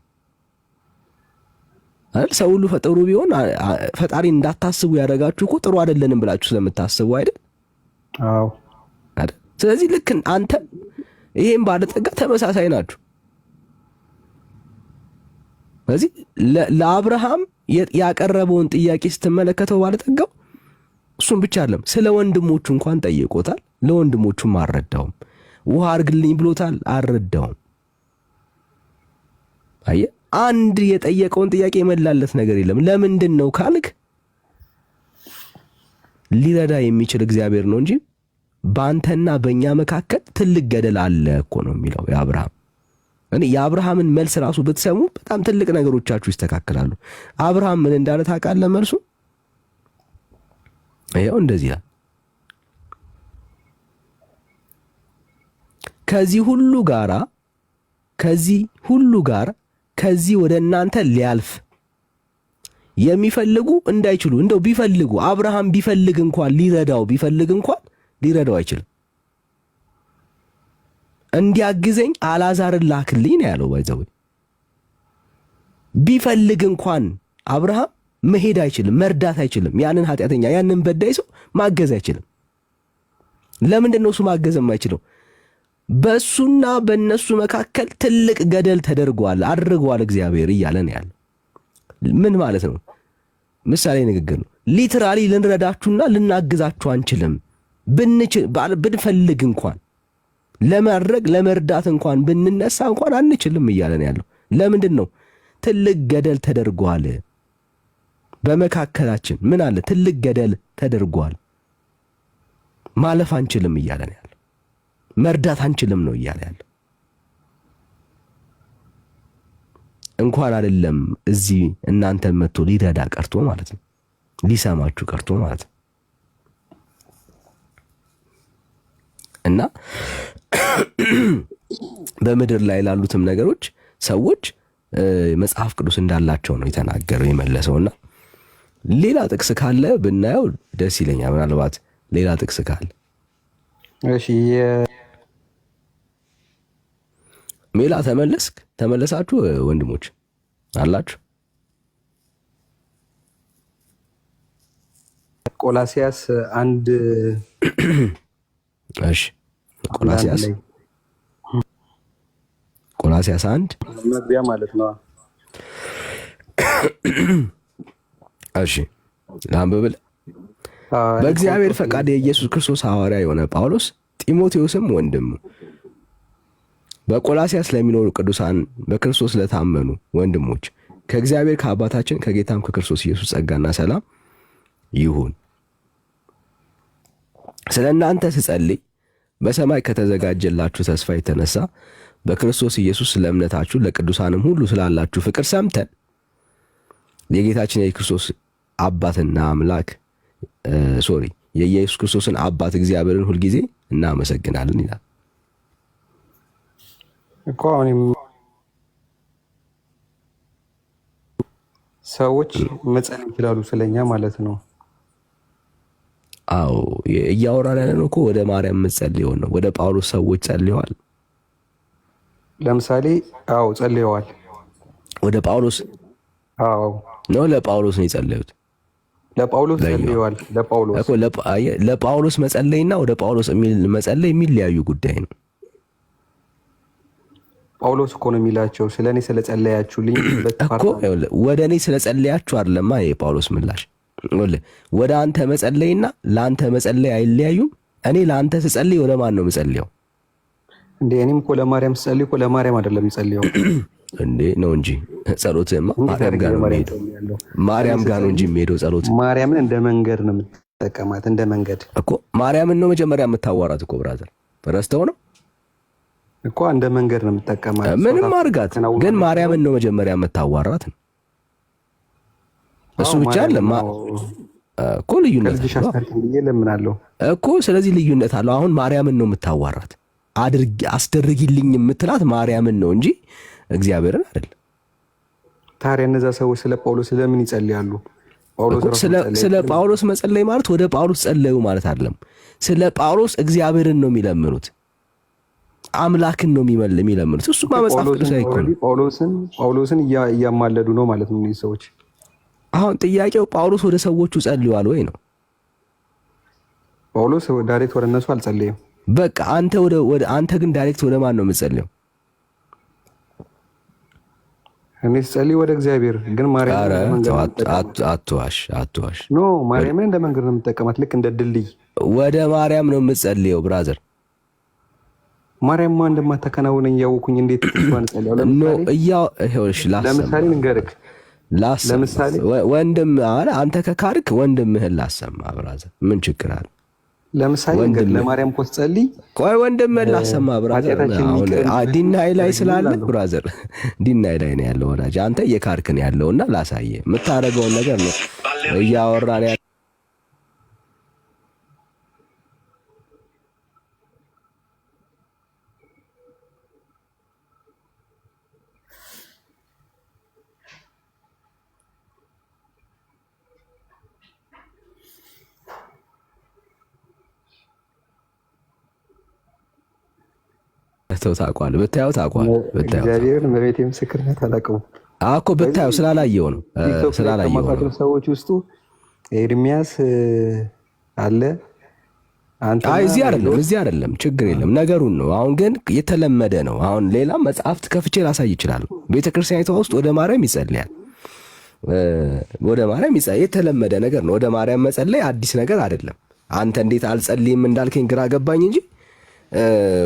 አይደል? ሰው ሁሉ ፈጠሩ ቢሆን ፈጣሪን እንዳታስቡ ያደረጋችሁ እኮ ጥሩ አይደለንም ብላችሁ ስለምታስቡ አይደል? አዎ አይደል? ስለዚህ ልክ አንተ ይሄን ባለጠጋ ተመሳሳይ ናችሁ። ስለዚህ ለአብርሃም ያቀረበውን ጥያቄ ስትመለከተው ባለጠጋው እሱም ብቻ አይደለም፣ ስለ ወንድሞቹ እንኳን ጠይቆታል። ለወንድሞቹም አልረዳውም። ውሃ አርግልኝ ብሎታል፣ አልረዳውም። አየህ፣ አንድ የጠየቀውን ጥያቄ የመላለት ነገር የለም። ለምንድን ነው ካልክ ሊረዳ የሚችል እግዚአብሔር ነው እንጂ በአንተና በእኛ መካከል ትልቅ ገደል አለ እኮ ነው የሚለው የአብርሃም። እኔ የአብርሃምን መልስ ራሱ ብትሰሙ በጣም ትልቅ ነገሮቻችሁ ይስተካከላሉ። አብርሃም ምን እንዳለ ታውቃለህ? መልሱ ይኸው እንደዚህ ይላል። ከዚህ ወደ እናንተ ሊያልፍ የሚፈልጉ እንዳይችሉ፣ እንደው ቢፈልጉ አብርሃም ቢፈልግ እንኳን ሊረዳው አይችልም። እንዲያግዘኝ አልዓዛርን ላክልኝ ነው ያለው። ባይዘው ቢፈልግ እንኳን አብርሃም መሄድ አይችልም፣ መርዳት አይችልም። ያንን ኃጢአተኛ ያንን በዳይ ሰው ማገዝ አይችልም። ለምንድን ነው እሱ ማገዝ የማይችለው? በሱና በነሱ መካከል ትልቅ ገደል አድርጓል እግዚአብሔር እያለ ነው ያለው። ምን ማለት ነው? ምሳሌ ንግግር ነው። ሊትራሊ ልንረዳችሁና ልናግዛችሁ አንችልም። ብንፈልግ እንኳን ለመርዳት እንኳን ብንነሳ እንኳን አንችልም እያለ ነው ያለው። ለምንድን ነው? ትልቅ ገደል ተደርጓል በመካከላችን። ምን አለ? ትልቅ ገደል ተደርጓል። ማለፍ አንችልም እያለ ነው ያለው። መርዳት አንችልም ነው እያለ ያለው። እንኳን አይደለም እዚህ እናንተን መጥቶ ሊረዳ ቀርቶ ማለት ነው፣ ሊሰማችሁ ቀርቶ ማለት ነው። እና በምድር ላይ ላሉትም ነገሮች ሰዎች መጽሐፍ ቅዱስ እንዳላቸው ነው የተናገረው የመለሰውና ሌላ ጥቅስ ካለ ብናየው ደስ ይለኛል። ምናልባት ሌላ ጥቅስ ካለ እሺ። ሜላ ተመለሳችሁ ወንድሞች አላችሁ? ቆላሲያስ 1 እሺ፣ ቆላሲያስ 1 መግቢያ ማለት ነው። እሺ ላንብብል። በእግዚአብሔር ፈቃድ የኢየሱስ ክርስቶስ ሐዋርያ የሆነ ጳውሎስ፣ ጢሞቴዎስም ወንድሙ በቆላሲያስ ለሚኖሩ ቅዱሳን በክርስቶስ ለታመኑ ወንድሞች ከእግዚአብሔር ከአባታችን ከጌታም ከክርስቶስ ኢየሱስ ጸጋና ሰላም ይሁን። ስለ እናንተ ስጸልይ በሰማይ ከተዘጋጀላችሁ ተስፋ የተነሳ በክርስቶስ ኢየሱስ ስለ እምነታችሁ ለቅዱሳንም ሁሉ ስላላችሁ ፍቅር ሰምተን የጌታችን የክርስቶስ አባትና አምላክ የኢየሱስ ክርስቶስን አባት እግዚአብሔርን ሁልጊዜ እናመሰግናለን ይላል እኮ። አሁንም ሰዎች መጸለይ ይችላሉ ስለኛ ማለት ነው። አዎ እያወራን ያለነው እኮ ወደ ማርያም የምትጸልየው ነው። ወደ ጳውሎስ ሰዎች ጸልየዋል። ለምሳሌ አዎ ጸልየዋል። ወደ ጳውሎስ አዎ ነው፣ ለጳውሎስ ነው የጸለዩት። ለጳውሎስ ጸልየዋል። ለጳውሎስ መጸለይና ወደ ጳውሎስ መጸለይ የሚለያዩ ጉዳይ ነው። ጳውሎስ እኮ ነው የሚላቸው ስለ እኔ ስለጸለያችሁልኝ እኮ ወደ እኔ ስለጸለያችሁ አይደለማ የጳውሎስ ምላሽ። ወደ አንተ መጸለይና ለአንተ መጸለይ አይለያዩም። እኔ ለአንተ ስጸልይ ወደ ማን ነው የምጸልየው? እንዴ እኔም እኮ ለማርያም ስጸልይ እኮ ለማርያም አይደለም የምጸልየው እንዴ ነው እንጂ ጸሎትማ ማርያም ጋር ነው የሚሄደው። ማርያም ጋር ነው እንጂ የሚሄደው ጸሎት። ማርያምን እንደ መንገድ ነው የምትጠቀማት፣ እንደ መንገድ እኮ ማርያምን ነው መጀመሪያ የምታዋራት እኮ ብራዘር። ረስተው ነው እኮ እንደ መንገድ ነው የምትጠቀማት። ምንም አድርጋት፣ ግን ማርያምን ነው መጀመሪያ የምታዋራት ነው። እሱ ብቻ አለ እኮ ልዩነት አለው እኮ። ስለዚህ ልዩነት አለው። አሁን ማርያምን ነው የምታዋራት፣ አስደርጊልኝ የምትላት ማርያምን ነው እንጂ እግዚአብሔርን አይደለም። ታዲያ እነዛ ሰዎች ስለ ጳውሎስ ለምን ይጸልያሉ? ስለ ጳውሎስ መጸለይ ማለት ወደ ጳውሎስ ጸለዩ ማለት አይደለም። ስለ ጳውሎስ እግዚአብሔርን ነው የሚለምኑት፣ አምላክን ነው የሚለምኑት። እሱማ መጽሐፍ ቅዱስ አይኮን ጳውሎስን እያማለዱ ነው ማለት ነው እነዚህ ሰዎች። አሁን ጥያቄው ጳውሎስ ወደ ሰዎቹ ጸልዋል ወይ ነው? ጳውሎስ ዳይሬክት ወደ እነሱ አልጸለየም። በቃ አንተ ግን ዳይሬክት ወደ ማን ነው የምትጸልየው? እኔ ስጸልይ ወደ እግዚአብሔር። ግን ማርያም አትዋሽ። ኖ ማርያምን እንደ መንገድ ነው የምትጠቀማት፣ ልክ እንደ ድልድይ። ወደ ማርያም ነው የምትጸልየው ብራዘር። ማርያም ማ እንደማታከናውነኝ እያወኩኝ እንዴት ትሷን ጸልያው? ለምሳሌ ንገርክ፣ ለምሳሌ ወንድም አንተ ከካርክ ወንድምህን ላሰማ ብራዘር፣ ምን ችግር አለ? ለምሳሌ ለማርያም እኮ ስትጸልይ ቆይ ወንድምህን ላሰማ ብራዘር። ዲናይ ላይ ስላለ ብራዘር ዲናይ ላይ ነው ያለው ወዳጅ። አንተ እየካርክ ነው ያለውና ላሳየ የምታደርገውን ነገር ነው እያወራን ያለው። ታውቋል ብታየው እግዚአብሔርን በቤቴ ምስክርነት አላውቀውም እኮ ብታየው ስላላየው ነው ሰዎች ውስጡ ኤርሚያስ አለ። እዚህ አይደለም ችግር የለም ነገሩን ነው። አሁን ግን የተለመደ ነው። አሁን ሌላ መጽሐፍት ከፍቼ ላሳይ ይችላል። ቤተክርስቲያኒቷ ውስጥ ወደ ማርያም ይጸልያል። የተለመደ ነገር ነው። ወደ ማርያም መጸለይ አዲስ ነገር አይደለም። አንተ እንዴት አልጸልይም እንዳልከኝ ግራ ገባኝ እንጂ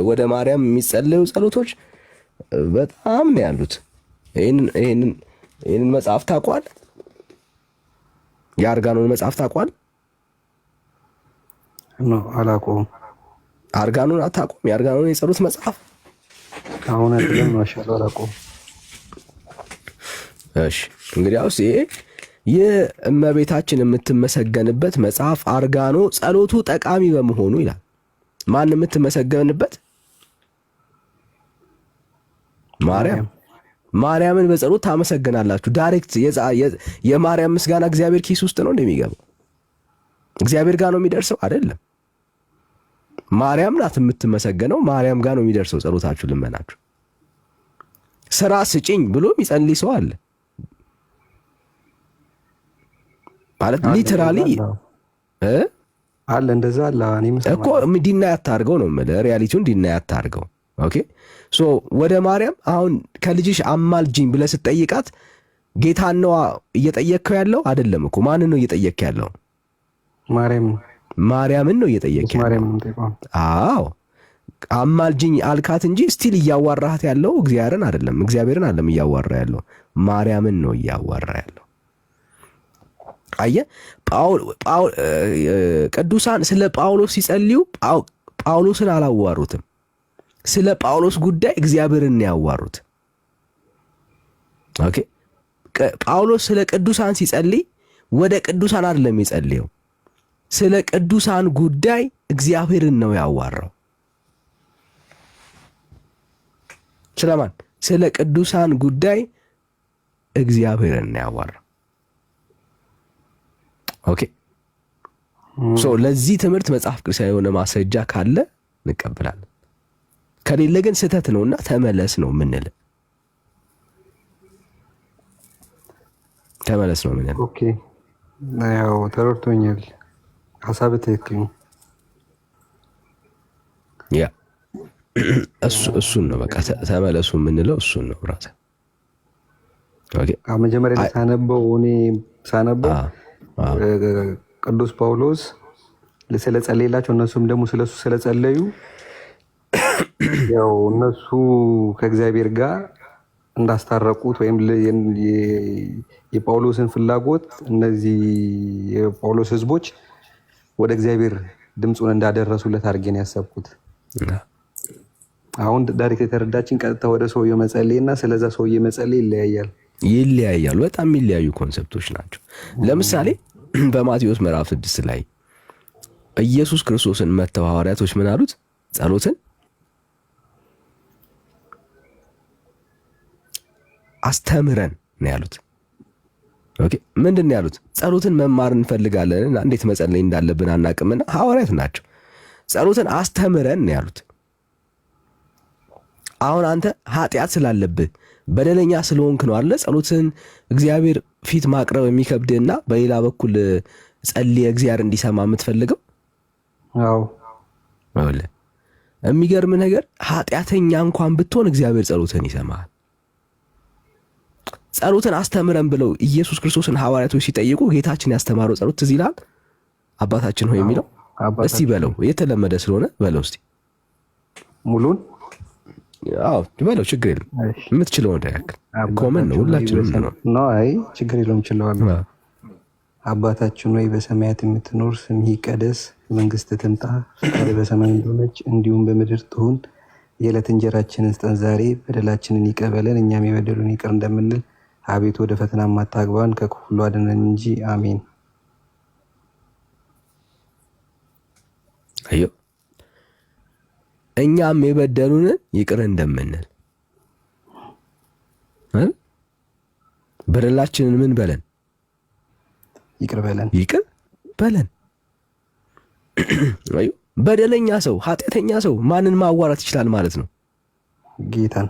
ወደ ማርያም የሚጸለዩ ጸሎቶች በጣም ነው ያሉት። ይህንን መጽሐፍ ታውቋል? የአርጋኖን መጽሐፍ ታውቋል? አላውቀውም። አርጋኖን አታውቁም? የአርጋኖን የጸሎት መጽሐፍ አሁን አይደለም ነው አላውቀውም። እሺ እንግዲያውስ ይህ እመቤታችን የምትመሰገንበት መጽሐፍ አርጋኖ ጸሎቱ ጠቃሚ በመሆኑ ይላል። ማን የምትመሰገንበት? ማርያምን በጸሎት ታመሰግናላችሁ። ዳይሬክት የማርያም ምስጋና እግዚአብሔር ኪስ ውስጥ ነው እንደሚገባው እግዚአብሔር ጋር ነው የሚደርሰው አይደለም። ማርያም ናት የምትመሰገነው። ማርያም ጋር ነው የሚደርሰው ጸሎታችሁ፣ ልመናችሁ። ስራ ስጭኝ ብሎ የሚጸልይ ሰው አለ ማለት ሊተራሊ አለ እንደዛ አለ እኮ። ዲና ያታርገው ነው የምልህ፣ ሪያሊቲውን ዲና ያታርገው። ኦኬ ሶ ወደ ማርያም አሁን ከልጅሽ አማልጅኝ ብለህ ስትጠይቃት ጌታን ነው እየጠየቅከው ያለው አይደለም እኮ። ማንን ነው እየጠየቅክ ያለው? ማርያምን ነው እየጠየቅክ ያለው። አዎ አማልጅኝ አልካት እንጂ ስቲል እያዋራሃት ያለው እግዚአብሔርን አይደለም እያዋራ ያለው ማርያምን ነው እያዋራ ያለው። አየ ቅዱሳን ስለ ጳውሎስ ሲጸልዩ ጳውሎስን አላዋሩትም። ስለ ጳውሎስ ጉዳይ እግዚአብሔርን ያዋሩት። ኦኬ ጳውሎስ ስለ ቅዱሳን ሲጸልይ ወደ ቅዱሳን አይደለም የሚጸልየው። ስለ ቅዱሳን ጉዳይ እግዚአብሔርን ነው ያዋራው። ስለማን? ስለ ቅዱሳን ጉዳይ እግዚአብሔርን ነው ያዋራው። ኦኬ ሶ ለዚህ ትምህርት መጽሐፍ ቅዱሳዊ የሆነ ማስረጃ ካለ እንቀበላለን። ከሌለ ግን ስህተት ነውና ተመለስ ነው የምንል። ያው ተረድቶኛል። ሀሳብ ትክክል ነው። ያ እሱን ነው በቃ ተመለሱ የምንለው እሱን ነው። ራስ መጀመሪያ ላይ ሳነበው ቅዱስ ጳውሎስ ስለጸለየላቸው እነሱም ደግሞ ስለሱ ስለጸለዩ ያው እነሱ ከእግዚአብሔር ጋር እንዳስታረቁት ወይም የጳውሎስን ፍላጎት እነዚህ የጳውሎስ ህዝቦች ወደ እግዚአብሔር ድምፁን እንዳደረሱለት አድርጌ ነው ያሰብኩት። አሁን ዳይሬክት የተረዳችን ቀጥታ ወደ ሰውየው መጸለይ እና ስለዛ ሰውዬ መጸለይ ይለያያሉ። በጣም የሚለያዩ ኮንሰፕቶች ናቸው። ለምሳሌ በማቴዎስ ምዕራፍ 6 ላይ ኢየሱስ ክርስቶስን መተው ሐዋርያቶች ምን አሉት? ጸሎትን አስተምረን ነው ያሉት። ኦኬ ምንድን ነው ያሉት? ጸሎትን መማር እንፈልጋለንና እንዴት መጸለይ እንዳለብን አናቅምና ሐዋርያት ናቸው። ጸሎትን አስተምረን ነው ያሉት። አሁን አንተ ኃጢአት ስላለብህ በደለኛ ስለሆንክ ነው አይደል ጸሎትን እግዚአብሔር ፊት ማቅረብ የሚከብድና በሌላ በኩል ጸልየ እግዚአብሔር እንዲሰማ የምትፈልገው? አዎ ወለ የሚገርም ነገር ኃጢአተኛ እንኳን ብትሆን እግዚአብሔር ጸሎትን ይሰማል። ጸሎትን አስተምረን ብለው ኢየሱስ ክርስቶስን ሐዋርያቶች ሲጠይቁ ጌታችን ያስተማረው ጸሎት ትዝ ይላል? አባታችን ሆይ የሚለው እስቲ በለው፣ የተለመደ ስለሆነ በለው እስቲ ሙሉን። አዎ በለው፣ ችግር የለም የምትችለው ነው ያክል ኮመን ነው ሁላችንም ነው። አይ ችግር የለውም እችላለሁ። አባታችን ሆይ በሰማያት የምትኖር ስምህ ይቀደስ፣ መንግስትህ ትምጣ፣ ፈቃድህ በሰማይ እንደሆነች እንዲሁም በምድር ትሁን። የዕለት እንጀራችንን ስጠን ዛሬ፣ በደላችንን ይቅር በለን እኛም የበደሉን ይቅር እንደምንል፣ አቤቱ ወደ ፈተና አታግባን ከክፉ ሁሉ አድነን እንጂ አሜን። አዮ እኛም የበደሉንን ይቅር እንደምንል በደላችንን ምን በለን? ይቅር በለን። ይቅር በለን። አዩ በደለኛ ሰው ኃጢአተኛ ሰው ማንን ማዋራት ይችላል ማለት ነው? ጌታን፣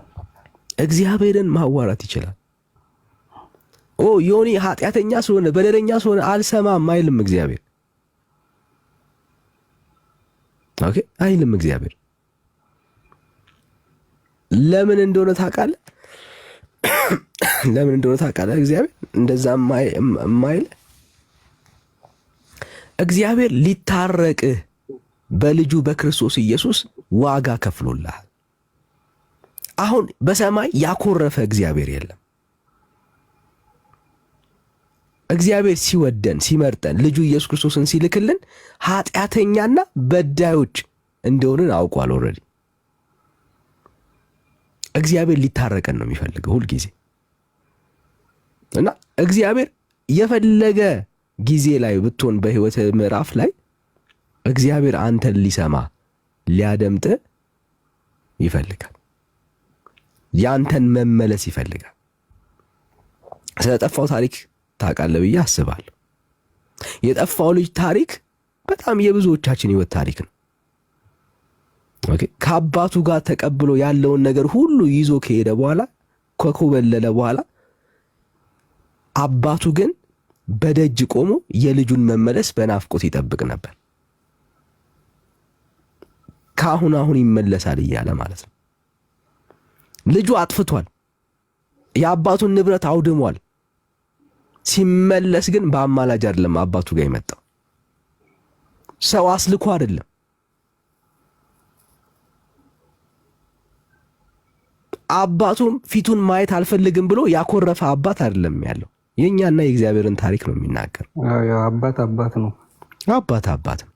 እግዚአብሔርን ማዋራት ይችላል። ኦ ዮኒ ኃጢአተኛ ስለሆነ በደለኛ ስለሆነ አልሰማም አይልም እግዚአብሔር። ኦኬ አይልም እግዚአብሔር። ለምን እንደሆነ ታውቃለህ? ለምን እንደሆነ ታውቃለህ? እግዚአብሔር እንደዛ የማይል እግዚአብሔር ሊታረቅህ በልጁ በክርስቶስ ኢየሱስ ዋጋ ከፍሎልሃል። አሁን በሰማይ ያኮረፈ እግዚአብሔር የለም። እግዚአብሔር ሲወደን ሲመርጠን ልጁ ኢየሱስ ክርስቶስን ሲልክልን ኃጢአተኛና በዳዮች እንደሆንን አውቋል ኦልሬዲ። እግዚአብሔር ሊታረቀን ነው የሚፈልገው ሁልጊዜ እና እግዚአብሔር የፈለገ ጊዜ ላይ ብትሆን በህይወት ምዕራፍ ላይ እግዚአብሔር አንተን ሊሰማ ሊያደምጥ ይፈልጋል። ያንተን መመለስ ይፈልጋል። ስለጠፋው ታሪክ ታውቃለህ ብዬ አስባለሁ። የጠፋው ልጅ ታሪክ በጣም የብዙዎቻችን ህይወት ታሪክ ነው። ኦኬ ከአባቱ ጋር ተቀብሎ ያለውን ነገር ሁሉ ይዞ ከሄደ በኋላ ከኮበለለ በኋላ አባቱ ግን በደጅ ቆሞ የልጁን መመለስ በናፍቆት ይጠብቅ ነበር። አሁን ይመለሳል እያለ ማለት ነው። ልጁ አጥፍቷል፣ የአባቱን ንብረት አውድሟል። ሲመለስ ግን በአማላጅ አይደለም አባቱ ጋር የመጣው፣ ሰው አስልኮ አይደለም። አባቱም ፊቱን ማየት አልፈልግም ብሎ ያኮረፈ አባት አይደለም ያለው። የኛና የእግዚአብሔርን ታሪክ ነው የሚናገር። አባት ነው። አባት ነው።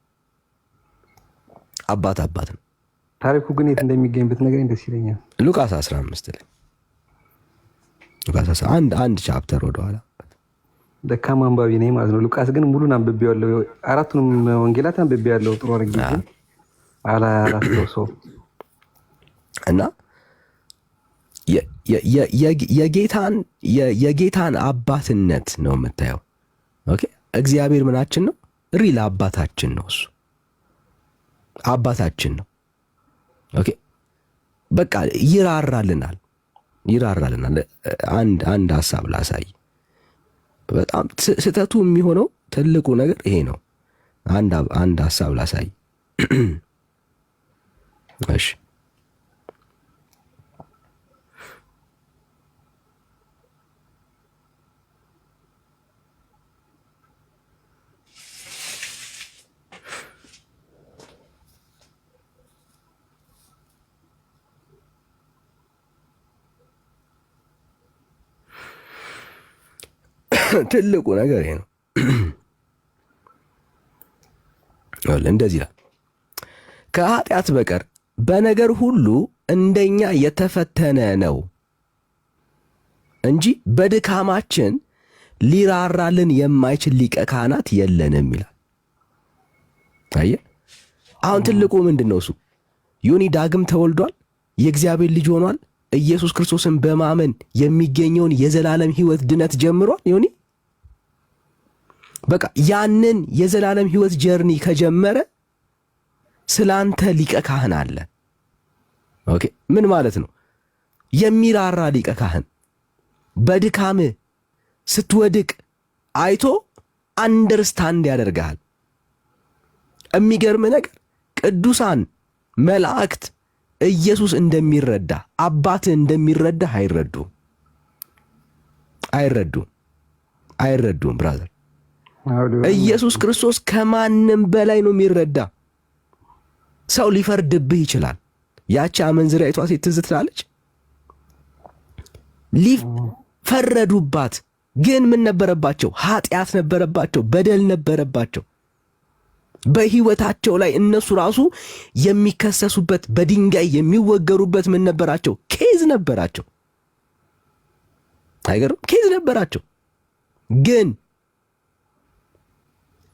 ታሪኩ ግን የት እንደሚገኝ ብትነግረኝ ደስ ይለኛል። ሉቃስ 15 ላይ ሉቃስ አንድ ቻፕተር ወደኋላ። ደካማ አንባቢ ነኝ ማለት ነው። ሉቃስ ግን ሙሉን አንብቤዋለሁ። አራቱንም ወንጌላት አንብቤዋለሁ። ጥሩ አድርጌ አላስታውሰውም እና የጌታን አባትነት ነው የምታየው። ኦኬ እግዚአብሔር ምናችን ነው? ሪል አባታችን ነው። እሱ አባታችን ነው። ኦኬ በቃ ይራራልናል። አንድ ሐሳብ ላሳይ። በጣም ስህተቱ የሚሆነው ትልቁ ነገር ይሄ ነው። አንድ ሀሳብ ላሳይ። እሺ ትልቁ ነገር ይሄ ነው። እንደዚህ ይላል፣ ከኃጢአት በቀር በነገር ሁሉ እንደኛ የተፈተነ ነው እንጂ በድካማችን ሊራራልን የማይችል ሊቀ ካህናት የለንም ይላል። አየህ፣ አሁን ትልቁ ምንድን ነው? እሱ ዮኒ ዳግም ተወልዷል፣ የእግዚአብሔር ልጅ ሆኗል። ኢየሱስ ክርስቶስን በማመን የሚገኘውን የዘላለም ሕይወት ድነት ጀምሯል። ዮኒ በቃ ያንን የዘላለም ሕይወት ጀርኒ ከጀመረ ስላንተ ሊቀ ካህን አለ። ኦኬ፣ ምን ማለት ነው? የሚራራ ሊቀ ካህን በድካም ስትወድቅ አይቶ አንደርስታንድ ያደርግሃል። የሚገርም ነገር ቅዱሳን መላእክት ኢየሱስ እንደሚረዳ አባትህ እንደሚረዳ አይረዱም። ብራዘር ኢየሱስ ክርስቶስ ከማንም በላይ ነው የሚረዳ። ሰው ሊፈርድብህ ይችላል። ያቺ አመንዝራይቷ ሴት ትዝ ትላለች። ፈረዱባት፣ ግን ምን ነበረባቸው? ኃጢአት ነበረባቸው፣ በደል ነበረባቸው። በህይወታቸው ላይ እነሱ ራሱ የሚከሰሱበት በድንጋይ የሚወገሩበት ምን ነበራቸው? ኬዝ ነበራቸው። አይገርም? ኬዝ ነበራቸው። ግን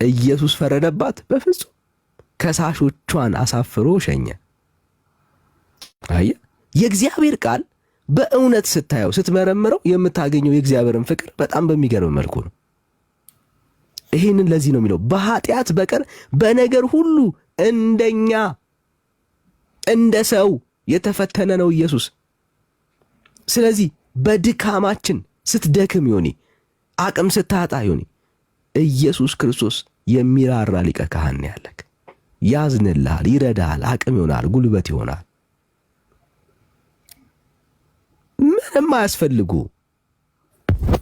ኢየሱስ ፈረደባት? በፍጹም። ከሳሾቿን አሳፍሮ ሸኘ። አየህ፣ የእግዚአብሔር ቃል በእውነት ስታየው ስትመረምረው የምታገኘው የእግዚአብሔርን ፍቅር በጣም በሚገርም መልኩ ነው። ይህንን ለዚህ ነው የሚለው በኃጢአት በቀር በነገር ሁሉ እንደኛ እንደ ሰው የተፈተነ ነው ኢየሱስ። ስለዚህ በድካማችን ስትደክም ዮኒ፣ አቅም ስታጣ ዮኒ፣ ኢየሱስ ክርስቶስ የሚራራ ሊቀ ካህን ያለክ፣ ያዝንልሃል፣ ይረዳሃል፣ አቅም ይሆናል፣ ጉልበት ይሆናል። ምንም አያስፈልጉ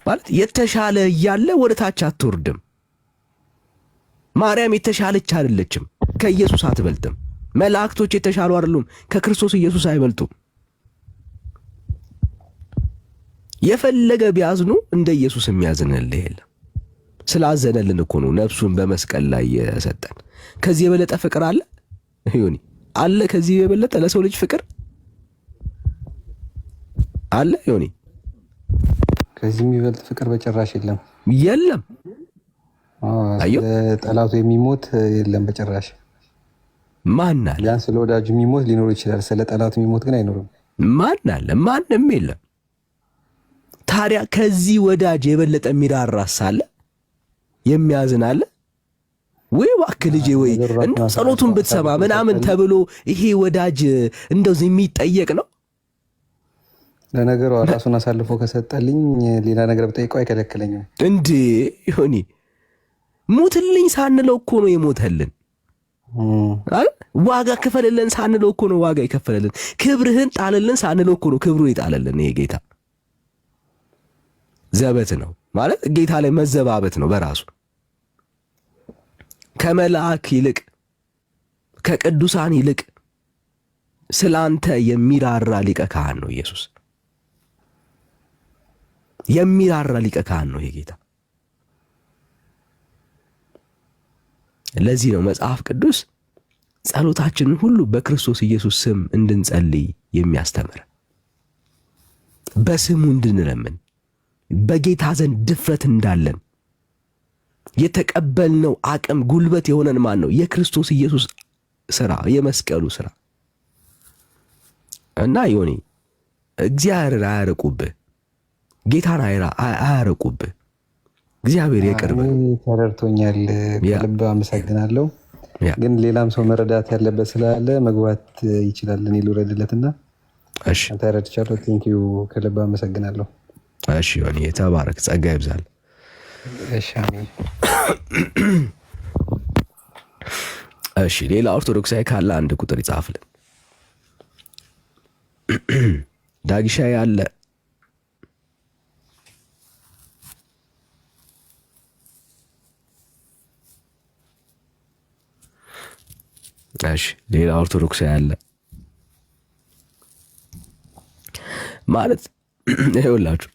ማለት የተሻለ እያለ ወደ ታች አትወርድም። ማርያም የተሻለች አይደለችም፣ ከኢየሱስ አትበልጥም። መላእክቶች የተሻሉ አይደሉም፣ ከክርስቶስ ኢየሱስ አይበልጡም። የፈለገ ቢያዝኑ እንደ ኢየሱስ የሚያዝንልህ የለም። ስላዘነልን እኮ ነው ነፍሱን በመስቀል ላይ የሰጠን። ከዚህ የበለጠ ፍቅር አለ ዮኒ? አለ ከዚህ የበለጠ ለሰው ልጅ ፍቅር አለ ዮኒ? ከዚህ የሚበልጥ ፍቅር በጭራሽ የለም። የለም። አዮ ጠላቱ የሚሞት የለም በጭራሽ። ማን አለ? ቢያንስ ስለ ወዳጁ የሚሞት ሊኖር ይችላል፣ ስለ ጠላቱ የሚሞት ግን አይኖርም። ማን አለ? ማንም የለም። ታዲያ ከዚህ ወዳጅ የበለጠ የሚራራስ አለ? የሚያዝን አለ ወይ? እባክህ ልጄ፣ ወይ እንደው ጸሎቱን ብትሰማ ምናምን ተብሎ ይሄ ወዳጅ እንደዚህ የሚጠየቅ ነው? ለነገሩ ራሱን አሳልፎ ከሰጠልኝ ሌላ ነገር ብጠይቀው አይከለክለኝም እንዴ ዮኒ? ሙትልኝ ሳንለው እኮ ነው የሞተልን። ዋጋ ክፈልልን ሳንለው እኮ ነው ዋጋ የከፈለልን። ክብርህን ጣልልን ሳንለው እኮ ነው ክብሩን የጣለልን። ይሄ ጌታ ዘበት ነው ማለት ጌታ ላይ መዘባበት ነው በራሱ። ከመላእክ ይልቅ ከቅዱሳን ይልቅ ስላንተ የሚራራ ሊቀ ካህን ነው ኢየሱስ። የሚራራ ሊቀ ካህን ነው ይሄ ጌታ። ለዚህ ነው መጽሐፍ ቅዱስ ጸሎታችንን ሁሉ በክርስቶስ ኢየሱስ ስም እንድንጸልይ የሚያስተምር። በስሙ እንድንለምን በጌታ ዘንድ ድፍረት እንዳለን የተቀበልነው አቅም ጉልበት የሆነን ማን ነው? የክርስቶስ ኢየሱስ ስራ፣ የመስቀሉ ስራ እና ዮኒ እግዚአብሔር አያርቁብህ፣ ጌታን አያርቁብህ። እግዚአብሔር የቅርብ ተረድቶኛል። ከልብ አመሰግናለሁ። ግን ሌላም ሰው መረዳት ያለበት ስላለ መግባት ይችላል። እኔ ልውረድለትና ተረድቻለሁ። ቴንኪው፣ ከልብ አመሰግናለሁ። እሺ ዮኒ ተባረክ፣ ጸጋ ይብዛል። እሺ አሜን። እሺ ሌላ ኦርቶዶክሳዊ ካለ አንድ ቁጥር ይጻፍልን። ዳጊሻ ያለ እሺ ሌላ ኦርቶዶክሳዊ ያለ ማለት ይኸውላችሁ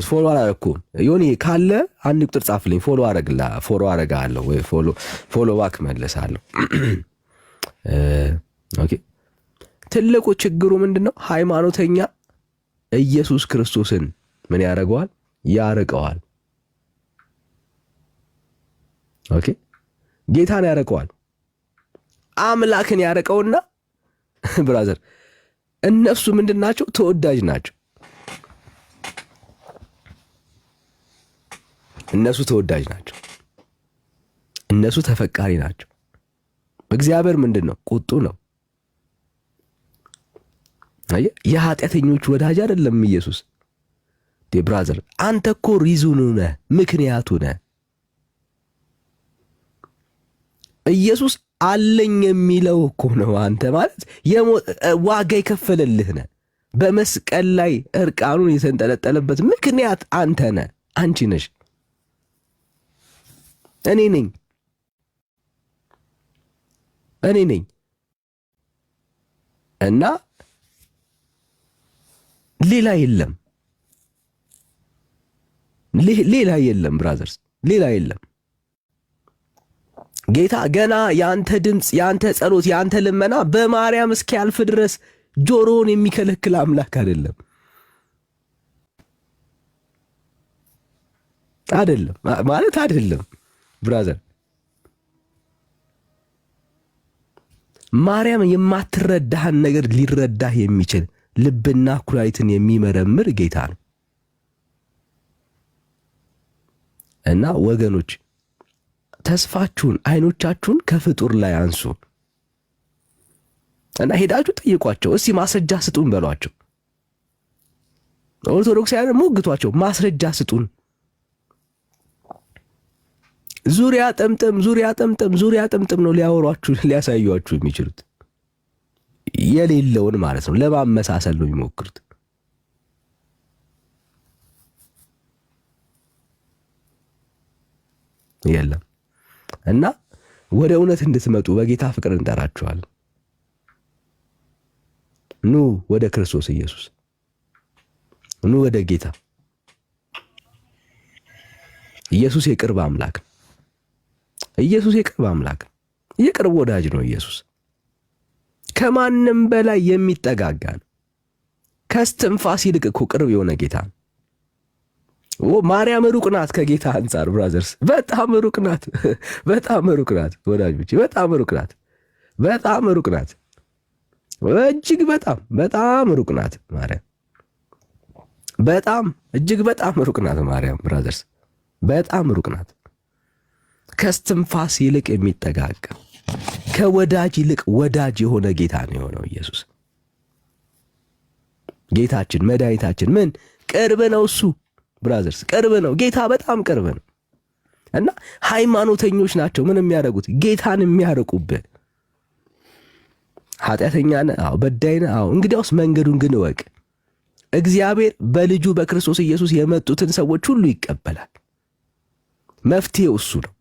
ፎሎ አላረኩም። ዮኒ ካለ አንድ ቁጥር ጻፍልኝ። ፎሎ አረጋለሁ ወይ ፎሎ ባክ መለሳለሁ። ኦኬ ትልቁ ችግሩ ምንድነው? ሃይማኖተኛ ኢየሱስ ክርስቶስን ምን ያደርገዋል? ያርቀዋል። ኦኬ ጌታን ያርቀዋል። አምላክን ያርቀውና ብራዘር እነሱ ምንድናቸው? ተወዳጅ ናቸው። እነሱ ተወዳጅ ናቸው። እነሱ ተፈቃሪ ናቸው። እግዚአብሔር ምንድነው? ቁጡ ነው። የኃጢአተኞች ወዳጅ አይደለም ኢየሱስ። ብራዘር አንተ እኮ ሪዙኑ ነህ፣ ምክንያቱ ነህ። ኢየሱስ አለኝ የሚለው እኮ ነው። አንተ ማለት ዋጋ የከፈለልህ ነህ። በመስቀል ላይ እርቃኑን የተንጠለጠለበት ምክንያት አንተ ነህ፣ አንቺ ነሽ፣ እኔ ነኝ እና ሌላ የለም ብራዘርስ፣ ሌላ የለም። ጌታ ገና ያንተ ድምፅ፣ ያንተ ጸሎት፣ ያንተ ልመና በማርያም እስኪያልፍ ድረስ ጆሮውን የሚከለክል አምላክ አይደለም ማለት አይደለም ብራዘር። ማርያም የማትረዳህን ነገር ሊረዳህ የሚችል ልብና ኩላሊትን የሚመረምር ጌታ ነው። እና ወገኖች ተስፋችሁን፣ አይኖቻችሁን ከፍጡር ላይ አንሱ እና ሄዳችሁ ጠይቋቸው። እስቲ ማስረጃ ስጡን በሏቸው። ኦርቶዶክሳውያን ሞግቷቸው፣ ማስረጃ ስጡን። ዙሪያ ጠምጠም ነው ሊያወሯችሁ ሊያሳዩአችሁ የሚችሉት። የሌለውን ማለት ነው፣ ለማመሳሰል ነው የሚሞክሩት። የለም እና ወደ እውነት እንድትመጡ በጌታ ፍቅር እንጠራችኋለን። ኑ ወደ ክርስቶስ ኢየሱስ፣ ኑ ወደ ጌታ ኢየሱስ። የቅርብ አምላክ ነው ኢየሱስ፣ የቅርብ አምላክ ነው። የቅርብ ወዳጅ ነው ኢየሱስ። ከማንም በላይ የሚጠጋጋ ነው። ከስትንፋስ ይልቅ እኮ ቅርብ የሆነ ጌታ ነው። ማርያም ሩቅ ናት ከጌታ አንጻር ብራዘርስ፣ በጣም ሩቅ ናት። ወዳጆች በጣም ሩቅ ናት። እጅግ በጣም ሩቅ ናት ማርያም። እጅግ በጣም ሩቅ ናት ማርያም ብራዘርስ፣ በጣም ሩቅ ናት። ከስትንፋስ ይልቅ የሚጠጋጋ ከወዳጅ ይልቅ ወዳጅ የሆነ ጌታ ነው የሆነው ኢየሱስ። ጌታችን መድኃኒታችን ምን ቅርብ ነው እሱ ብራዘርስ፣ ቅርብ ነው ጌታ፣ በጣም ቅርብ ነው። እና ሃይማኖተኞች ናቸው ምን የሚያደርጉት? ጌታን የሚያርቁብህ። ኃጢአተኛ ነህ፣ አዎ በዳይ ነህ፣ አዎ እንግዲያውስ መንገዱን ግን እወቅ። እግዚአብሔር በልጁ በክርስቶስ ኢየሱስ የመጡትን ሰዎች ሁሉ ይቀበላል። መፍትሄው እሱ ነው።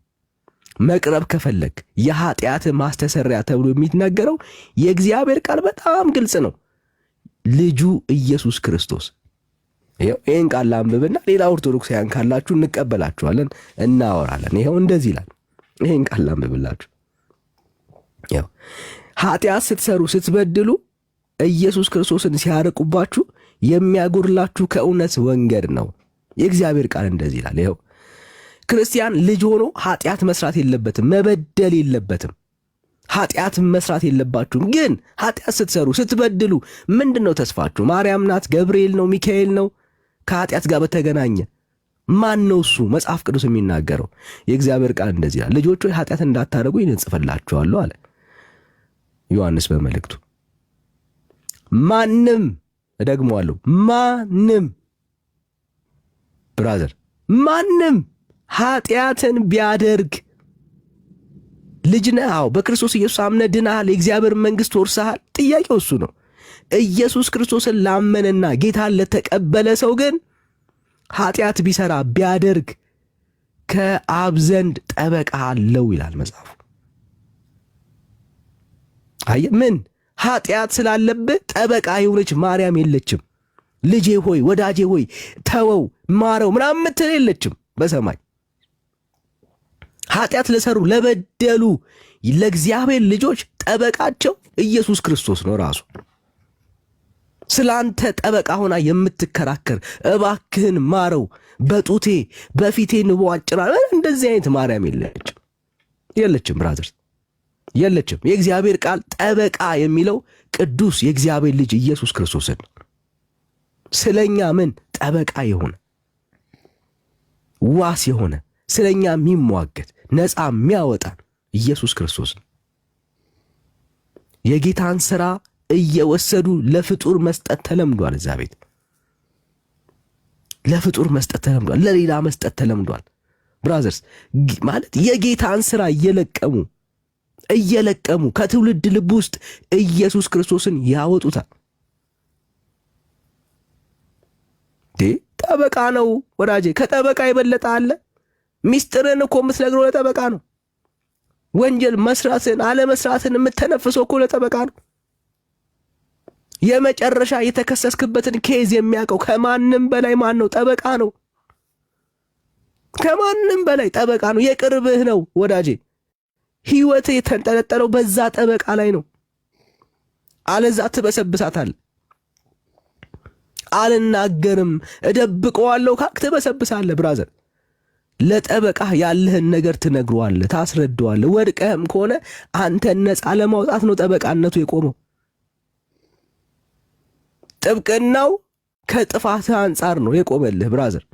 መቅረብ ከፈለግ የኃጢአት ማስተሰሪያ ተብሎ የሚነገረው የእግዚአብሔር ቃል በጣም ግልጽ ነው። ልጁ ኢየሱስ ክርስቶስ። ይህን ቃል ላንብብና ሌላ ኦርቶዶክሳውያን ካላችሁ እንቀበላችኋለን፣ እናወራለን። ይኸው እንደዚህ ይላል። ይህን ቃል ላንብብላችሁ። ኃጢአት ስትሰሩ ስትበድሉ ኢየሱስ ክርስቶስን ሲያርቁባችሁ የሚያጎድላችሁ ከእውነት ወንገድ ነው። የእግዚአብሔር ቃል እንደዚህ ይላል። ይኸው ክርስቲያን ልጅ ሆኖ ኃጢአት መስራት የለበትም፣ መበደል የለበትም። ኃጢአት መስራት የለባችሁም። ግን ኃጢአት ስትሰሩ ስትበድሉ ምንድን ነው ተስፋችሁ? ማርያም ናት? ገብርኤል ነው? ሚካኤል ነው? ከኃጢአት ጋር በተገናኘ ማን ነው እሱ? መጽሐፍ ቅዱስ የሚናገረው የእግዚአብሔር ቃል እንደዚህ ይላል። ልጆች ሆይ ኃጢአት እንዳታደርጉ ይህን እጽፍላችኋለሁ አለ ዮሐንስ በመልእክቱ። ማንም፣ እደግመዋለሁ፣ ማንም ብራዘር ማንም ኃጢአትን ቢያደርግ ልጅ ነህ። አዎ በክርስቶስ ኢየሱስ አምነህ ድነሃል፣ የእግዚአብሔር መንግሥት ወርሰሃል። ጥያቄው እሱ ነው። ኢየሱስ ክርስቶስን ላመነና ጌታን ለተቀበለ ሰው ግን ኃጢአት ቢሰራ ቢያደርግ ከአብ ዘንድ ጠበቃ አለው ይላል መጽሐፉ። አየህ፣ ምን ኃጢአት ስላለብህ ጠበቃ የሆነች ማርያም የለችም። ልጄ ሆይ ወዳጄ ሆይ ተወው ማረው ምናምን ምትል የለችም በሰማይ። ኃጢአት ለሰሩ ለበደሉ ለእግዚአብሔር ልጆች ጠበቃቸው ኢየሱስ ክርስቶስ ነው ራሱ። ስለ አንተ ጠበቃ ሆና የምትከራከር እባክህን ማረው በጡቴ በፊቴ ንቧጭራ እንደዚህ አይነት ማርያም የለችም ብራዘር፣ የለችም። የእግዚአብሔር ቃል ጠበቃ የሚለው ቅዱስ የእግዚአብሔር ልጅ ኢየሱስ ክርስቶስን ነው። ስለኛ ምን ጠበቃ የሆነ ዋስ የሆነ ስለኛ የሚሟገት ነፃ የሚያወጣን ኢየሱስ ክርስቶስ ነው። የጌታን ሥራ እየወሰዱ ለፍጡር መስጠት ተለምዷል። እዛ ቤት ለፍጡር መስጠት ተለምዷል፣ ለሌላ መስጠት ተለምዷል። ብራዘርስ ማለት የጌታን ሥራ እየለቀሙ ከትውልድ ልብ ውስጥ ኢየሱስ ክርስቶስን ያወጡታል። ጠበቃ ነው ወዳጄ። ከጠበቃ የበለጠ አለ? ሚስጥርን እኮ የምትነግረው ለጠበቃ ነው። ወንጀል መስራትን አለመስራትን የምተነፍሰው እኮ ለጠበቃ ነው። የመጨረሻ የተከሰስክበትን ኬዝ የሚያውቀው ከማንም በላይ ማን ነው? ጠበቃ ነው። ከማንም በላይ ጠበቃ ነው። የቅርብህ ነው ወዳጄ። ህይወት የተንጠለጠለው በዛ ጠበቃ ላይ ነው። አለዛ ትበሰብሳታለህ። አልናገርም እደብቀዋለሁ ካልክ ትበሰብሳለህ ብራዘር። ለጠበቃ ያለህን ነገር ትነግረዋለህ፣ ታስረዳዋለህ። ወድቀህም ከሆነ አንተን ነፃ ለማውጣት ነው ጠበቃነቱ የቆመው። ጥብቅናው ከጥፋትህ አንጻር ነው የቆመልህ ብራዘር።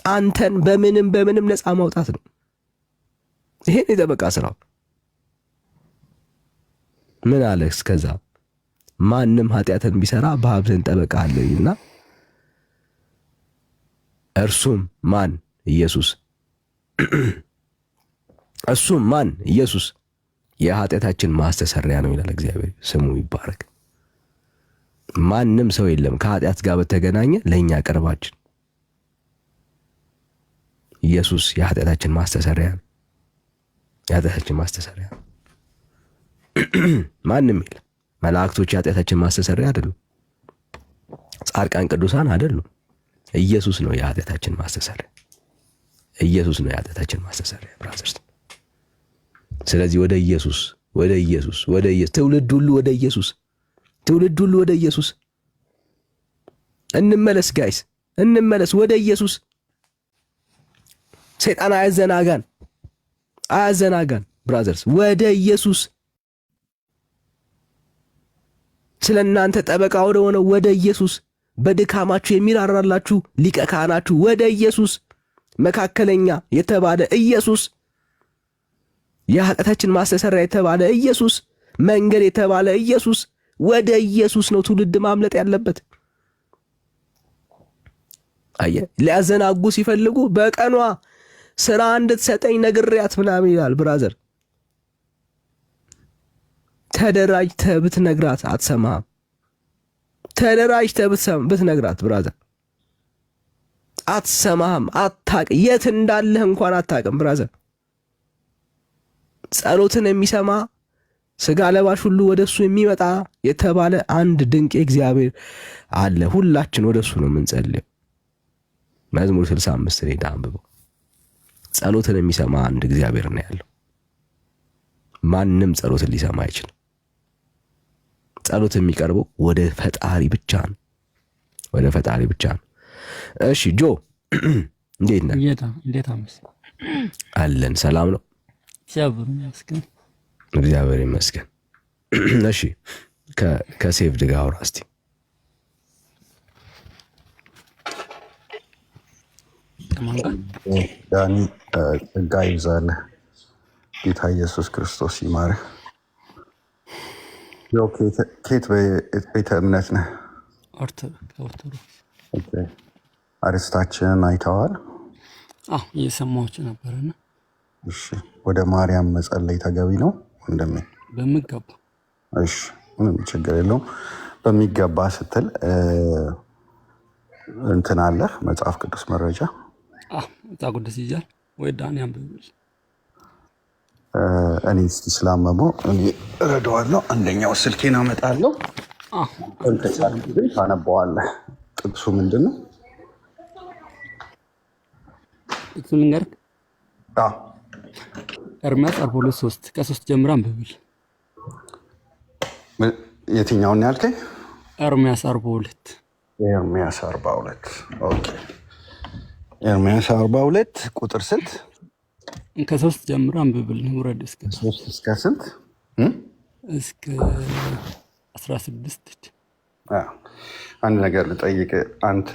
አንተን በምንም ነፃ ማውጣት ነው። ይሄን የጠበቃ ስራው። ምን አለ እስከዛ? ማንም ኃጢአትን ቢሰራ በአብ ዘንድ ጠበቃ አለኝና እርሱም ማን? ኢየሱስ። እሱም ማን? ኢየሱስ የኃጢአታችን ማስተሰሪያ ነው ይላል። እግዚአብሔር ስሙ ይባረክ። ማንም ሰው የለም ከኃጢአት ጋር በተገናኘ ለእኛ ቅርባችን። ኢየሱስ የኃጢአታችን ማስተሰሪያ ነው። የኃጢአታችን ማስተሰሪያ ማንም የለም። መላእክቶች የኃጢአታችን ማስተሰሪያ አይደሉም። ጻድቃን ቅዱሳን አይደሉም። ኢየሱስ ነው የኃጢአታችን ማስተሰሪያ። ኢየሱስ ነው የኃጢአታችን ማስተሰሪያ ብራዘርስ። ስለዚህ ወደ ኢየሱስ ትውልድ ሁሉ ወደ ኢየሱስ፣ ትውልድ ሁሉ ወደ ኢየሱስ እንመለስ ጋይስ፣ እንመለስ ወደ ኢየሱስ። ሰይጣን አያዘናጋን ብራዘርስ፣ ወደ ኢየሱስ። ስለ እናንተ ጠበቃ ወደ ሆነው ወደ ኢየሱስ፣ በድካማችሁ የሚራራላችሁ ሊቀ ካህናችሁ ወደ ኢየሱስ፣ መካከለኛ የተባለ ኢየሱስ፣ የኃጢአታችን ማስተሰሪያ የተባለ ኢየሱስ፣ መንገድ የተባለ ኢየሱስ፣ ወደ ኢየሱስ ነው ትውልድ ማምለጥ ያለበት። አየ ሊያዘናጉ ሲፈልጉ በቀኗ ስራ እንድትሰጠኝ ነግሬያት ምናምን ይላል ብራዘር። ተደራጅተህ ብትነግራት አትሰማህም። ተደራጅተህ ብትነግራት ብራዘር አትሰማህም። የት እንዳለህ እንኳን አታውቅም ብራዘር። ጸሎትን የሚሰማ ስጋ ለባሽ ሁሉ ወደሱ የሚመጣ የተባለ አንድ ድንቅ እግዚአብሔር አለ። ሁላችን ወደሱ ነው የምንጸልየው። መዝሙር 65 ላይ አንብበው። ጸሎትን የሚሰማ አንድ እግዚአብሔር ነው ያለው። ማንም ጸሎትን ሊሰማ አይችልም። ጸሎት የሚቀርበው ወደ ፈጣሪ ብቻ ነው። ወደ ፈጣሪ ብቻ ነው። እሺ ጆ እንዴት ነህ? እንዴት አለን? ሰላም ነው? እግዚአብሔር ይመስገን። እሺ ከሴቭድ ጋር አውራ እስቲ። ዳኒ ጸጋ ይብዛልህ። ጌታ ኢየሱስ ክርስቶስ ይማርህ። ከየት ቤተ እምነት ነህ? ኦርቶዶክስ። አርስታችንን አይተዋል? እየሰማችሁ ነበርና። እሺ፣ ወደ ማርያም መጸለይ ተገቢ ነው ወንድሜ? በሚገባ። እሺ፣ ምንም ችግር የለውም። በሚገባ ስትል እንትን አለ መጽሐፍ ቅዱስ መረጃ? መጽሐፍ ቅዱስ ይዛል ወይ? ዳኒ አንብብል። እኔ እስቲ ስላመመው እኔ እረዳዋለሁ። አንደኛው ስልኬን አመጣለሁ። ታነበዋለህ። ጥቅሱ ምንድን ነው? ጥቅሱ ልንገርህ። ኤርምያስ 42:3 ከ3 ጀምራ አንብብል። የትኛውን ያልከኝ? ኤርምያስ 42። ኤርምያስ 42። ኦኬ። ኤርምያስ 42 ቁጥር ስንት? ከ3 ጀምራ አንብብል። ውረድ እስከ 3 እስከ ስንት? እስከ 16። አንድ ነገር ልጠይቅ። አንተ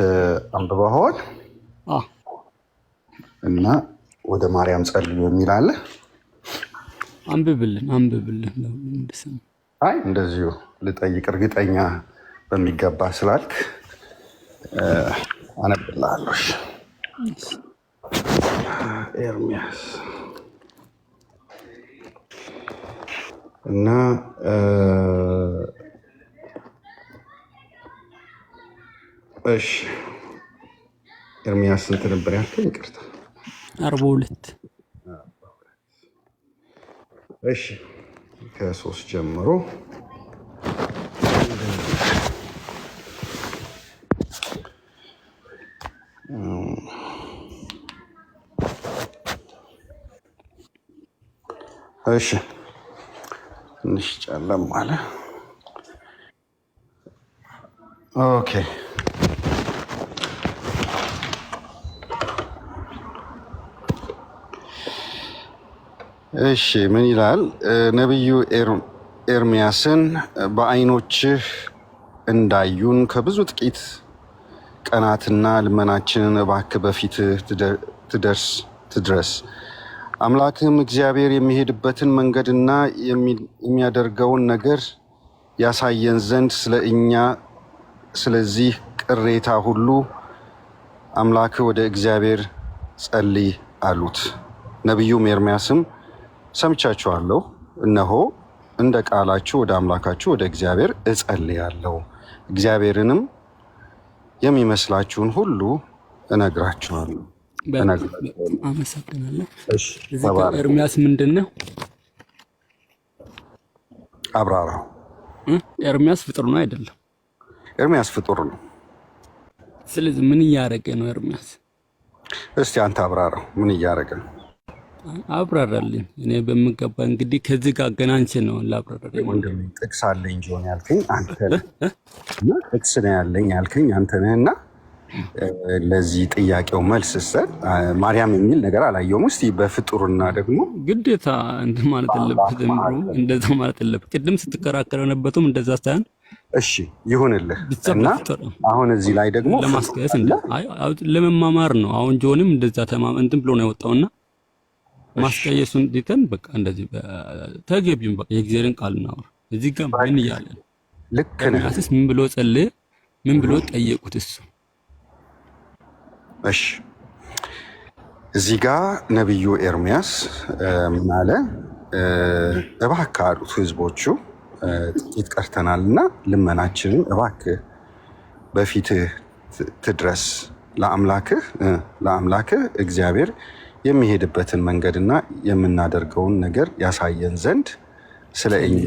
አንብበኸዋል? እና ወደ ማርያም ጸልዩ የሚል አለ? አንብብልን። አይ እንደዚሁ ልጠይቅ፣ እርግጠኛ በሚገባ ስላልክ አነብልሃለሁ። ኤርምያስ እና እሺ፣ ኤርምያስ ስንት ነበር ያልከኝ? ይቅርታ 42። እሺ፣ ከ3 ጀምሮ እሺ፣ ትንሽ ጨለም አለ። ኦኬ፣ እሺ፣ ምን ይላል? ነቢዩ ኤርምያስን በዓይኖችህ እንዳዩን ከብዙ ጥቂት ቀናትና ልመናችንን እባክህ በፊትህ ትድረስ። አምላክህም እግዚአብሔር የሚሄድበትን መንገድና የሚያደርገውን ነገር ያሳየን ዘንድ ስለዚህ ቅሬታ ሁሉ አምላክህ ወደ እግዚአብሔር ጸልይ አሉት። ነቢዩም ኤርምያስም ሰምቻችኋለሁ፣ እነሆ እንደ ቃላችሁ ወደ አምላካችሁ ወደ እግዚአብሔር እጸልያለሁ፣ እግዚአብሔርንም የሚመስላችሁን ሁሉ እነግራችኋለሁ። አመሰግናለሁ። እዚህ ጋር ኤርምያስ ምንድን ነው? አብራራው። ኤርምያስ ፍጡር ነው አይደለም? ኤርምያስ ፍጡር ነው። ስለዚህ ምን እያደረገ ነው ኤርምያስ? እስቲ አንተ አብራራው። ምን እያደረገ ነው? አብራራልኝ። እኔ በምገባ እንግዲህ ከዚህ ጋር አገናኝቼ ነው ላብራራልኝ። ወንድሜ ጥቅስ አለኝ ጆን ያልከኝ አንተ ነህ። ጥቅስ ነው ያለኝ ያልከኝ አንተ ነህና ለዚህ ጥያቄው መልስ ሰጥ። ማርያም የሚል ነገር አላየውም። እስቲ በፍጡርና ደግሞ ግዴታ እንትን ማለት የለበትም ብሎ እንደዛ ማለት የለበትም። ቅድም ስትከራከረው ነበቱም እንደዛ ሳይሆን እሺ ይሁንልህ እና አሁን እዚህ ላይ ደግሞ ለማስቀየስ ለመማማር ነው። አሁን ጆንም እንደዛ እንትን ብሎ ነው የወጣውና ማስቀየሱን ዲተን በቃ እንደዚህ ተገቢም በቃ የእግዚአብሔርን ቃል እናወራ። እዚህ ጋር ምን እያለ ልክ ነህ። ምን ብሎ ጸለየ? ምን ብሎ ጠየቁት? እሱ እሺ እዚህ ጋር ነቢዩ ኤርምያስ ምን አለ? እባክህ አሉት ህዝቦቹ፣ ጥቂት ቀርተናልና ልመናችንን እባክህ በፊትህ ትድረስ፣ ለአምላክህ እግዚአብሔር የሚሄድበትን መንገድና የምናደርገውን ነገር ያሳየን ዘንድ ስለ እኛ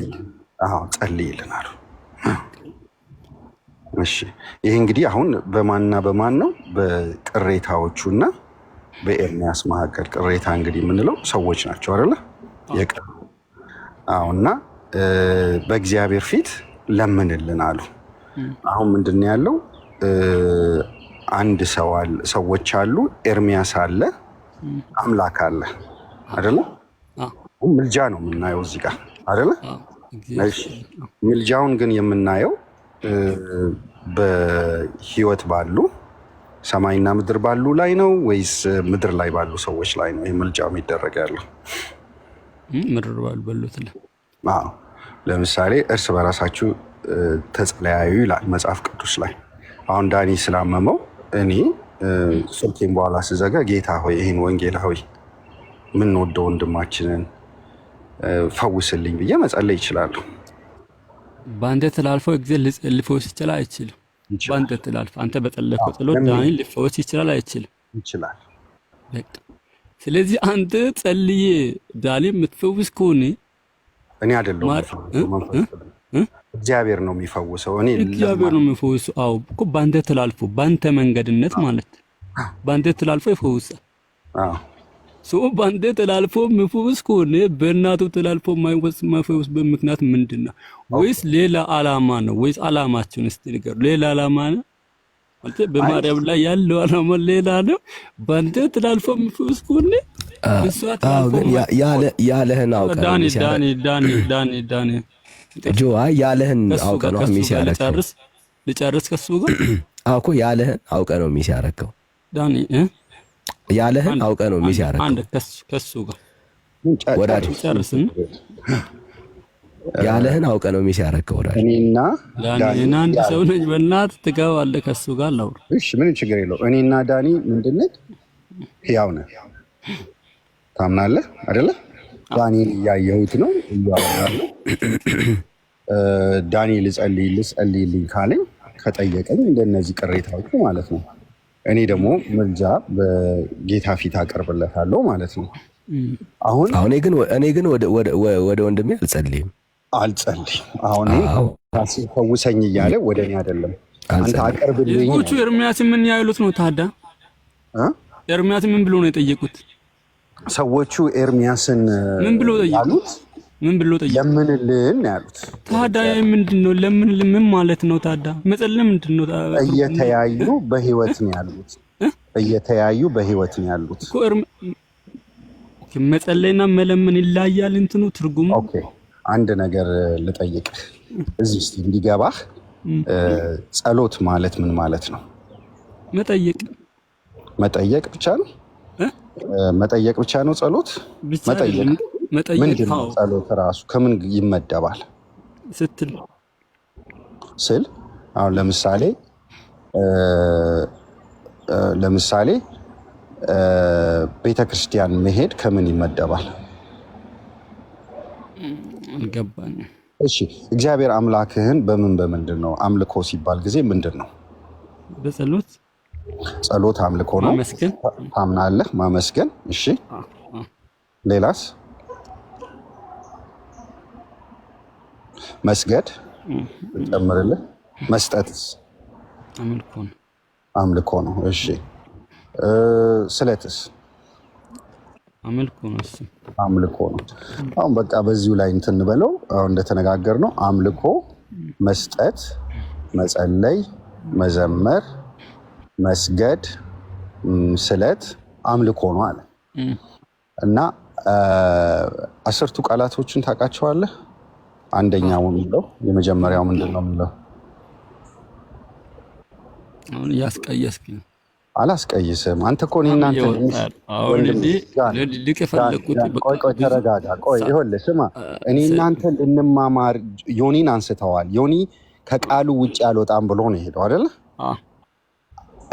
ጸልይልን አሉ። እሺ ይሄ እንግዲህ አሁን በማንና በማን ነው? በቅሬታዎቹና በኤርምያስ መካከል። ቅሬታ እንግዲህ የምንለው ሰዎች ናቸው አይደለ? እና በእግዚአብሔር ፊት ለምንልን አሉ። አሁን ምንድን ነው ያለው? አንድ ሰዎች አሉ፣ ኤርምያስ አለ፣ አምላክ አለ አይደለ? ምልጃ ነው የምናየው እዚህ ጋር አይደለ? ምልጃውን ግን የምናየው በህይወት ባሉ ሰማይና ምድር ባሉ ላይ ነው ወይስ ምድር ላይ ባሉ ሰዎች ላይ ነው ይህ ምልጃው የሚደረግ ያለው? ምድር ባሉት ላይ። ለምሳሌ እርስ በራሳችሁ ተጸለያዩ ይላል መጽሐፍ ቅዱስ ላይ። አሁን ዳኒ ስላመመው እኔ ስልኬን በኋላ ስዘጋ ጌታ ሆይ ይህን ወንጌላዊ የምንወደው ወንድማችንን ፈውስልኝ ብዬ መጸለይ ይችላሉ። በአንተ ተላልፎ እግዚአብሔር ሊፈውስ ይችላል አይችልም? በአንተ ተላልፎ አንተ በጸለይከው ጸሎት ዳኒ ሊፈውስ ይችላል አይችልም? ይችላል። በቃ ስለዚህ አንተ ጸልዬ ዳኒ የምትፈውስ ከሆነ እኔ አይደለሁም እግዚአብሔር ነው የሚፈውሰው። እኔ እግዚአብሔር ነው የሚፈውሰው። አዎ እኮ በአንተ ተላልፎ በአንተ መንገድነት ማለት በአንተ ተላልፎ ይፈውሳል። አዎ ሰው በአንተ ተላልፎ የሚፈውስ ከሆነ በእናቱ ተላልፎ የማይፈውስ በምክንያት ምንድን ነው? ወይስ ሌላ ዓላማ ነው? ወይስ ዓላማችሁን እስቲ ንገሩ። ሌላ ዓላማ ነው ማለት በማርያም ላይ ያለው ዓላማ ሌላ ነው። በአንተ ተላልፎ የሚፈውስ ከሆነ እሷ ተላልፎ ያለህን አውቀህ ዳኒ ጆ ያለህን አውቀህ ነው ሚስ ያደረገው። ልጨርስ ከሱ ጋር አዎ እኮ ያለህን አውቀህ ነው ሚስ ያደረገው ዳኒ ያለህን አውቀህ ነው ሚስ ያደረገው። አንድ ከሱ ጋር ወዳጅ ጨርስን ያለህን አውቀህ ነው ሚስ ያደረገው ወዳጅ። እኔና ዳኒ አንድ ሰው ነኝ በእናትህ ትገባለህ ከሱ ጋር ላውራ። እሺ ምንም ችግር የለው። እኔና ዳኒ ምንድነው ሕያው ነን። ታምናለህ አይደለ? ዳኒን እያየሁት ነው እያወራለሁ። ዳኒ ልጸልይልኝ ካለኝ ከጠየቀኝ እንደነዚህ ቅሬታዎቹ ማለት ነው እኔ ደግሞ ምልጃ በጌታ ፊት አቀርብለታለሁ ማለት ነው። አሁን እኔ ግን ወደ ወንድሜ አልጸልይም። አሁን ራሴ ፈውሰኝ እያለ ወደ እኔ አይደለም አንተ አቀርብልኝ። ህዝቦቹ ኤርሚያስ ምን ያሉት ነው ታዲያ? ኤርሚያስ ምን ብሎ ነው የጠየቁት? ሰዎቹ ኤርሚያስን ምን ብሎ ጠየቁት? ለምንልን ያሉት ታዲያ ምንድነው? ለምንልን ምን ማለት ነው ታዲያ? መጸለይ ምንድነው? እየተያዩ በህይወት ነው ያሉት። እየተያዩ በህይወት ነው ያሉት። መጸለይና መለመን ይለያያል እንትኑ ትርጉሙ። ኦኬ አንድ ነገር ልጠይቅ እዚህ ውስጥ እንዲገባህ። ጸሎት ማለት ምን ማለት ነው? መጠየቅ ብቻ ነው? መጠየቅ ብቻ ነው ጸሎት? መጠየቅ ምንድን ነው? ጸሎት ራሱ ከምን ይመደባል ስል አሁን ለምሳሌ ቤተክርስቲያን መሄድ ከምን ይመደባል? አልገባኝም። እሺ እግዚአብሔር አምላክህን በምንድን ነው አምልኮ ሲባል ጊዜ ምንድን ነው? ጸሎት አምልኮ ነው። ማመስገን ታምናለህ? ማመስገን። እሺ ሌላስ? መስገድ ጨምርልህ። መስጠትስ? አምልኮ ነው። እሺ ስለትስ? አምልኮ ነው። አሁን በቃ በዚሁ ላይ እንትን በለው። አሁን እንደተነጋገርነው አምልኮ፣ መስጠት፣ መጸለይ፣ መዘመር፣ መስገድ፣ ስለት አምልኮ ነው አለ እና 10ቱ ቃላቶችን ታውቃቸዋለህ? አንደኛው የሚለው የመጀመሪያው ምንድን ነው የሚለው? አሁን ያስቀየስክኝ። አላስቀይስም። አንተ እኮ እኔ እናንተ ቆይ ተረጋጋ። ቆይ ይኸውልህ ስማ፣ እኔ እናንተ ልንማማር ዮኒን አንስተዋል። ዮኒ ከቃሉ ውጭ አልወጣም ብሎ ነው የሄደው አይደለ?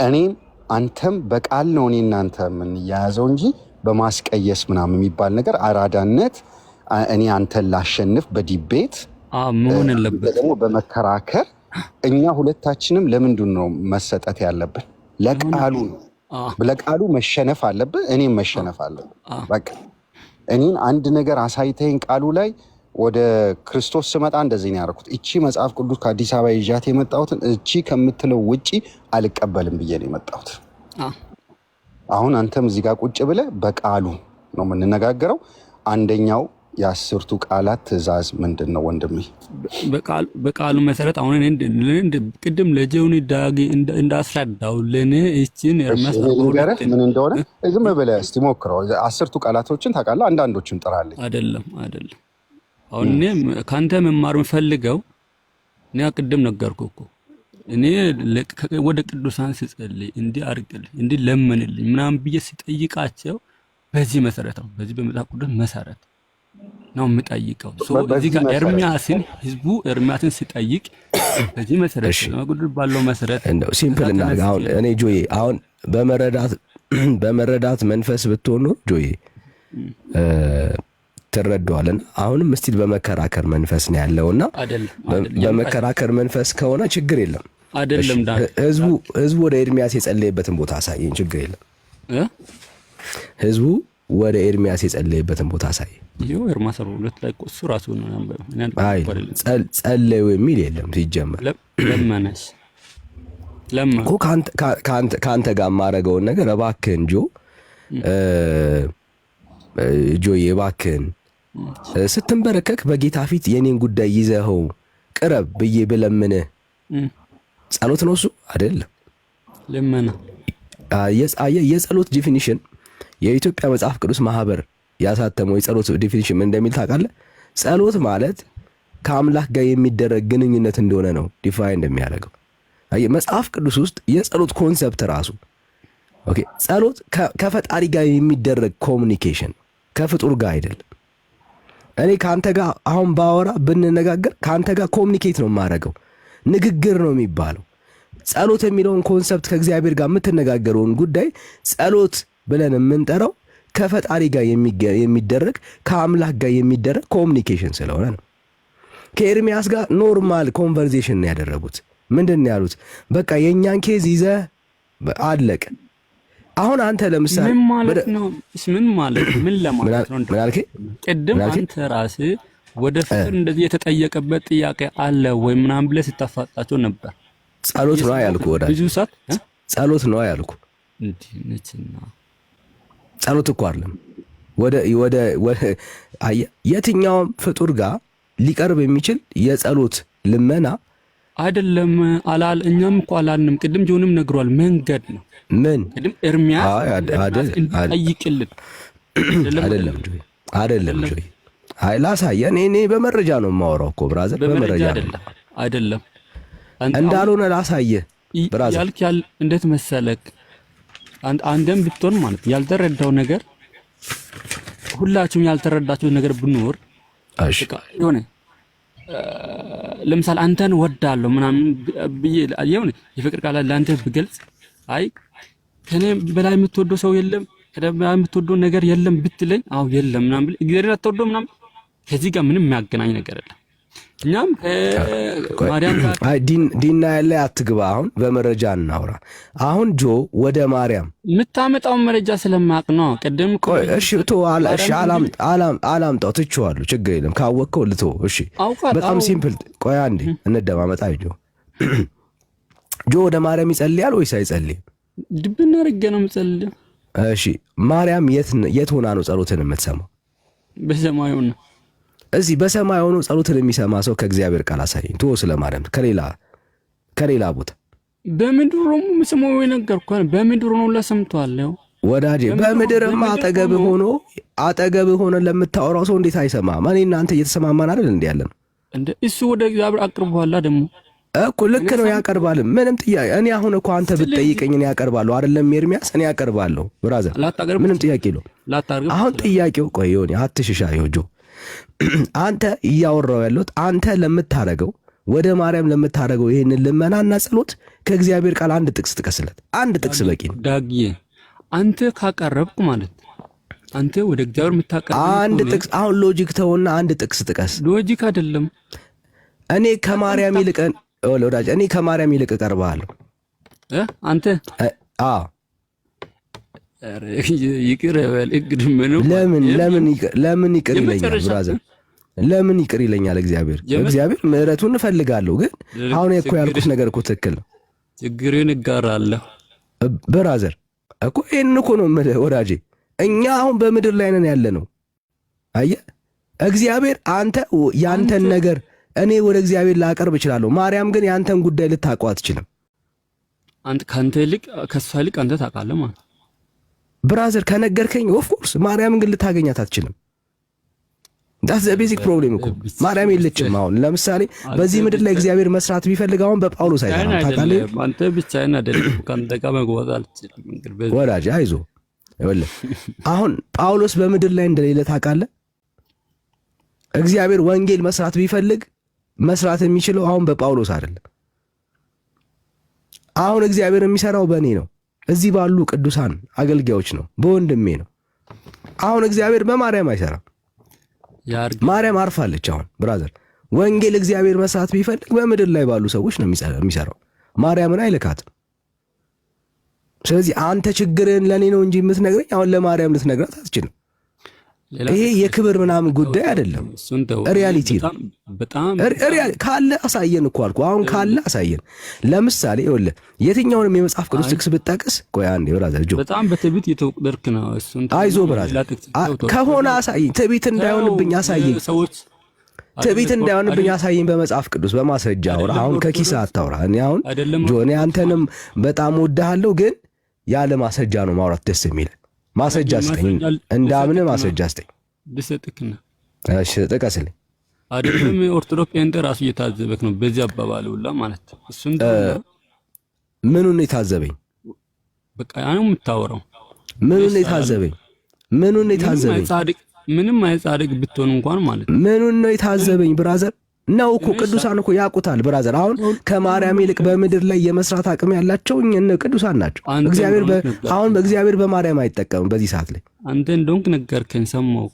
እኔም አንተም በቃል ነው እኔ እናንተ የምንያያዘው እንጂ በማስቀየስ ምናምን የሚባል ነገር አራዳነት፣ እኔ አንተን ላሸንፍ በዲቤት መሆን የለበት ደግሞ በመከራከር እኛ ሁለታችንም ለምንድን ነው መሰጠት ያለብን? ለቃሉ መሸነፍ አለብን፣ እኔም መሸነፍ አለብን። በቃ እኔን አንድ ነገር አሳይተኝ ቃሉ ላይ ወደ ክርስቶስ ስመጣ እንደዚህ ነው ያደረኩት። እቺ መጽሐፍ ቅዱስ ከአዲስ አበባ ይዣት የመጣሁትን እቺ ከምትለው ውጪ አልቀበልም ብዬ ነው የመጣሁት። አሁን አንተም እዚህ ጋር ቁጭ ብለህ በቃሉ ነው የምንነጋገረው። አንደኛው የ10ቱ ቃላት ትእዛዝ ምንድን ነው ወንድሜ? በቃሉ መሰረት አሁን ቅድም ለጀውን ዳጊ እንዳስረዳው ለኔ እቺን ምን እንደሆነ ዝም ብለህ እስቲ ሞክረው። 10ቱ ቃላቶችን ታውቃለህ? አንዳንዶችን ጥራልኝ። አይደለም አሁን እኔ ካንተ መማር የምፈልገው እኔ ቅድም ነገርኩህ እኮ እኔ ወደ ቅዱሳን ስጸልይ እንዲህ አድርግልኝ እንዲህ ለምንልኝ ምናምን ብዬ ሲጠይቃቸው በዚህ መሰረት ነው፣ በዚህ በመጽሐፍ ቅዱስ መሰረት ነው የምጠይቀው። እዚህ ጋር ህዝቡ ኤርሚያስን ሲጠይቅ በዚህ መሰረት መጉድል ባለው መሰረት እንደው ሲምፕል እናድርግ። አሁን እኔ ጆዬ አሁን በመረዳት መንፈስ ብትሆን ነው ጆዬ ትረዳዋለን። አሁንም እስቲል በመከራከር መንፈስ ነው ያለውና በመከራከር መንፈስ ከሆነ ችግር የለም። አይደለም ህዝቡ ወደ ኤርሚያስ የጸለየበትን ቦታ አሳየኝ፣ ችግር የለም። ህዝቡ ወደ ኤርሚያስ የጸለየበትን ቦታ አሳየኝ። ይሄው ኤርሚያስ 2 ላይ እሱ ራሱ ነው ጸለዩ የሚል የለም ሲጀመር። ለማነስ እኮ ከአንተ ጋር የማደርገውን ነገር እባክህን ጆዬ እባክህን ስትንበረከክ በጌታ ፊት የኔን ጉዳይ ይዘኸው ቅረብ ብዬ ብለምንህ ጸሎት ነው እሱ አይደለም ለማና። የጸሎት ዲፊኒሽን የኢትዮጵያ መጽሐፍ ቅዱስ ማህበር ያሳተመው የጸሎት ዲፊኒሽን ምን እንደሚል ታውቃለህ? ጸሎት ማለት ከአምላክ ጋር የሚደረግ ግንኙነት እንደሆነ ነው ዲፋይን እንደሚያደርገው። መጽሐፍ ቅዱስ ውስጥ የጸሎት ኮንሰፕት ራሱ ኦኬ፣ ጸሎት ከፈጣሪ ጋር የሚደረግ ኮሙኒኬሽን ከፍጡር ጋር አይደለም። እኔ ከአንተ ጋር አሁን ባወራ ብንነጋገር ከአንተ ጋር ኮሙኒኬት ነው የማደርገው፣ ንግግር ነው የሚባለው። ጸሎት የሚለውን ኮንሰፕት ከእግዚአብሔር ጋር የምትነጋገረውን ጉዳይ ጸሎት ብለን የምንጠራው ከፈጣሪ ጋር የሚደረግ ከአምላክ ጋር የሚደረግ ኮሙኒኬሽን ስለሆነ ነው። ከኤርሚያስ ጋር ኖርማል ኮንቨርሴሽን ነው ያደረጉት። ምንድን ያሉት? በቃ የእኛን ኬዝ ይዘህ አለቀ። አሁን አንተ ለምሳሌ ምን ማለት ነው? ምን ማለት ምን ለማለት ነው? ምን አልከኝ? ቅድም አንተ ራስህ ወደ ፍቅር እንደዚህ የተጠየቀበት ጥያቄ አለ ወይ ምናምን ብለህ ስታፋጣቸው ነበር። ጸሎት ነው ያልኩ። ወዳጅ ብዙ ሰዓት ጸሎት ነው ያልኩ። እንዴ ጸሎት እኮ አይደለም ወደ የትኛውም ፍጡር ጋር ሊቀርብ የሚችል የጸሎት ልመና አይደለም አላል። እኛም እኮ አላልንም። ቅድም ጆንም ነግሯል። መንገድ ነው ምን ቅድም ኤርሚያስ ጠይቅልን አይደለም ጆይ አይ ላሳየ። እኔ በመረጃ ነው የማወራው እኮ ብራዘር፣ በመረጃ አይደለም እንዳልሆነ ላሳየ ብራዘር። ያልክ እንዴት መሰለክ አንተም ብትሆን ማለት ያልተረዳው ነገር ሁላችሁም ያልተረዳችሁ ነገር ብኖር የሆነ ለምሳሌ አንተን ወዳለሁ ምናምን ብዬ የሆነ የፍቅር ቃላት ለአንተ ብገልጽ አይ ከኔ በላይ የምትወደው ሰው የለም ከኔ በላይ የምትወደው ነገር የለም ብትለኝ አው የለም ምናምን ብል እግዚአብሔር አትወደው ምናምን ከዚህ ጋር ምንም የሚያገናኝ ነገር የለም። እኛም ማርያም ጋር አይ ዲና ያለ አትግባ። አሁን በመረጃ እናውራ። አሁን ወደ ማርያም የምታመጣው መረጃ ስለማቅ ነው። ቅድም እሺ አላምጣው ትቼዋለሁ። ችግር የለም ካወቅከው ልተው። እሺ በጣም ሲምፕል። ቆይ አንዴ እንደማመጣ ወደ ማርያም ይጸልያል ወይስ አይጸልይም? ድብና ረገ ነው የምጸልየው። እሺ ማርያም የት ሆና ነው ጸሎትን የምትሰማው? በሰማዩ ነው። እዚህ በሰማይ ሆኖ ጸሎትን የሚሰማ ሰው ከእግዚአብሔር ቃል አሳየኝ። ስለ ማርያም ከሌላ ቦታ በምድር ነው የምሰማው። የነገርኩህ በምድር ነው ለሰምቷል። ወዳጄ በምድርማ አጠገብህ ሆነ ለምታወራው ሰው እንዴት አይሰማም? እኔ እናንተ እየተሰማማን አይደል እንዴ ያለን? እንደ እሱ ወደ እግዚአብሔር አቅርቧላ። ደግሞ እኮ ልክ ነው ያቀርባል። ምንም ጥያቄ እኔ አሁን እኮ አንተ ብትጠይቀኝ እኔ ያቀርባለሁ አይደለም ኤርሚያስ? እኔ ያቀርባለሁ ብራዘር፣ ምንም ጥያቄ የለውም። አሁን ጥያቄው ቆይ ይሁን አትሽሻ ይወጆ አንተ እያወራው ያለው አንተ ለምታረገው ወደ ማርያም ለምታረገው ይሄንን ልመናና ጸሎት ከእግዚአብሔር ቃል አንድ ጥቅስ ጥቀስለት። አንድ ጥቅስ በቂ ነው። ዳግዬ አንተ ካቀረብኩ ማለት አንተ ወደ እግዚአብሔር የምታቀርበው አንድ ጥቅስ አሁን ሎጂክ ተውና አንድ ጥቅስ ጥቀስ። ሎጂክ አይደለም። እኔ ከማርያም ይልቅ ቀርባለሁ። አንተ ይቅር በል እግድ ምንም ለምን ይቅር ይለኛል ብራዘር? ለምን ይቅር ይለኛል? እግዚአብሔር ምሕረቱን እፈልጋለሁ። ግን አሁን እኮ ያልኩት ነገር እኮ ትክክል ነው። ችግርን እጋራለሁ ብራዘር እኮ ይሄን እኮ ነው የምልህ ወዳጄ። እኛ አሁን በምድር ላይ ነን ያለ ነው። አየህ እግዚአብሔር አንተ ያንተን ነገር እኔ ወደ እግዚአብሔር ላቀርብ እችላለሁ። ማርያም ግን ያንተን ጉዳይ ልታውቀው አትችልም። አንተ ካንተ ይልቅ ከሷ ይልቅ አንተ ታውቃለህ ማለት ብራዘር ከነገርከኝ ኦፍ ኮርስ ማርያምን ግን ልታገኛት አትችልም። ዳትስ ዘ ቤዚክ ፕሮብሌም እኮ ማርያም የለችም። አሁን ለምሳሌ በዚህ ምድር ላይ እግዚአብሔር መስራት ቢፈልግ አሁን በጳውሎስ አይደለም ታውቃለህ። አንተ ብቻህን አይደለም ካንተ ጋር መግባት አልችልም። ወዳጅ አይዞህ ይኸውልህ አሁን ጳውሎስ በምድር ላይ እንደሌለ ታውቃለህ። እግዚአብሔር ወንጌል መስራት ቢፈልግ መስራት የሚችለው አሁን በጳውሎስ አይደለም። አሁን እግዚአብሔር የሚሰራው በእኔ ነው፣ እዚህ ባሉ ቅዱሳን አገልጋዮች ነው፣ በወንድሜ ነው። አሁን እግዚአብሔር በማርያም አይሰራም። ማርያም አርፋለች። አሁን ብራዘር ወንጌል እግዚአብሔር መስራት ቢፈልግ በምድር ላይ ባሉ ሰዎች ነው የሚሰራው፣ ማርያምን አይልካትም። ስለዚህ አንተ ችግርን ለኔ ነው እንጂ የምትነግረኝ አሁን ለማርያም ልትነግራት አትችልም። ይሄ የክብር ምናምን ጉዳይ አይደለም፣ ሪያሊቲ ነው። ካለ አሳየን እኮ አልኩ። አሁን ካለ አሳየን። ለምሳሌ ይኸውልህ የትኛውንም የመጽሐፍ ቅዱስ ጥቅስ ብትጠቅስ፣ ቆይ አንዴ ብራዘር ጆ፣ በጣም በትዕቢት የተወቀርክ ነው። አይዞ ብራዘር ከሆነ አሳየኝ። ትዕቢት እንዳይሆንብኝ አሳየኝ። ትዕቢት እንዳይሆንብኝ አሳየኝ። በመጽሐፍ ቅዱስ በማስረጃ አውራ። አሁን ከኪስ አታውራ። እኔ አሁን ጆ እኔ አንተንም በጣም ወድሃለሁ፣ ግን ያለ ማስረጃ ነው ማውራት ደስ የሚል። ማስረጃ ስጠኝ፣ እንዳምን ማስረጃ ስጠኝ። ልሰጥክና እሺ ጥቀስልኝ። አይደለም ኦርቶዶክስ ጴንጤ ራሱ እየታዘበክ ነው በዚህ አባባል ሁላ ማለት ነው። እሱን ምኑን ነው የታዘበኝ? በቃ ያው የምታወራው ምኑን ነው የታዘበኝ? ምኑን ነው የታዘበኝ? ምንም አይጻድቅ ብትሆን እንኳን ማለት ነው። ምኑን ነው የታዘበኝ ብራዘር? ነው እኮ ቅዱሳን እኮ ያውቁታል ብራዘር። አሁን ከማርያም ይልቅ በምድር ላይ የመስራት አቅም ያላቸው ቅዱሳን ናቸው። አሁን በእግዚአብሔር በማርያም አይጠቀምም በዚህ ሰዓት ላይ። አንተ እንደውም ነገርከኝ ሰማሁ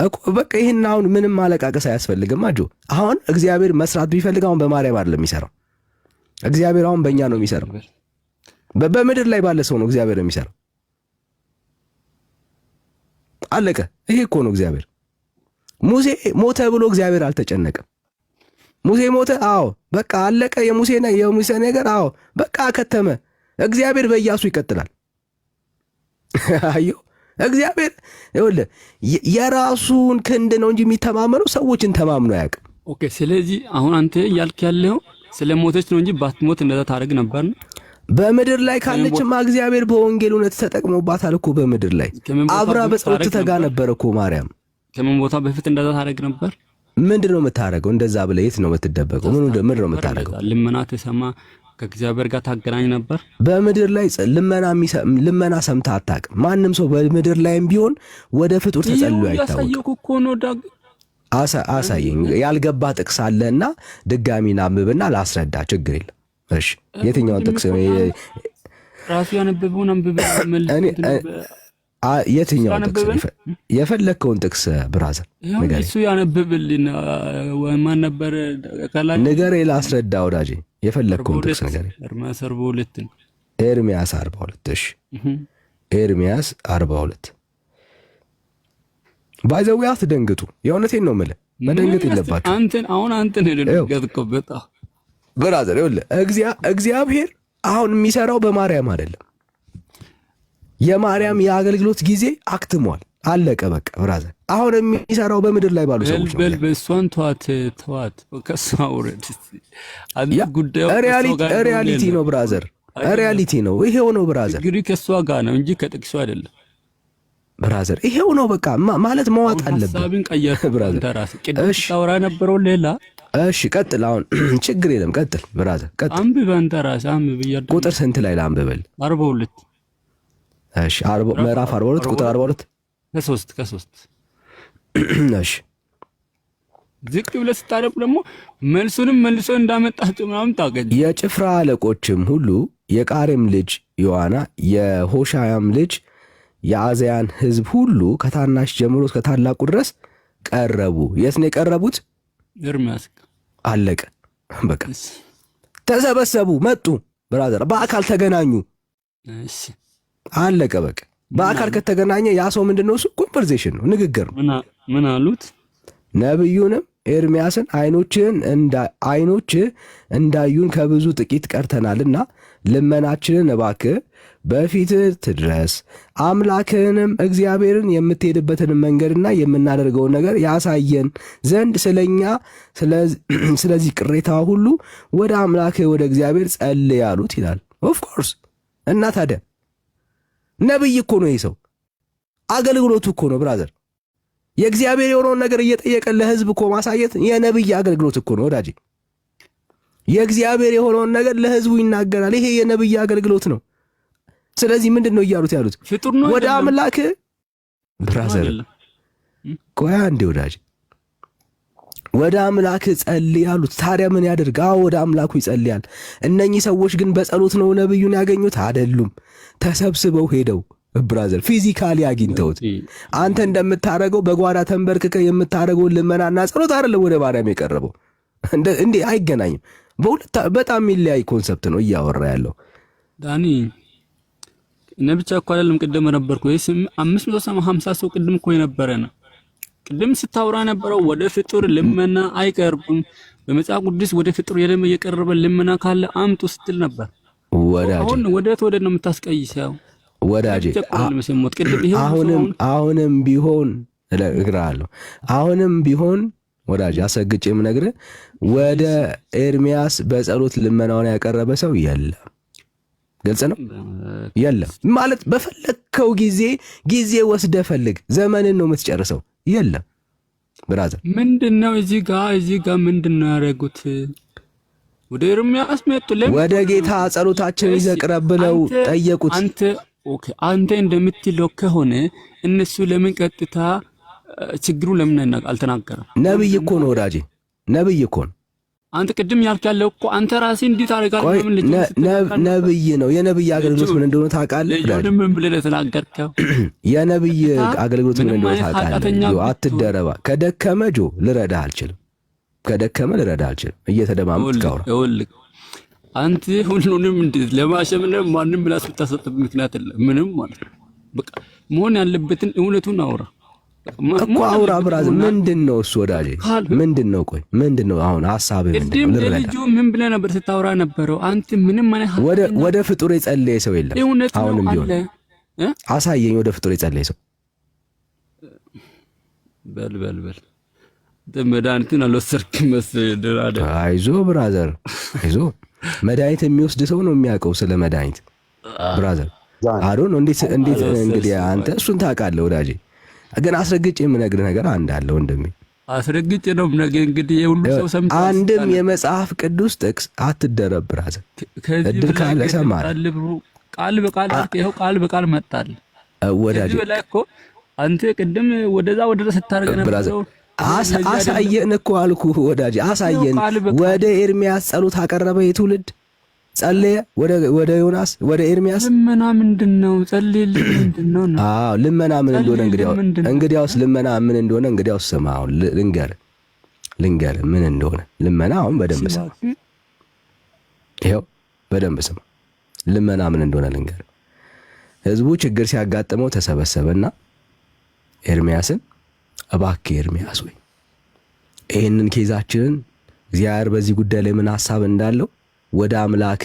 እኮ በቃ ይሄን አሁን ምንም ማለቃቀስ አያስፈልግም። አጆ አሁን እግዚአብሔር መስራት ቢፈልግ አሁን በማርያም አይደለም የሚሰራው። እግዚአብሔር አሁን በእኛ ነው የሚሰራው። በምድር ላይ ባለ ሰው ነው እግዚአብሔር የሚሰራው። አለቀ። ይሄ እኮ ነው እግዚአብሔር። ሙሴ ሞተ ብሎ እግዚአብሔር አልተጨነቀም። ሙሴ ሞተ፣ አዎ በቃ አለቀ። የሙሴ ነገር አዎ በቃ ከተመ። እግዚአብሔር በኢያሱ ይቀጥላል። አዮ እግዚአብሔር ይኸውልህ የራሱን ክንድ ነው እንጂ የሚተማመነው ሰዎችን ተማምኖ አያውቅም። ኦኬ። ስለዚህ አሁን አንተ ያልክ ያለው ስለ ሞተች ነው እንጂ ባትሞት እንደዛ ታደርግ ነበር ነው። በምድር ላይ ካለችማ እግዚአብሔር በወንጌል እውነት ተጠቅሞባታል እኮ። በምድር ላይ አብራ በጸሎት ትተጋ ነበር እኮ ማርያም። ከምን ቦታ በፊት እንደዛ ታደርግ ነበር? ምንድን ነው የምታደርገው? እንደዛ ብለህ የት ነው የምትደበቀው? ምንድን ነው የምታደርገው? ልመና ተሰማ ከእግዚአብሔር ጋር ታገናኝ ነበር። በምድር ላይ ልመና ሰምተህ አታውቅም። ማንም ሰው በምድር ላይም ቢሆን ወደ ፍጡር ተጸልዮ አይታወቅም። አሳየኝ። ያልገባ ጥቅስ አለና ድጋሚ አንብብና ላስረዳ። ችግር የለም። እሺ የትኛውን ጥቅስ ነው? ራሱ ያነበበውን አንብበ የትኛውን ጥቅስ የፈለግከውን ጥቅስ ብራዘር ንገረኝ። እሱ ያነበብልን ማን ነበር? ንገረኝ ላስረዳ ወዳጄ። የፈለግከውን ጥቅስ ንገረኝ። ኤርምያስ 42 እሺ ኤርምያስ 42 ባይዘው አትደንግጡ። የእውነቴን ነው የምልህ፣ መደንገጥ የለባችሁ። አንተን ደንገጥኩበት ብራዘር። ይኸውልህ እግዚአብሔር አሁን የሚሰራው በማርያም አይደለም። የማርያም የአገልግሎት ጊዜ አክትሟል፣ አለቀ በቃ ብራዘር። አሁን የሚሰራው በምድር ላይ ባሉ ሰዎች ነው። በእሷን ተዋት ከሷ ውረድ። ሪያሊቲ ነው ብራዘር፣ ሪያሊቲ ነው። ይሄው ነው ብራዘር። እንግዲህ ከሷ ጋር ነው እንጂ ከጥቅሱ አይደለም ብራዘር። ይሄው ነው በቃ ማለት መዋጥ አለብህ። ሐሳብን ቀየር ብራዘር። ቅድም ታወራ ነበረው ሌላ። እሺ ቀጥል። አሁን ችግር የለም ቀጥል ብራዘር፣ ቀጥል። አንብብ አንተ ራስህ አንብብ። ቁጥር ስንት ላይ ላንብበል? 42 እሺ ምዕራፍ 42 ቁጥር 42 ከ3 እሺ ዝቅ ብለህ ስታነብ ደግሞ መልሱንም መልሶ እንዳመጣቸው ምናምን ታገኝ። የጭፍራ አለቆችም ሁሉ የቃሬም ልጅ ዮሐና የሆሻያም ልጅ የአዘያን ሕዝብ ሁሉ ከታናሽ ጀምሮ እስከ ታላቁ ድረስ ቀረቡ። የት ነው የቀረቡት? ኤርምያስ። አለቀ በቃ። ተሰበሰቡ፣ መጡ ብራዘር፣ በአካል ተገናኙ። እሺ አለቀ በቃ። በአካል ከተገናኘ ያ ሰው ምንድነው? እሱ ኮንቨርሴሽን ነው፣ ንግግር ነው። ምን አሉት? ነብዩንም ኤርምያስን አይኖች እንዳዩን ከብዙ ጥቂት ቀርተናልና ልመናችንን እባክህ በፊትህ ትድረስ፣ አምላክህንም እግዚአብሔርን የምትሄድበትን መንገድና የምናደርገውን ነገር ያሳየን ዘንድ ስለኛ ስለዚህ ቅሬታ ሁሉ ወደ አምላክህ ወደ እግዚአብሔር ጸልይ አሉት ይላል። ኦፍኮርስ። እና ታዲያ ነብይ እኮ ነው ይህ ሰው፣ አገልግሎቱ እኮ ነው ብራዘር። የእግዚአብሔር የሆነውን ነገር እየጠየቀ ለህዝብ እኮ ማሳየት የነብይ አገልግሎት እኮ ነው ወዳጄ። የእግዚአብሔር የሆነውን ነገር ለህዝቡ ይናገራል። ይሄ የነብይ አገልግሎት ነው። ስለዚህ ምንድን ነው እያሉት ያሉት? ወደ አምላክ ብራዘር። ቆይ አንዴ ወዳጄ፣ ወደ አምላክ ጸልይ አሉት። ታዲያ ምን ያደርግ? ወደ አምላኩ ይጸልያል። እነኚህ ሰዎች ግን በጸሎት ነው ነብዩን ያገኙት አይደሉም። ተሰብስበው ሄደው ብራዘር ፊዚካሊ አግኝተውት አንተ እንደምታረገው በጓዳ ተንበርክከ የምታረገውን ልመናና ጸሎት አይደለም ወደ ማርያም የቀረበው። እንዴ አይገናኝም። በጣም የሚለያይ ኮንሰፕት ነው እያወራ ያለው ዳኒ። እኔ ብቻ እኮ አይደለም ቅድም ነበርኩ ወይስ 550 ሰው ቅድም እኮ የነበረ ነው። ቅድም ስታወራ ነበረው ወደ ፍጡር ልመና አይቀርቡም። በመጽሐፍ ቅዱስ ወደ ፍጡር የቀረበ ልመና ካለ አምጡ ስትል ነበር። ወዳጄ አሁን ወዴት ነው የምታስቀይሰው? ወዳጄ አሁንም ቢሆን እነግርሃለሁ፣ አሁንም ቢሆን ወዳጄ አሰግጬ የምነግርህ ወደ ኤርሚያስ በጸሎት ልመናውን ያቀረበ ሰው የለም። ግልጽ ነው። የለም ማለት በፈለግከው ጊዜ ወስደህ ፈልግ፣ ዘመንን ነው የምትጨርሰው። የለም ብራዘር። ምንድነው እዚህ ጋር ምንድነው ያደረጉት? ወደ ኤርሚያስ መጡ። ወደ ጌታ ጸሎታችን ይዘቅረብ ብለው ጠየቁት። አንተ እንደምትለው ከሆነ እነሱ ለምን ቀጥታ ችግሩ ለምን አልተናገረም? ነብይ እኮ ነው ወዳጄ፣ ነብይ እኮ ነው። አንተ ቅድም ያልከው እኮ አንተ ራስህ እንዴት አደርጋለሁ? ነብይ ነው። የነብይ አገልግሎት ምን እንደሆነ ታውቃለህ? ምን ብለህ ተናገርከው? የነብይ አገልግሎት ምን እንደሆነ ታውቃለህ? አትደረባ። ከደከመ ልረዳህ አልችልም። እየተደማመጥክ አውራ። አንተ ሁሉንም ለማሸነፍ ማንም ብላስ ብታሰጥብ ምክንያት የለም ምንም ማለት ነው። በቃ መሆን ያለበትን እውነቱን አውራ እኮ አውራ ብራዘር። ምንድነው እሱ ወዳጄ? ምንድነው? ቆይ ምንድነው አሁን ሐሳብህ? ምንድነው? ልጁ ምን ብለህ ነበር ስታወራ ነበረው? አንተ ምንም ማለት ወደ ፍጡር የጸለየ ሰው የለም። አሁንም ቢሆን አሳየኝ ወደ ፍጡር የጸለየ ሰው። በል መድኃኒትን አልወሰድክም መሰለኝ። አይዞህ ብራዘር አይዞህ። መድኃኒት የሚወስድ ሰው ነው የሚያውቀው ስለ መድኃኒት ብራዘር። አዶን እንዴት እንግዲህ አንተ እሱን ታውቃለህ ወዳጄ። ግን አስረግጬ የምነግርህ ነገር አንድ አለ ወንድሜ። አስረግጬ ነው የምነግርህ። እንግዲህ የሁሉ ሰው ሰምቶ አንድም የመጽሐፍ ቅዱስ ጥቅስ አትደረብ ብራዘር። እድል ካለ ሰማህ ቃል በቃል መጣል ወዳጄ። በላይ እኮ አንተ ቅድም ወደዛ ስታደርግ ነበር። አሳየን እኮ አልኩህ ወዳጄ፣ አሳየን። ወደ ኤርሚያስ ጸሎት አቀረበ የትውልድ ጸለየ። ወደ ዮናስ ወደ ኤርሚያስ ልመና ምንድነው? ጸልይልኝ ምንድነው? አዎ ልመና ምን እንደሆነ እንግዲያውስ ልመና ምን እንደሆነ እንግዲያውስ ስማ። አሁን ልንገርህ ምን እንደሆነ ልመና። አሁን በደንብ ስማ፣ ይኸው በደንብ ስማ። ልመና ምን እንደሆነ ልንገርህ። ህዝቡ ችግር ሲያጋጥመው ተሰበሰበና ኤርሚያስን እባክህ ኤርሚያስ ወይ ይህንን ኬዛችንን እግዚአብሔር በዚህ ጉዳይ ላይ ምን ሐሳብ እንዳለው ወደ አምላክ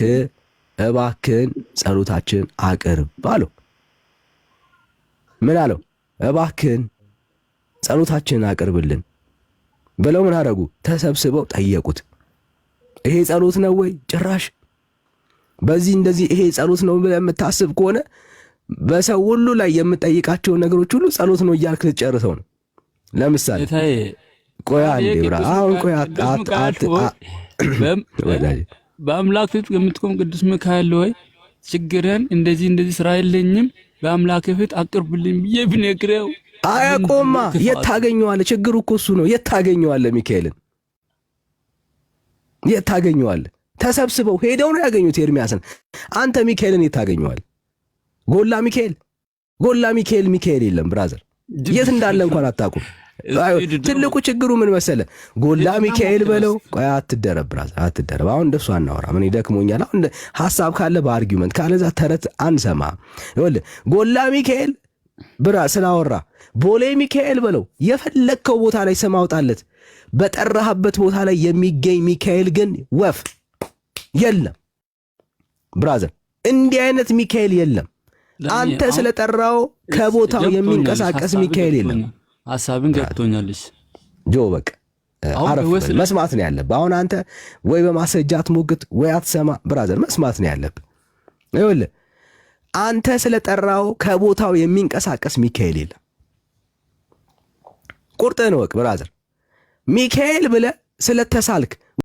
እባክህን ጸሎታችን አቅርብ አለው። ምን አለው? እባክህን ጸሎታችንን አቅርብልን ብለው ምን አደረጉ? ተሰብስበው ጠየቁት። ይሄ ጸሎት ነው ወይ? ጭራሽ በዚህ እንደዚህ ይሄ ጸሎት ነው ብለህ የምታስብ ከሆነ በሰው ሁሉ ላይ የምጠይቃቸውን ነገሮች ሁሉ ጸሎት ነው እያልክ ልትጨርሰው ነው። ለምሳሌ ቆይ አንዴ ብራ፣ አሁን ቆይ በአምላክ ፊት የምትቆም ቅዱስ ሚካኤል ወይ ችግረን እንደዚህ ስራ የለኝም በአምላክ ፊት አቅርብልኝ ብዬ ብነግረው አያቆማ። የት ታገኘዋለህ? ችግሩ እኮ እሱ ነው። የት ታገኘዋለህ? ሚካኤልን የት ታገኘዋለህ? ተሰብስበው ሄደው ነው ያገኙት ኤርሚያስን። አንተ ሚካኤልን የት ታገኘዋለህ? ጎላ ሚካኤል የለም ብራዘር። የት እንዳለ እንኳን አታውቁም። ትልቁ ችግሩ ምን መሰለ? ጎላ ሚካኤል በለው። ቆይ አትደረብ ብራዘር፣ አትደረብ። አሁን እንደሱ አናወራ። ምን ይደክሞኛል። አሁን ሐሳብ ካለ በአርጊውመንት ካለዛ ተረት አንሰማ። ይኸውልህ ጎላ ሚካኤል ብራ ስላወራ ቦሌ ሚካኤል በለው። የፈለግከው ቦታ ላይ ስም አውጣለት። በጠራህበት ቦታ ላይ የሚገኝ ሚካኤል ግን ወፍ የለም ብራዘር። እንዲህ አይነት ሚካኤል የለም። አንተ ስለጠራው ከቦታው የሚንቀሳቀስ ሚካኤል የለም። ሐሳብን ገብቶኛልሽ ጆ። በቃ አረፍ መስማት ነው ያለብህ። አሁን አንተ ወይ በማስረጃ አትሞግት ወይ አትሰማ ብራዘር፣ መስማት ነው ያለብህ። ይኸውልህ አንተ ስለጠራው ከቦታው የሚንቀሳቀስ ሚካኤል የለም። ቁርጥህን ወቅ ብራዘር። ሚካኤል ብለህ ስለተሳልክ